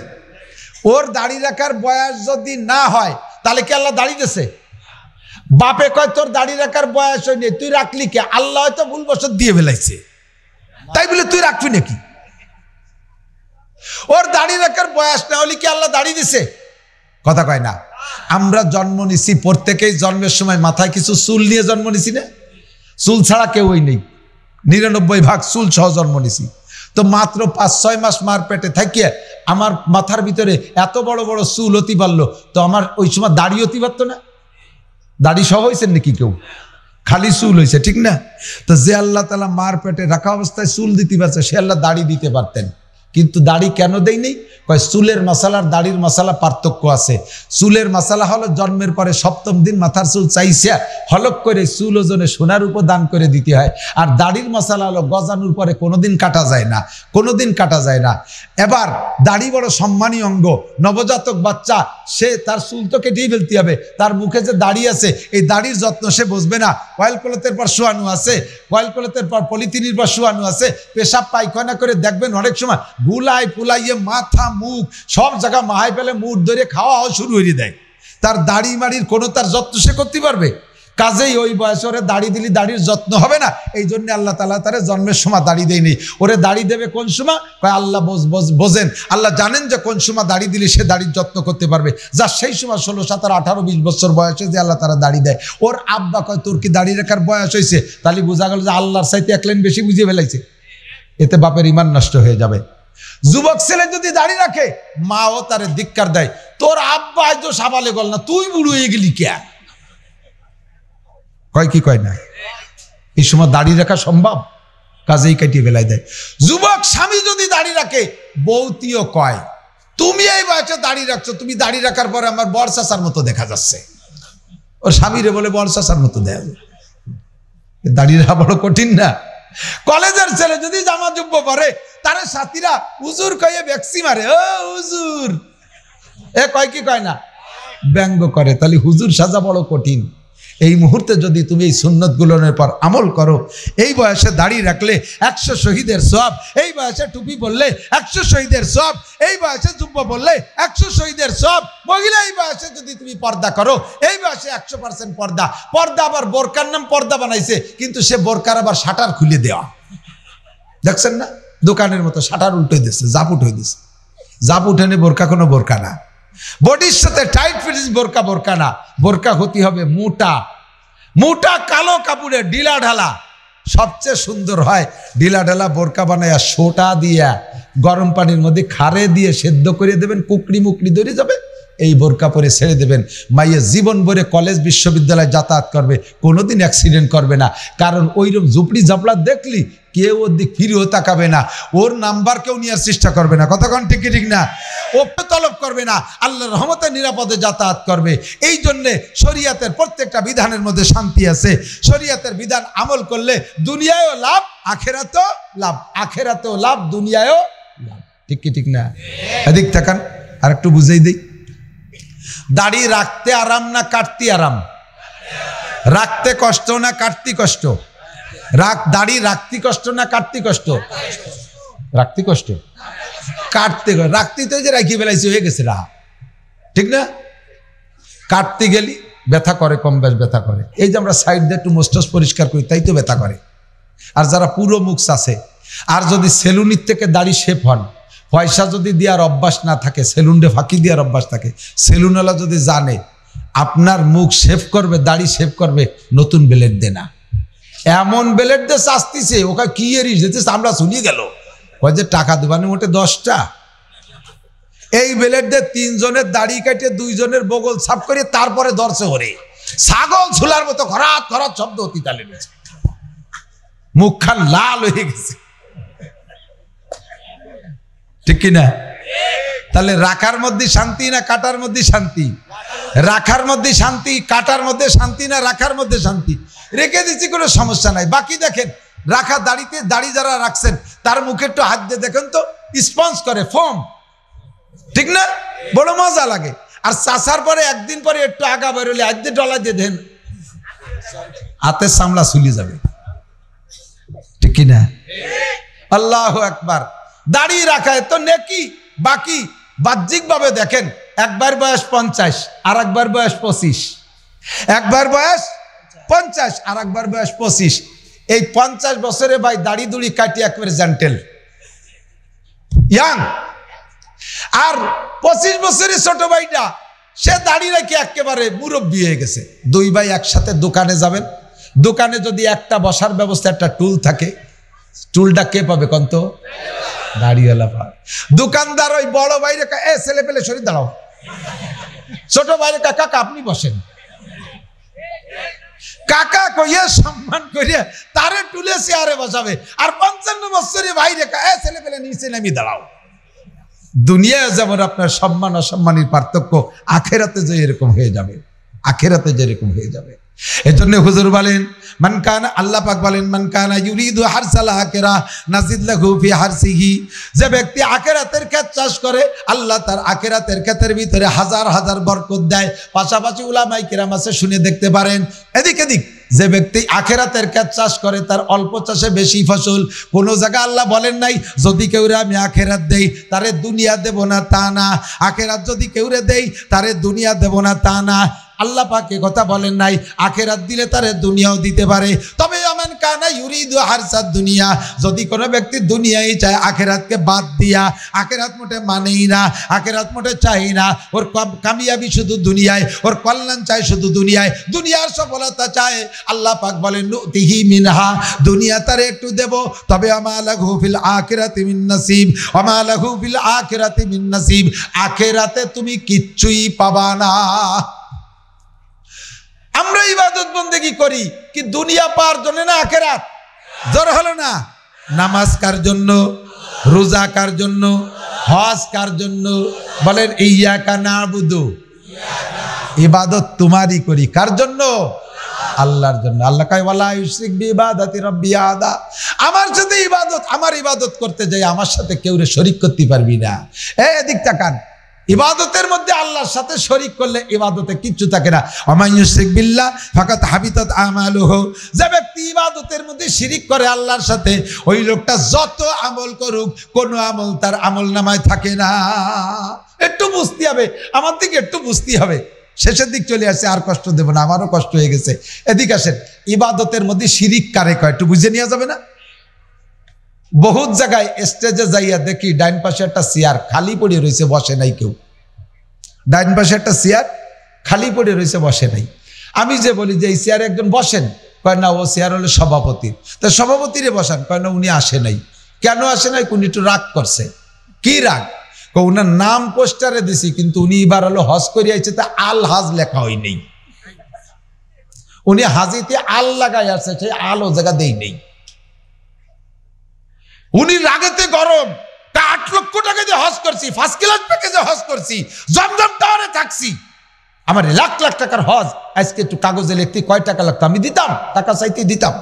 ওর দাড়ি রাখার বয়স যদি না হয় তাহলে কি আল্লাহ দাড়ি দিয়েছে? বাপে কয় তোর দাড়ি রাখার বয়স হয়নি, তুই রাখলি কে? আল্লাহ হয়তো ভুলবশত দিয়ে ফেলাইছে, তাই বলে তুই রাখবি নাকি? ওর দাড়ি রাখার বয়স না হলে কি আল্লাহ দাড়ি দিছে? কথা কয় না। আমরা জন্ম নিছি, প্রত্যেকেই জন্মের সময় মাথায় কিছু চুল নিয়ে জন্ম নিছি না? চুল ছাড়া কেউই নেই, 99% চুল সহ জন্ম নিছি। তো মাত্র 5-6 মাস মার পেটে থাকিয়ে আমার মাথার ভিতরে এত বড় বড় চুল হতে পারলো, তো আমার ওই সময় দাড়ি হতে পারতো না? দাড়ি সহ হয়েছেন নাকি কেউ? খালি চুল হয়েছে, ঠিক না? তো যে আল্লাহ তাআলা মার পেটে রাখা অবস্থায় চুল দিতে পারছে, সে আল্লাহ দাড়ি দিতে পারতেন, কিন্তু দাড়ি কেন দেই নেই? কয় চুলের মশালার দাড়ির মশালা পার্থক্য আছে। চুলের মশালা হলো জন্মের পরে 7ম দিন মাথার চুল চাইছে হলক করে চুল ওজনে সোনার উপর দান করে দিতে হয়, আর দাড়ির মশালা হলো গজানোর পরে কোনোদিন কাটা যায় না, কোনোদিন কাটা যায় না। এবার দাড়ি বড় সম্মানী অঙ্গ, নবজাতক বাচ্চা সে তার চুল তো কেটেই ফেলতে হবে, তার মুখে যে দাড়ি আছে এই দাড়ির যত্ন সে বুঝবে না। কয়েল কলতের পর শোয়ানো আছে, কয়েল কলতের পর পলিথিনের পর শোয়ানো আছে, পেশাব পায়খানা করে দেখবেন অনেক সময় গুলাই ফুলাইয়ে মাথা মুখ সব জায়গা মাহাই পেলে মুখ ধরে খাওয়াও শুরু হয়ে দেয়। তার দাড়ি মাড়ির কোনো তার যত্ন সে করতে পারবে? কাজেই ওই বয়সে ওরে দাড়ি দিলি দাড়ির যত্ন হবে না, এই জন্য আল্লাহ তাআলা তারে জন্মের সময় দাড়ি দেয়নি। ওরে দাড়ি দেবে কোন সময়? আল্লাহ বোঝেন, আল্লাহ জানেন যে কোন সময় দাড়ি দিলে সে দাড়ির যত্ন করতে পারবে। যা সেই সময় 16, 17, 18, 20 বছর বয়সে যে আল্লাহ তারা দাড়ি দেয়। ওর আব্বা কয় তোর কি দাড়ি রাখার বয়স হয়েছে? তাহলে বোঝা গেল যে আল্লাহর চাইতে 1 লাইন বেশি বুঝিয়ে ফেলাইছে, এতে বাপের ইমান নষ্ট হয়ে যাবে। যুবক ছেলে যদি দাড়ি রাখে মাও তারে ধিক্কার দেয়, তোর আব্বা আজ তো সাবালে গল না, তুই বুড়ো হয়ে গেলি কে? কয় কি কয় না? এই সময় দাড়ি রাখা সম্ভব? কাজেই কাটিয়ে বেলায় দেয়। যুবক স্বামী যদি দাড়ি রাখে বউতিও কয় তুমি এই বয়সে দাড়ি রাখছো, তুমি দাড়ি রাখার পরে আমার বর চাচার মতো দেখা যাচ্ছে। ওর স্বামীরে বলে বর চাচার মতো দেখা যায়। দাড়ি রাখা বড় কঠিন না? কলেজের ছেলে যদি জামা জুব্ব পরে তারে সাথীরা হুজুর কয়ে ভ্যাক্সি মারে, ও হুজুর এ কয় কি কয় না, ব্যঙ্গ করে। তাহলে হুজুর সাজা বড় কঠিন। এই মুহূর্তে যদি তুমি এই সুন্নতগুলোর পর আমল করো, এই বয়সে দাড়ি রাখলে 100 শহীদের সওয়াব, এই বয়সে টুপি পরলে 100 শহীদের সওয়াব, এই বয়সে জুব্বা পরলে 100 শহীদের সওয়াব। মহিলা এই বয়সে যদি তুমি পর্দা করো, এই বয়সে 100% পর্দা। পর্দা আবার বোরকার নাম পর্দা বানাইছে, কিন্তু সে বোরকার আবার শাটার খুলে দেওয়া, দেখছেন না? দোকানের মতো শাটার উল্টে দিচ্ছে, জাপুট হয়ে দিচ্ছে। জাপ উঠেনি বোরকা কোনো বোরকা না। বডির সাথে টাইট ফিটিং বোরকা বোরকা না। বোরকা হতে হবে মোটা, মোটা কালো কাপড়ে ঢিলা ঢালা। সবচেয়ে সুন্দর হয় ঢিলা ঢালা বোরকা বানায়া সোটা দিয়া গরম পানির মধ্যে খারে দিয়ে সেদ্ধ করে দেবেন, কুকড়ি মুকড়ি ধরে যাবে, এই বোরকা পরে ছেড়ে দেবেন। মাইয়ে জীবন ভরে কলেজ বিশ্ববিদ্যালয়ে যাতায়াত করবে, কোনোদিন অ্যাক্সিডেন্ট করবে না। কারণ ওইরকম ঝুপড়ি ঝাপড়া দেখলি কেউ ওর দিক ফিরেও তাকাবে না, ওর নাম্বার কেউ নেওয়ার চেষ্টা করবে না। কতক্ষণ ঠিক ঠিক না? ও তলব করবে না, আল্লাহর রহমতে নিরাপদে যাতায়াত করবে। এই জন্যে শরীয়তের প্রত্যেকটা বিধানের মধ্যে শান্তি আছে। শরীয়তের বিধান আমল করলে দুনিয়ায়ও লাভ, আখেরাতেও লাভ। আখেরাতেও লাভ, দুনিয়ায়ও লাভ। ঠিক কি ঠিক না? এদিক তাকান, আর একটু বুঝাই দিই। দাড়ি রাখতে আরাম না কাটতে আরাম? রাখতে কষ্ট না কাটতে কষ্ট? দাড়ি রাখতে কষ্ট না কাটতে কষ্ট? রাখতে কষ্ট। কাটতে রাখতে তো যে রাখি বেলাইছে হয়ে গেছে রাহা, ঠিক না? কাটতে গেলি ব্যথা করে, কম বেশ ব্যথা করে। এই যে আমরা সাইড দিয়ে একটু মোস্টাস পরিষ্কার করি, তাই তো ব্যথা করে। আর যারা পুরো মুখ আছে, আর যদি সেলুনির থেকে দাড়ি শেপ হন, পয়সা যদি দেওয়ার অভ্যাস না থাকে, সেলুনে ফাঁকি দেওয়ার অভ্যাস থাকে, সেলুনওয়ালা যদি জানে আপনার মুখ শেভ করবে, দাড়ি শেভ করবে, নতুন ব্লেড দে না। এমন ব্লেড দিয়ে চাস্তিছে, ওকে কি এরিস যেতে আমরা শুনিয়ে গেল, ওই যে টাকা দেবানি মোটে 10টা। এই ব্লেড দিয়ে 3 জনের দাড়ি কাটিয়ে 2 জনের বগল সাফ করে তারপরে দর্শে ওরে ছাগল ঝুলার মতো খরাত খরাত শব্দ অতি তালে নিয়েছে, মুখখান লাল হয়ে গেছে, ঠিক কিনা? তাহলে রাখার মধ্যে শান্তি না কাটার মধ্যে শান্তি? রাখার মধ্যে শান্তি, কাটার মধ্যে শান্তি না রাখার মধ্যে শান্তি? রেখে দিচ্ছি, কোনো সমস্যা নাই। বাকি দেখেন, রাখা দাড়িতে দাড়ি যারা রাখছেন তার মুখে একটু হাত দিয়ে দেখেন তো, স্পঞ্জ করে, ফোম, ঠিক না? বড় মজা লাগে। আর চাষার পরে একদিন পরে একটু আগা বেরোলে হাত দিয়ে ডলা দিয়ে দেন, হাতের সামলা চুলি যাবে, ঠিক কিনা? আল্লাহু আকবার। দাড়ি রাখা তো নেকি। বাকি বাহ্যিক ভাবে দেখেন, একবার বয়স 50 আর একবার বয়স 25, একবার বয়স 50 আর একবার বয়স 25। এই 50 বছরে ভাই দাড়ি দুড়ি কাটি একেবারে জেন্টেল ইয়াং। আর 25 বছরের ছোট ভাইটা, সে দাড়ি রেখে একেবারে মুরব্বী হয়ে গেছে। 2 ভাই একসাথে দোকানে যাবেন, দোকানে যদি একটা বসার ব্যবস্থা, একটা টুল থাকে, টুলটা কে পাবে কোন তো? দাড়িওয়ালা পাবে। দোকানদার ওই বড় ভাইরে এ ছেলে পেলে শরীর দাঁড়াও, ছোট ভাইরে কাকা আপনি বসেন, কাকা কইয়া সম্মান করিয়া তারে টুলে চেয়ারে বসাবে। আর 55 বছরের ভাইরে এ ছেলে পেলে নিচে নামি দাঁড়াও। দুনিয়ায় যেমন আপনার সম্মান অসম্মানের পার্থক্য, আখেরাতে যে এরকম হয়ে যাবে, আখেরাতে যে এরকম হয়ে যাবে। এজন্য হুজুর বলেন, মান কানা, আল্লাহ পাক বলেন, মান কানা ইউরিদু হারসাল আখিরা নাজিদ লাহু ফি হারসিহি। যে ব্যক্তি আখিরাতের ক্ষেত চাষ করে, আল্লাহ তার আখিরাতের ক্ষেতের ভিতরে হাজার হাজার বরকত দেয়। পাশাপাশি উলামায়ে কিরাম আছে, শুনে দেখতে পারেন। এদিক এদিক যে ব্যক্তি আখিরাতের ক্ষেত চাষ করে, তার অল্প চাষে বেশি ফসল। কোন জায়গায় আল্লাহ বলেন নাই যদি কেউরে আমি আখিরাত দেই তারে দুনিয়া দেব না, তা না। আখিরাত যদি কেউরে দেই তারে দুনিয়া দেব না, তা না। আল্লাহ পাক এ কথা বলেন নাই। আখিরাত দিলে তারে দুনিয়াও দিতে পারে। তবে আমান কানা ইউরিদু হারসাদ দুনিয়া, যদি কোনো ব্যক্তি দুনিয়াই চায় আখিরাতকে বাদ দিয়া, আখিরাত মোটে মানেই না, আখিরাত মোটে চাই না, ওর কামিয়াবি শুধু দুনিয়ায়, ওর কল্যাণ চাই শুধু দুনিয়ায়, দুনিয়ার সফলতা চায়, আল্লাহ পাক বলেন নুতিহি মিনহা, দুনিয়া তারে একটু দেব, তবে আমা লাহু ফিল আখিরাতি মিন নাসিব, আমা লাহু ফিল আখিরাতি মিন নাসিব। আখিরাতে তুমি কিচ্ছুই পাবা না। আমরা ইবাদত বন্দেগী করি কি দুনিয়া পাওয়ার জন্য না আখিরাত? জোর হলো না? নামাজ কার জন্য, রোজা কার জন্য, হজ কার জন্য? বলেন ইয়্যাকা না'বুদু, ইবাদত তোমারই করি, কার জন্য? আল্লাহর জন্য। আল্লাহ কয় ওয়ালা ইউশরিক বিইবাদাতি রাব্বি আহাদা, আমার সাথে ইবাদত, আমার ইবাদত করতে যাই আমার সাথে কেউ রে শরীক করতে পারবি না। এদিক তাকান, ইবাদতের মধ্যে আল্লাহর সাথে শরীক করলে ইবাদতে কিচ্ছু থাকে না। ওমাই ইউশরিক বিল্লাহ ফাকাদ হাবিতাত আমালুহু, যে ব্যক্তি ইবাদতের মধ্যে শিরিক করে আল্লাহর সাথে, ওই লোকটা যত আমল করুক কোনো আমল তার আমলনামায় থাকে না। একটু বুঝতে হবে, আমার দিকে একটু বুঝতে হবে। শেষের দিক চলে আসে, আর কষ্ট দেব না, আমারও কষ্ট হয়ে গেছে। এদিকে আসেন, ইবাদতের মধ্যে শিরিক কারে কয় একটু বুঝে নেওয়া যাবে না? বহুত জায়গায় স্টেজে যাইয়া দেখি ডাইন পাশে একটা চেয়ার খালি পড়ে রয়েছে, বসে নাই কেউ। ডাইন পাশে একটা চেয়ার খালি পড়ে রয়েছে, বসে নাই। আমি যে বলি যে এই চেয়ারে একজন বসেন, কয় না ও চেয়ার হলো সভাপতির। তা সভাপতিরে বসান, কয় না উনি আসে নাই। কেন আসে নাই? উনি একটু রাগ করছে। কি রাগ? উনার নাম পোস্টারে দিছি, কিন্তু উনি এবার হলো হজ করে আইছে, তা আল হাজ লেখা হয় নেই। উনি হাজিতে আল লাগাই আছে, সেই আল ও জায়গা দেই নেই। উনি রাগেতে গরম, 8 লক্ষ টাকা দিয়ে হজ করছি, ফার্স্ট ক্লাস প্যাকেজে হজ করছি, জমজম টাওয়ারে থাকছি, আমার লাখ লাখ টাকার হজ। আজকে একটু কাগজে লিখতে কয় টাকা লাগতো, আমি দিতাম, টাকা চাইতে দিতাম।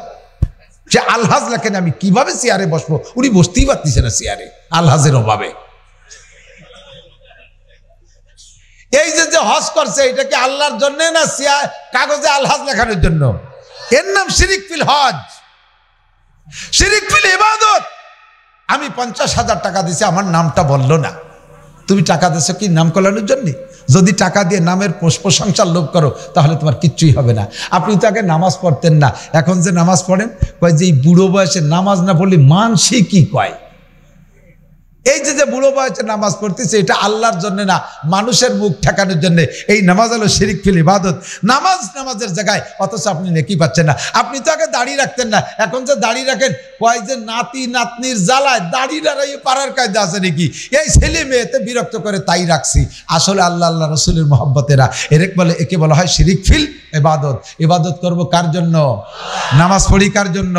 সে আলহাজ লেখেন, আমি কিভাবে চেয়ারে বসবো? উনি বসতেই পারতেছে না চেয়ারে, আলহাজের অভাবে। এই যে হজ করছে, এটা কি আল্লাহর জন্য না কাগজে আলহাজ লেখানোর জন্য? এর নাম শিরিক ফিল হজ, শিরিক ফিল ইবাদত। আমি 50,000 টাকা দিছি, আমার নামটা বললো না। তুমি টাকা দিছো কি নাম কলানোর জন্য? যদি টাকা দিয়ে নামের প্রশংসার লোভ করো, তাহলে তোমার কিচ্ছুই হবে না। আপনি তো আগে নামাজ পড়তেন না, এখন যে নামাজ পড়েন, কয় যে এই বুড়ো বয়সে নামাজ না পড়লে মানসি কি কয়। এই যে বুড়ো বয়সে নামাজ পড়তেছে, এটা আল্লাহর জন্য না, মানুষের মুখ ঠেকানোর জন্য। এই নামাজ হলো শিরিক ফিল ইবাদত। নামাজের জায়গায়, অথচ আপনি নেকি পাচ্ছেন না। আপনি তো আগে দাড়ি রাখতেন না, এখন যে দাড়ি রাখেন, কয় যে নাতি নাতনির জ্বালায় দাড়ি রাখাই পাড়ার কায়দা আছে নাকি, এই ছেলে মেয়েতে বিরক্ত করে তাই রাখছি। আসলে আল্লাহ আল্লাহ রসুলের মহব্বতেরা একে বলা হয় শিরিক ফিল ইবাদত। ইবাদত করব কার জন্য? নামাজ পড়ি কার জন্য?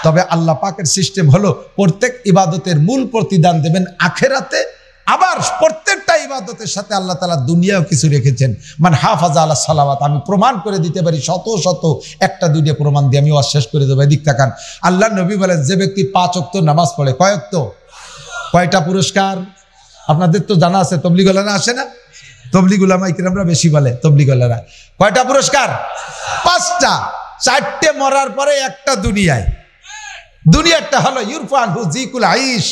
তবে আল্লাহ পাকের সিস্টেম হলো প্রত্যেক ইবাদতের মূল প্রতিদান দেবেন আখেরাতে। আবার প্রত্যেকটা ইবাদতের সাথে আল্লাহ তাআলা দুনিয়াও কিছু রেখেছেন। মান হাফাজা আলা সালাওয়াত, আমি প্রমাণ করে দিতে পারি শত শত, একটা দুইটা প্রমাণ দিয়ে আমি শেষ করে দেবো। এদিক তাকান, আল্লাহ নবী বলেন যে ব্যক্তি 5 ওয়াক্ত নামাজ পড়ে, কয় ওয়াক্ত? কয়টা পুরস্কার? আপনাদের তো জানা আছে, তবলিগ ওলামা আসে না? তবলিগ ওলামা ইকরামরা বেশি বলে, তবলিগ ওলামারা কয়টা পুরস্কার? 5টা। 4টে মরার পরে একটা দুনিয়ায়। দুনিয়াটা হলো ইউরফান হুজিকুল আইশ।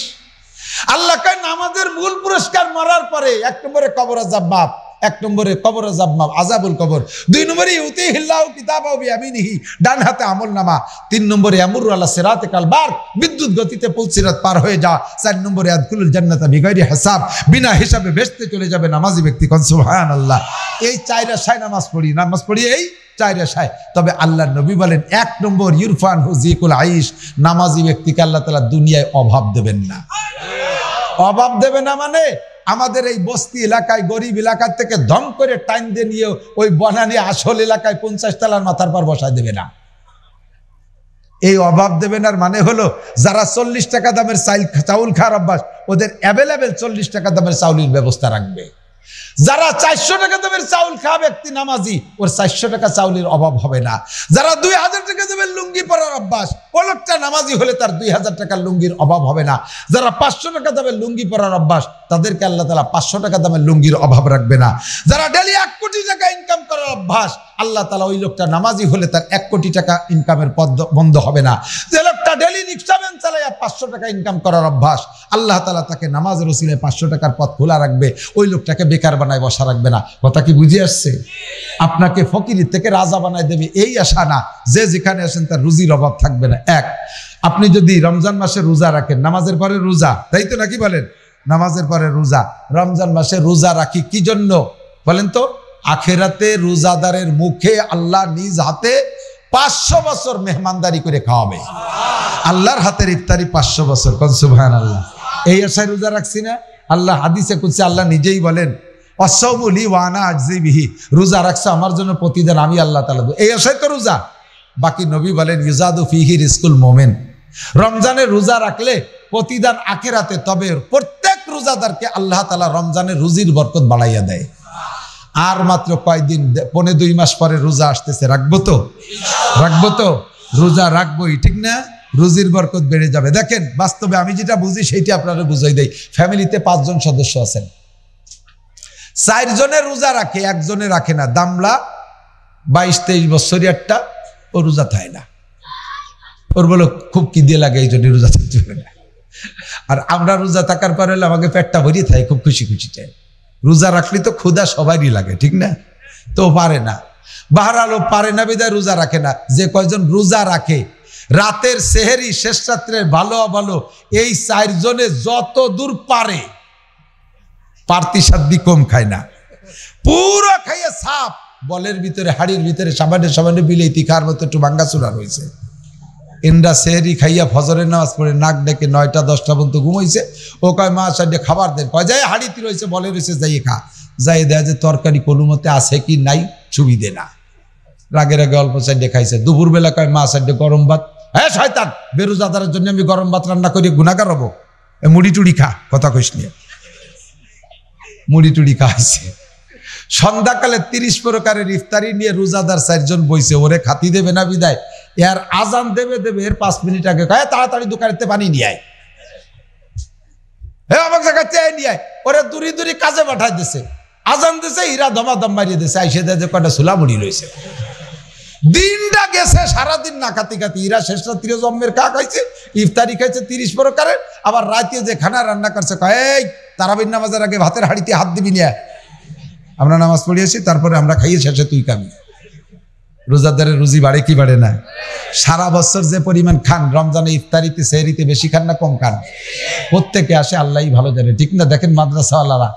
আল্লাহ কয় নামাজের মূল পুরস্কার মরার পরে 1 নম্বরে কবর আযাব মাফ, 1 নম্বরে কবর আযাব মাফ, আযাবুল কবর। 2 নম্বরে ইউতিহিল্লাহু কিতাবাহু বিয়ামিনিহি, ডান হাতে আমলনামা। 3 নম্বরে ইয়ামুরু আলা সিরাতি কাল বারক, বিদ্যুৎ গতিতে পুলসিরাত পার হয়ে যা। 4 নম্বরে আদখুলুল জান্নাতা বিগাইরি হিসাব, বিনা হিসাবে বেহেশতে চলে যাবে নামাজি ব্যক্তি। কোন সুবহানাল্লাহ। এই 4 আশায় নামাজ পড়ি এই 4 আশায়। তবে আল্লাহ নবী বলেন 1 নম্বর ইউরফান হুজিকুল আইশ, নামাজি ব্যক্তিকে আল্লাহ তাআলা দুনিয়ায় অভাব দেবেন না। অভাব দেবে না মানে আমাদের এই বস্তি এলাকায়, গরিব এলাকার থেকে ধম করে টাইম দিয়ে নিয়ে ওই বনানী আসল এলাকায় 50 তলার মাথার পর বসায় দেবে না। এই অভাব দেবে না মানে হলো যারা 40 টাকা দামের চাউল খাওয়ার অভ্যাস, ওদের অ্যাভেলেবেল 40 টাকা দামের চাউলের ব্যবস্থা রাখবে। যারা 400 টাকা দামের চাউল খাওয়া ব্যক্তি নামাজি, ওর 400 টাকা চাউলের অভাব হবে না। যারা 2000 টাকা দামের লুঙ্গি পরার অভ্যাস, ও লোকটা নামাজি হলে তার 2000 টাকার লুঙ্গির অভাব হবে না। যারা 500 টাকা দামের লুঙ্গি পরার অভ্যাস, তাদেরকে আল্লাহ তাআলা 500 টাকা দামের লুঙ্গির অভাব রাখবে না। যারা ডেলি 1 কোটি টাকা ইনকাম করার অভ্যাস, আল্লাহ তাআলা ওই লোকটা নামাজি হলে তার 1 কোটি টাকা ইনকামের পথ বন্ধ হবে না। যে লোকটা ডেলি রিক্সা ভ্যান চালায়া 500 টাকা ইনকাম করার অভ্যাস, আল্লাহ তাআলা তাকে নামাজের ওসিলায় 500 টাকার পথ খোলা রাখবে। ওই লোকটাকে বেকার বানায় বসা রাখবে না। কথা কি বুঝে আসছে? আপনাকে ফকির থেকে রাজা বানায় দেবে এই আশা না, যে যেখানে আসেন তার রুজির অভাব থাকবে না। আপনি যদি রমজান মাসে রোজা রাখেন, নামাজের পরে রোজা, তাই তো নাকি বলেন? নামাজের পরে রোজা। রমজান মাসে রোজা রাখি কি জন্য বলেন তো? আখেরাতে রোজাদারের মুখে আল্লাহ নিজ হাতে 500 বছর মেহমানদারি করে খাওয়াবে। আল্লাহর হাতের ইফতারি 500 বছর। কোন সুবহানাল্লাহ। এই আশায় রোজা রাখছি না? আল্লাহ হাদিসে কুদসি আল্লাহ নিজেই বলেন, অসৌমু লি ওয়া আনা আজজি বিহি, রোজা রাখছো আমার জন্য প্রতিদিন আমি আল্লাহ তাআলা দেব। এই আশায় তো রোজা। বাকি নবী বলেন ইউজাদু ফিহি রিজকুল মুমিন, রমজানের রোজা রাখলে প্রতিদান আখিরাতে। তবে প্রত্যেক রোজাদারকে আল্লাহ তাআলা রমজানের রুজির বরকত বাড়াইয়া দেয়। আর মাত্র কয়দিন, 1.5-2 মাস পরে রোজা আসতেছে, রাখবো তো? রোজা রাখবোই, ঠিক না? রুজির বরকত বেড়ে যাবে। দেখেন বাস্তবে আমি যেটা বুঝি সেইটা আপনারা বুঝাই দেই। ফ্যামিলিতে 5 জন সদস্য আছেন, 4 জনে রোজা রাখে, 1 জনে রাখে না। দামলা 22-23 বছরই একটা, ও রোজা থাকে না। ওর বলো খুব খিদে লাগে, এই জন্য রোজা থাকতে পারে না। আর আমরা রোজা থাকার পর হলে আমাকে পেটটা ভরিয়ে থাকে, খুব খুশি খুশি চাই। রোজা রাখলে তো ক্ষুধা সবারই লাগে, ঠিক না? তো পারে না, বাহারালো পারে না, বিদায় রোজা রাখে না। যে কয়জন রোজা রাখে, রাতের সেহেরি, শেষ রাত্রের ভালো ভালো, এই 4 জনে যত দূর পারে, পার্তি সাদ্দি কম খায় না, পুরো খাইয়ে সাপ বলের ভিতরে, হাড়ির ভিতরে সামান্য সামান্য বিলেতি খাওয়ার মতো একটু ভাঙ্গাচুরা রয়েছে। ইন্দ্রা সেহরি খাইয়া ফজরের নামাজ পড়ে নাক ডেকে 9টা-10টা পর্যন্ত ঘুমাইছে। ও কয় মা সাইডে খাবার দেন, কয় যাই হাড়িতে রয়েছে, বলে রয়েছে, যাইয়ে খা। যাই দেয় যে তরকারি কোনো মতে আছে কি নাই, সুবিধে না। রাগের আগে অল্প সাইডে খাইছে। দুপুরবেলা কয় মা সাইডে গরম ভাত। হ্যাঁ শয়তান, বেরোজাদারের জন্য আমি গরম ভাত রান্না করি, গুনাহগার হবো। মুড়ি টুড়ি খা, কথা কইস নিয়ে মুড়ি টুড়ি খাইছে। সন্ধ্যাকালে 30 প্রকারের ইফতারি নিয়ে রোজাদার 4 জন বইছে। ওরে খাতি দেবে না বিদায়, এর আজান দেবে এর 5 মিনিট আগে কয় তাড়াতাড়ি দোকানেতে পানি নিয়ে আয়, হ্যাঁ আমার জায়গায় চেয়ে নিয়ে আয়। ওরে দূরি দূরি কাজে পাঠাই দিছে, আজান দিছে, ইরা দমাদম মারিয়ে দিছে, আইসে দেয় যে কয়টা ছোলা মুড়ি রয়েছে। দিনটা গেছে সারাদিন না খাতি খাতি। ইরা শেষ রাত্রে জম্মের কা খাইছে, ইফতারি খাইছে 30 প্রকারের। আবার রাতে যে খানা রান্না করছে, কয় এই তারাবির নামাজের আগে ভাতের হাড়িতে হাত দিবি নিয়ে, আমরা নামাজ পড়িয়েছি, তারপরে আমরা খাইয়ে শেষে তুই খাবি। রোজাদারের রুজি বাড়ে কি বাড়ে না? সারা বছর যে পরিমাণ খান, রমজানে ইফতারিতে সেহরিতে বেশি খান না কম খান? প্রত্যেকে আসে আল্লাহই ভালো জানে, ঠিক না? দেখেন মাদ্রাসাওয়ালারা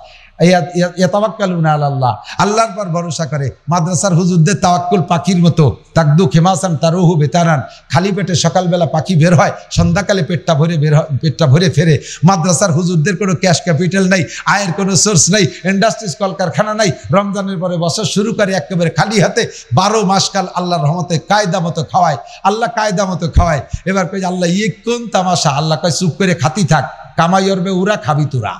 ইয়াতাওয়াক্কালুনা আলাল্লাহ, আল্লাহর পর ভরসা করে। মাদ্রাসার হুজুরদের তাওয়াক্কুল পাখির মতো, তাকদু খেমাসান তারুহু বেতারান। খালি পেটে সকালবেলা পাখি বের হয়, সন্ধ্যাকালে পেটটা ভরে ফেরে। মাদ্রাসার হুজুরদের কোনো ক্যাশ ক্যাপিটাল নাই, আয়ের কোনো সোর্স নাই, ইন্ডাস্ট্রিজ কলকারখানা নাই। রমজানের পরে বছর শুরু করে একেবারে খালি হাতে, 12 মাস কাল আল্লাহর রহমতে কায়দা মতো খাওয়ায়। আল্লাহ কায়দা মতো খাওয়ায়। এবার কই আল্লাহ ইয়ে কোন তামাশা? আল্লাহ কয় চুপ করে খাতি থাক, কামাই অরবে উরা, খাবি তোরা।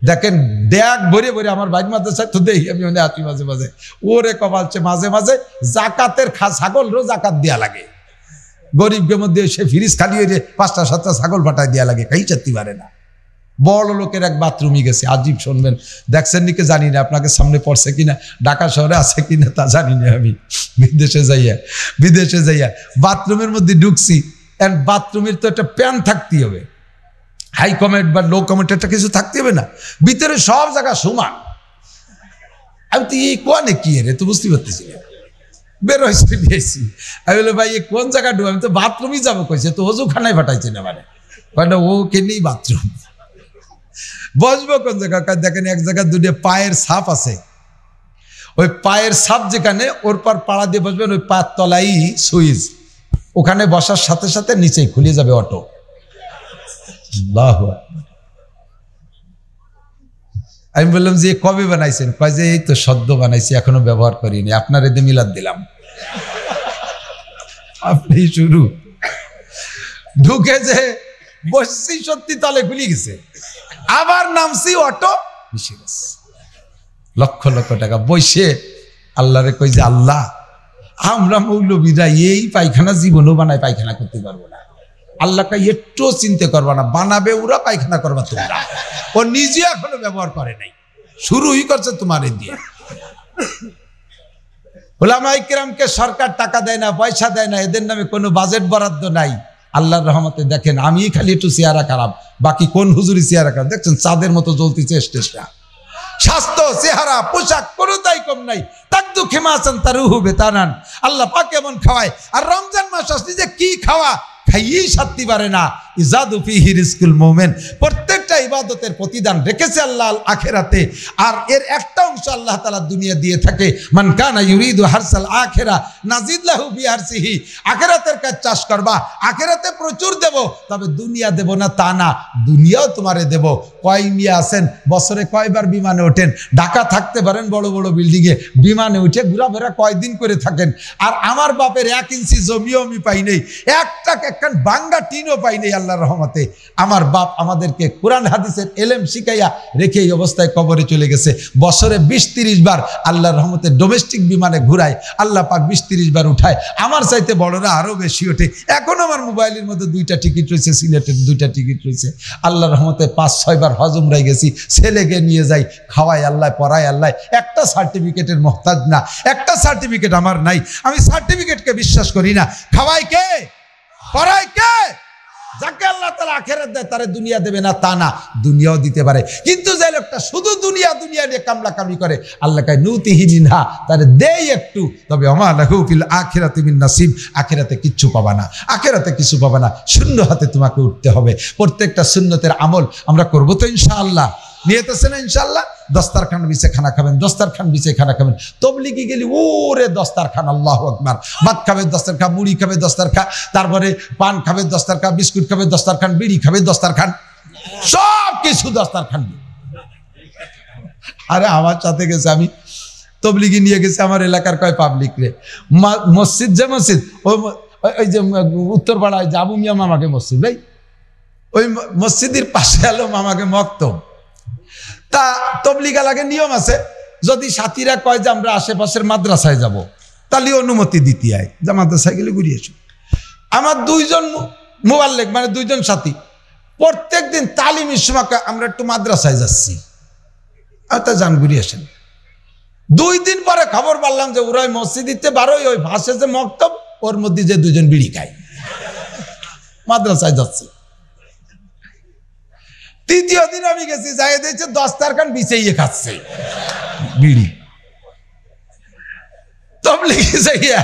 দেখেন দেখ ভরে ভরে আমার বাইর মাদ্রাসায় তো দেখি আমি, মানে আতি মাঝে মাঝে ওরে কপালছে, মাঝে মাঝে জাকাতের ছাগলরও জাকাত দেয়া লাগে। গরিবকে মধ্যে সে ফ্রিজ খালি হয়ে 5টা-7টা ছাগল পাঠায় দেয়া লাগে, খাই চাইতে পারে না। বড় লোকের এক বাথরুমই গেছে, আজীব শুনবেন, দেখছেন নাকি জানি না, আপনাকে সামনে পড়ছে কিনা, ঢাকা শহরে আছে কিনা তা জানি না। আমি বিদেশে যাইয়া বাথরুমের মধ্যে ঢুকছি, এন্ড বাথরুমের তো একটা প্যান থাকতেই হবে, হাই কমেন্ট বা লো কমেন্ট একটা কিছু থাকতে হবে না, ভিতরে সব জায়গা সমান। আমি তো এই কোয়ানে কি রে, তো বুঝতে পারতেছি না। বের হয়েছে দিয়েছি, আমি বলে ভাই এই কোন জায়গা ঢুক, আমি তো বাথরুমই যাবো কইছে, তো অজুখানায় পাঠাইছে না, মানে ও কেনেই বাথরুম বসবো কোন জায়গা? দেখেন এক জায়গায় 2টা পায়ের ছাপ আছে, ওই পায়ের ছাপ যেখানে, ওর পর পাড়া দিয়ে বসবেন, ওই পায়ের তলাই সুইচ, ওখানে বসার সাথে সাথে নিচেই খুলে যাবে অটো। আমি বললাম যে কবে বানাইছেন? কয় যে এই তো সদ্য বানাইছি, এখনো ব্যবহার করিনি, আপনার এতে মিলাদ দিলাম। আপনি শুরু ঢুকে যে বসছি, সত্যি তলে খুলে গেছে, আবার নামছি, অটো মিশে গেছে। লক্ষ লক্ষ টাকা বসে আল্লাহরে কই যে আল্লাহ, আমরা মৌলবীরা এই পায়খানা জীবনও বানায় পায়খানা করতে পারবো না। আল্লাহকে একটু চিন্তা করবা না, বানাবে ওরা, পায়খানা করবা তোমরা। ও নিজে এখনো ব্যবহার করে নাই, শুরুই করছে তোমার দিয়ে। উলামায়ে কিরামকে সরকার টাকা দেয় না, পয়সা দেয় না, এদের নামে কোনো বাজেট বরাদ্দ নাই। আল্লাহর রহমতে দেখেন আমি খালি একটু চেহারা খারাপ, বাকি কোন হুজুরি চেহারা খারাপ? দেখছেন চাঁদের মতো জ্বলতেছে স্টেজটা। স্বাস্থ্য, চেহারা, পোশাক কোনোটাই কম নাই। তাকদু খেমাসান তারুহু বেতানান। আল্লাহ পাক এমন খাওয়ায়। আর রমজান মাস আসলে যে কি খাওয়া, খাইয়েই শান্তি পারে না। ইজাদু ফিহি রিজকুল মুমিন, প্রত্যেকটা ইবাদতের প্রতিদান রেখেছে আল্লাহ আখিরাতে। আর এর একটা অংশ আল্লাহ তাআলা দুনিয়া দিয়ে থাকে। মান কানা ইউরিদু হারসাল আখিরা নাজিদ লাহু বিহারসিহি। আখিরাতের কাজ চাষ করবা, আখিরাতে প্রচুর দেব, তবে দুনিয়া দেব না তা না, দুনিয়াও তোমারে দেব। কয় মিয়া আছেন বছরে কয়বার বিমানে ওঠেন? ঢাকা থাকতে পারেন বড় বড় বিল্ডিংয়ে, বিমানে উঠে ঘোরাফেরা কয়দিন করে থাকেন? আর আমার বাপের 1 ইঞ্চি জমিও আমি পাই নেই, একখান বাঙ্গা টিনও পাই নেই। আল্লাহর রহমতে আমার বাপ আমাদেরকে কোরআন হাদিসের এলেম শিখাইয়া রেখে এই অবস্থায় কবরে চলে গেছে। বছরে 20-30 বার আল্লাহর রহমতে ডোমেস্টিক বিমানে ঘুরায়, আল্লাহ পাক 20-30 বার উঠায়। আমার চাইতে বড়রা আরো বেশি ওঠে। এখন আমার মোবাইলের মধ্যে 2টা টিকিট রয়েছে, সিলেটের 2টা টিকিট রয়েছে। আল্লাহর রহমতে 5-6 বার হজ উমরায় গেছি। ছেলেকে নিয়ে যাই, খাওয়াই আল্লাহ, পড়াই আল্লাহ। একটা সার্টিফিকেটের মহতাজ না, একটা সার্টিফিকেট আমার নাই। আমি সার্টিফিকেটকে বিশ্বাস করি না। খাওয়াই কে, পড়াই কে? যাকে আল্লাহ তাআলা আখিরাত দেয় তারে দুনিয়া দেবে না তা না, দুনিয়াও দিতে পারে। কিন্তু যে লোকটা শুধু দুনিয়া দুনিয়া নিয়ে কামলা কামি করে, আল্লাহ কয় নুতিহি মিনহা, তারে দেই একটু, তবে ওমা লাহু ফিল আখিরাতি মিন নাসিব, আখিরাতে কিচ্ছু পাবা না, আখিরাতে কিছু পাবা না। শূন্য হাতে তোমাকে উঠতে হবে। প্রত্যেকটা সুন্নতের আমল আমরা করব তো ইনশাআল্লাহ। নিয়ত আছে না ইনশাআল্লাহ? দস্তারখান বিছে খানা খাবেন, দস্তারখান বিছে খানা খাবেন। তবলিগি গেলি ওরে দস্তারখান, আল্লাহু আকবার। ভাত খাবে দস্তারখান, মুড়ি খাবে দস্তারখান, তারপরে পান খাবে দস্তারখান, বিস্কুট খাবে দস্তারখান, বিড়ি খাবে দস্তারখান, সব কিছু দস্তারখান। আরে আমার সাথে গেছে, আমি তবলিগি নিয়ে গেছি আমার এলাকার কয় পাবলিক রে, মসজিদ যে মসজিদ, ওই যে উত্তরপাড়ায় যে আবু মিয়া মামাকে মসজিদ, ভাই ওই মসজিদের পাশে এলো মামাকে মক্তব। তা তবলিগা লাগে নিয়ম আছে, যদি সাথীরা কয় যে আমরা আশেপাশের মাদ্রাসায় যাব, তাহলে অনুমতি দিতে হয় যে মাদ্রাসায় গেলে ঘুরিয়ে এসো। আমার 2জন মুবাল্লিগ মানে 2জন সাথী প্রত্যেক দিন তালিমের সময় আমরা একটু মাদ্রাসায় যাচ্ছি, তা যান ঘুরিয়ে আসেন। 2 দিন পরে খবর পারলাম যে ওরা মসজিদিতে বারোই ওই ভাষে যে মক্তব, ওর মধ্যে যে 2জন বিড়ি খায়, মাদ্রাসায় যাচ্ছে। 3য় দিন আমি গেছি, যাই দিয়েছে দস্তারখান বিছাইয়ে খাচ্ছে বিড়ি। তবলিগি যাইয়া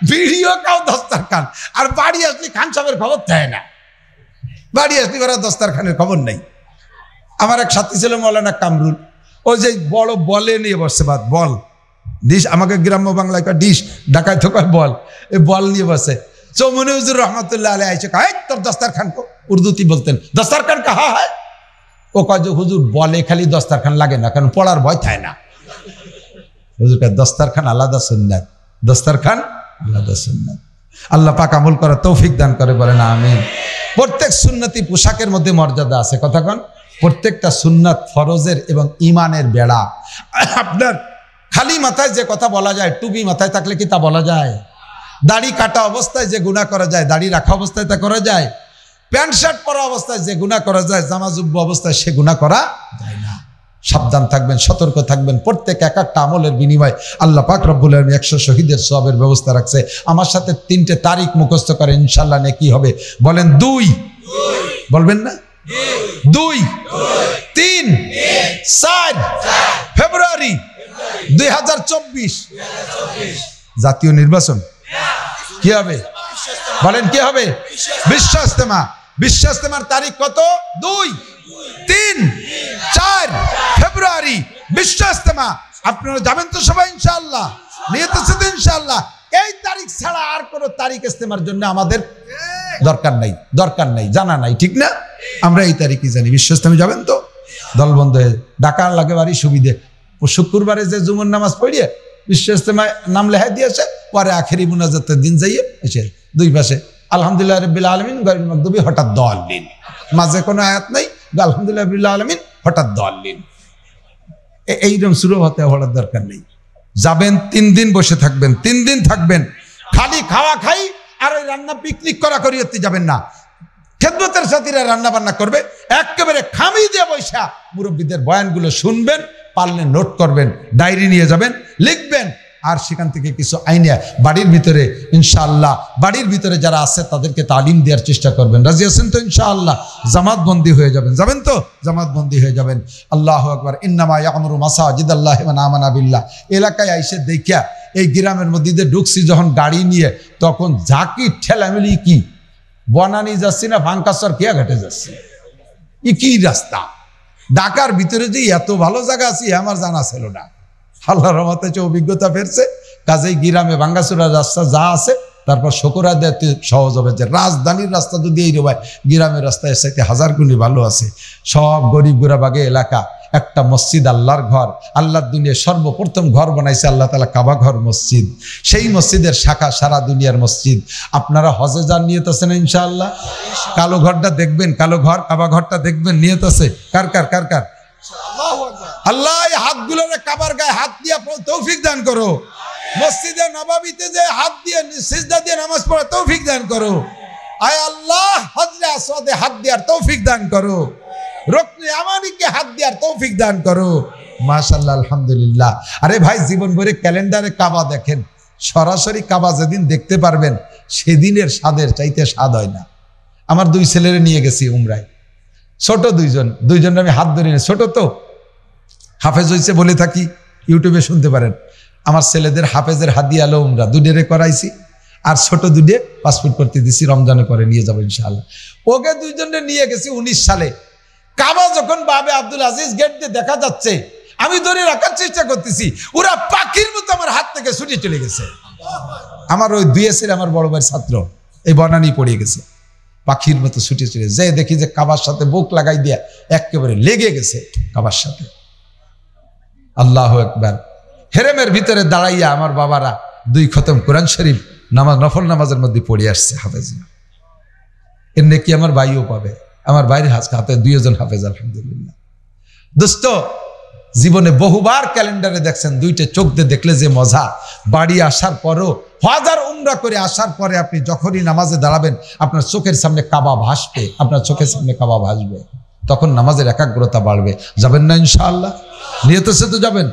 বিড়িও খাও দস্তারখান, আর বাড়ি আসলে খান সাহেবের খবর থাকে না, বাড়ি আসলে ওরা দস্তারখানের খবর নেই। আমার এক সাথী ছিল মৌলানা কামরুল, ও যে বড় বলে নিয়ে বসছে, বাদ বল ডিশ, আমাকে গ্রাম্য বাংলায় ডিশ, ঢাকায় থোকার বল, এই বল নিয়ে বসে। চৌমনি হুজুর রহমতুল্লাহ আলাইহি আইসে কয় তোর দস্তারখান কো, উর্দুতে বলতেন দস্তারখান কাহা হয়। ও কয় যে হুজুর বলে খালি দস্তারখান লাগে না, কারণ পড়ার ভয় থাকে না। হুজুর কয় দস্তারখান আলাদা সুন্নাত, দস্তারখান আলাদা সুন্নাত। আল্লাহ পাক আমল করার তৌফিক দান করে, বলেন আমিন। প্রত্যেক সুন্নতি পোশাকের মধ্যে মর্যাদা আছে, কথা কন। প্রত্যেকটা সুন্নাত ফরজের এবং ইমানের বেড়া। আপনার খালি মাথায় যে কথা বলা যায়, টুপি মাথায় থাকলে কি তা বলা যায়? দাড়ি কাটা অবস্থায় যে গুনাহ করা যায়, দাড়ি রাখা অবস্থায় তা করা যায়? প্যান্ট শার্ট পরা অবস্থায় যে গুনাহ করা যায়, জামা জুব্ব অবস্থায় সে গুনাহ করা যায় না। সাবধান থাকবেন, সতর্ক থাকবেন। প্রত্যেক এক একটা আমলের বিনিময় আল্লাহ পাক রব্বুল আলামিন 100 শহীদের সওয়াবের ব্যবস্থা রাখছে। আমার সাথে 3টে তারিখ মুখস্থ করে ইনশাআল্লাহ নেকি হবে। বলেন 2, বলবেন না? 2, 3, 4 ফেব্রুয়ারি 2024 জাতীয় নির্বাচন। কি হবে বলেন? কি হবে? বিশ্ব ইজতেমা। বিশ্ব ইজতেমার তারিখ কত? 2, 3, 4 ফেব্রুয়ারি বিশ্ব ইজতেমা। আপনারা যাবেন তো সবাই ইনশাআল্লাহ? নিয়ত আছে তো ইনশাআল্লাহ? এই তারিখ ছাড়া আর কোন তারিখ ইজতেমার জন্য আমাদের দরকার নাই, দরকার নাই, জানা নাই, ঠিক না? আমরা এই তারিখই জানি। বিশ্ব ইজতেমা যাবেন তো? দলবন্ধ হয়ে ডাকার লাগে বাড়ি সুবিধে। শুক্রবারে যে জুমার নামাজ পড়িয়ে বিশ্ব ইজতেমায় নাম লেখাই দিয়েছে, পরে আখেরি মুনাজাতের দিন যাইয়ে এসে 2 পাশে আলহামদুলিল্লাহ রাব্বিল আলামিন গায়রুল মাগদুবি হঠাৎ দাল্লিন, মাঝে কোনো আয়াত নাই, আলহামদুলিল্লাহ রাব্বিল আলামিন হঠাৎ দাল্লিন। এইরকম শুরু হতে হওয়ার দরকার নেই। যাবেন 3 দিন বসে থাকবেন, 3 দিন থাকবেন, খালি খাওয়া খাই আর ওই রান্না পিকনিক করা করিয়ে যাবেন না। খেদমতের সাথীরা রান্না বান্না করবে, একেবারে খামি দিয়ে বৈশা মুরব্বীদের বয়ানগুলো শুনবেন, পারলে নোট করবেন, ডায়েরি নিয়ে যাবেন, লিখবেন, আর সেখান থেকে কিছু আইনে বাড়ির ভিতরে ইনশাআল্লাহ, বাড়ির ভিতরে যারা আছে তাদেরকে তালিম দেওয়ার চেষ্টা করবেন। রাজি আছেন তো ইনশাআল্লাহ? জামাতবন্দি হয়ে যাবেন, যাবেন তো? জামাতবন্দি হয়ে যাবেন। আল্লাহু আকবার। ইন্নামা ইয়ামুরু মাসাজিদাল্লাহি মান আমানা বিল্লাহ। এলাকায় আইসে দেখিয়া এই গ্রামের মধ্যে ঢুকছি যখন গাড়ি নিয়ে, তখন ঝাঁকি ঠেলামেলি, কি বনানি যাচ্ছি না ভাঙ্কাসর কিয়া ঘাটে যাচ্ছি, কি রাস্তা। ঢাকার ভিতরে যে এত ভালো জায়গা আছে আমার জানা ছিল না। আল্লাহর রহমতে অভিজ্ঞতা ফেরছে। কাজেই গ্রামে ভাঙ্গাচুরা রাস্তা যা আছে, তারপর শকুরা দিতে সহজ হবে। যে রাজধানীর রাস্তা যদি এই রবায়, গ্রামের রাস্তায় সাথে 1000 গুণী ভালো আছে। সব গরিব গুড়াবাগে এলাকা, একটা মসজিদ আল্লাহর ঘর, আল্লাহর দুনিয়ার সর্বপ্রথম ঘর বানাইছে আল্লাহ তাআলা কাবা ঘর মসজিদ, সেই মসজিদের শাখা সারা দুনিয়ার মসজিদ। আপনারা হজে যান, নিয়ত আছে না ইনশাআল্লাহ? কালো ঘরটা দেখবেন, কালো ঘর কাবা ঘরটা দেখবেন, নিয়ত আছে কার কার কার কার? আল্লাহ এই হাতগুলোরে কাবার গায়ে হাত দিয়া তৌফিক দান করো, মসজিদে নববীতে যে হাত দিয়ে সিজদা দিয়ে নামাজ পড়া তৌফিক দান করো। আয় আল্লাহ হজরে আসওয়াদে হাত দেওয়ার তৌফিক দান করো, রুকনে ইয়ামানিকে হাত দেওয়ার তৌফিক দান করো। মাশাআল্লাহ, আলহামদুলিল্লাহ। আরে ভাই, জীবন ভরে ক্যালেন্ডারে কাবা দেখেন, সরাসরি কাবা যেদিন দেখতে পারবেন সেদিনের স্বাদের চাইতে স্বাদ হয় না। আমার দুই ছেলেরে নিয়ে গেছি উমরায়, ছোট দুইজন আমি হাত ধরে নিয়ে, ছোট তো হাফেজ হয়েছে বলে থাকি, ইউটিউবে শুনতে পারেন। আমার ছেলেদের হাফেজের হাদিয়া আলো উমরা দুডেরে করাইছি, আর ছোট দুডে পাসপোর্ট করতে দিছি, রমজানে করে নিয়ে যাবো ইনশাআল্লাহ। ওকে দুইজনে নিয়ে গেছি 19 সালে। কাবা যখন বাবে আব্দুল আজিজ গেট দিয়ে দেখা যাচ্ছে, আমি ধরে রাখার চেষ্টা করতেছি, ওরা পাখির মতো আমার হাত থেকে ছুটে চলে গেছে। আমার ওই দুইয়ের আমার বড় ভাইয়ের ছাত্র এই বনানি পড়ে গেছে, পাখির মতো ছুটে চলে যে দেখি যে কাবার সাথে বুক লাগাই দিয়া একেবারে লেগে গেছে কাবার সাথে। আল্লাহু আকবার। হেরেমের ভিতরে দাঁড়াইয়া আমার বাবারা 2 খতম কোরআন শরীফ নামাজ, নফল নামাজের মধ্যে পড়ে আসছে হাফেজরা। এর নেকি আমার ভাইও পাবে, আমার ভাইয়ের হাতে 2 জন হাফেজ, আলহামদুলিল্লাহ। দোস্ত, জীবনে বহুবার ক্যালেন্ডারে দেখছেন, 2টে চোখ দিয়ে দেখলে যে মজা, বাড়ি আসার পরও হাজার উমরা করে আসার পরে আপনি যখনই নামাজে দাঁড়াবেন আপনার চোখের সামনে কাবা ভাসবে, আপনার চোখের সামনে কাবা ভাসবে, তখন নামাজের একাগ্রতা বাড়বে। যাবেন না ইনশাআল্লাহ? নিয়ত আছে তো যাবেন?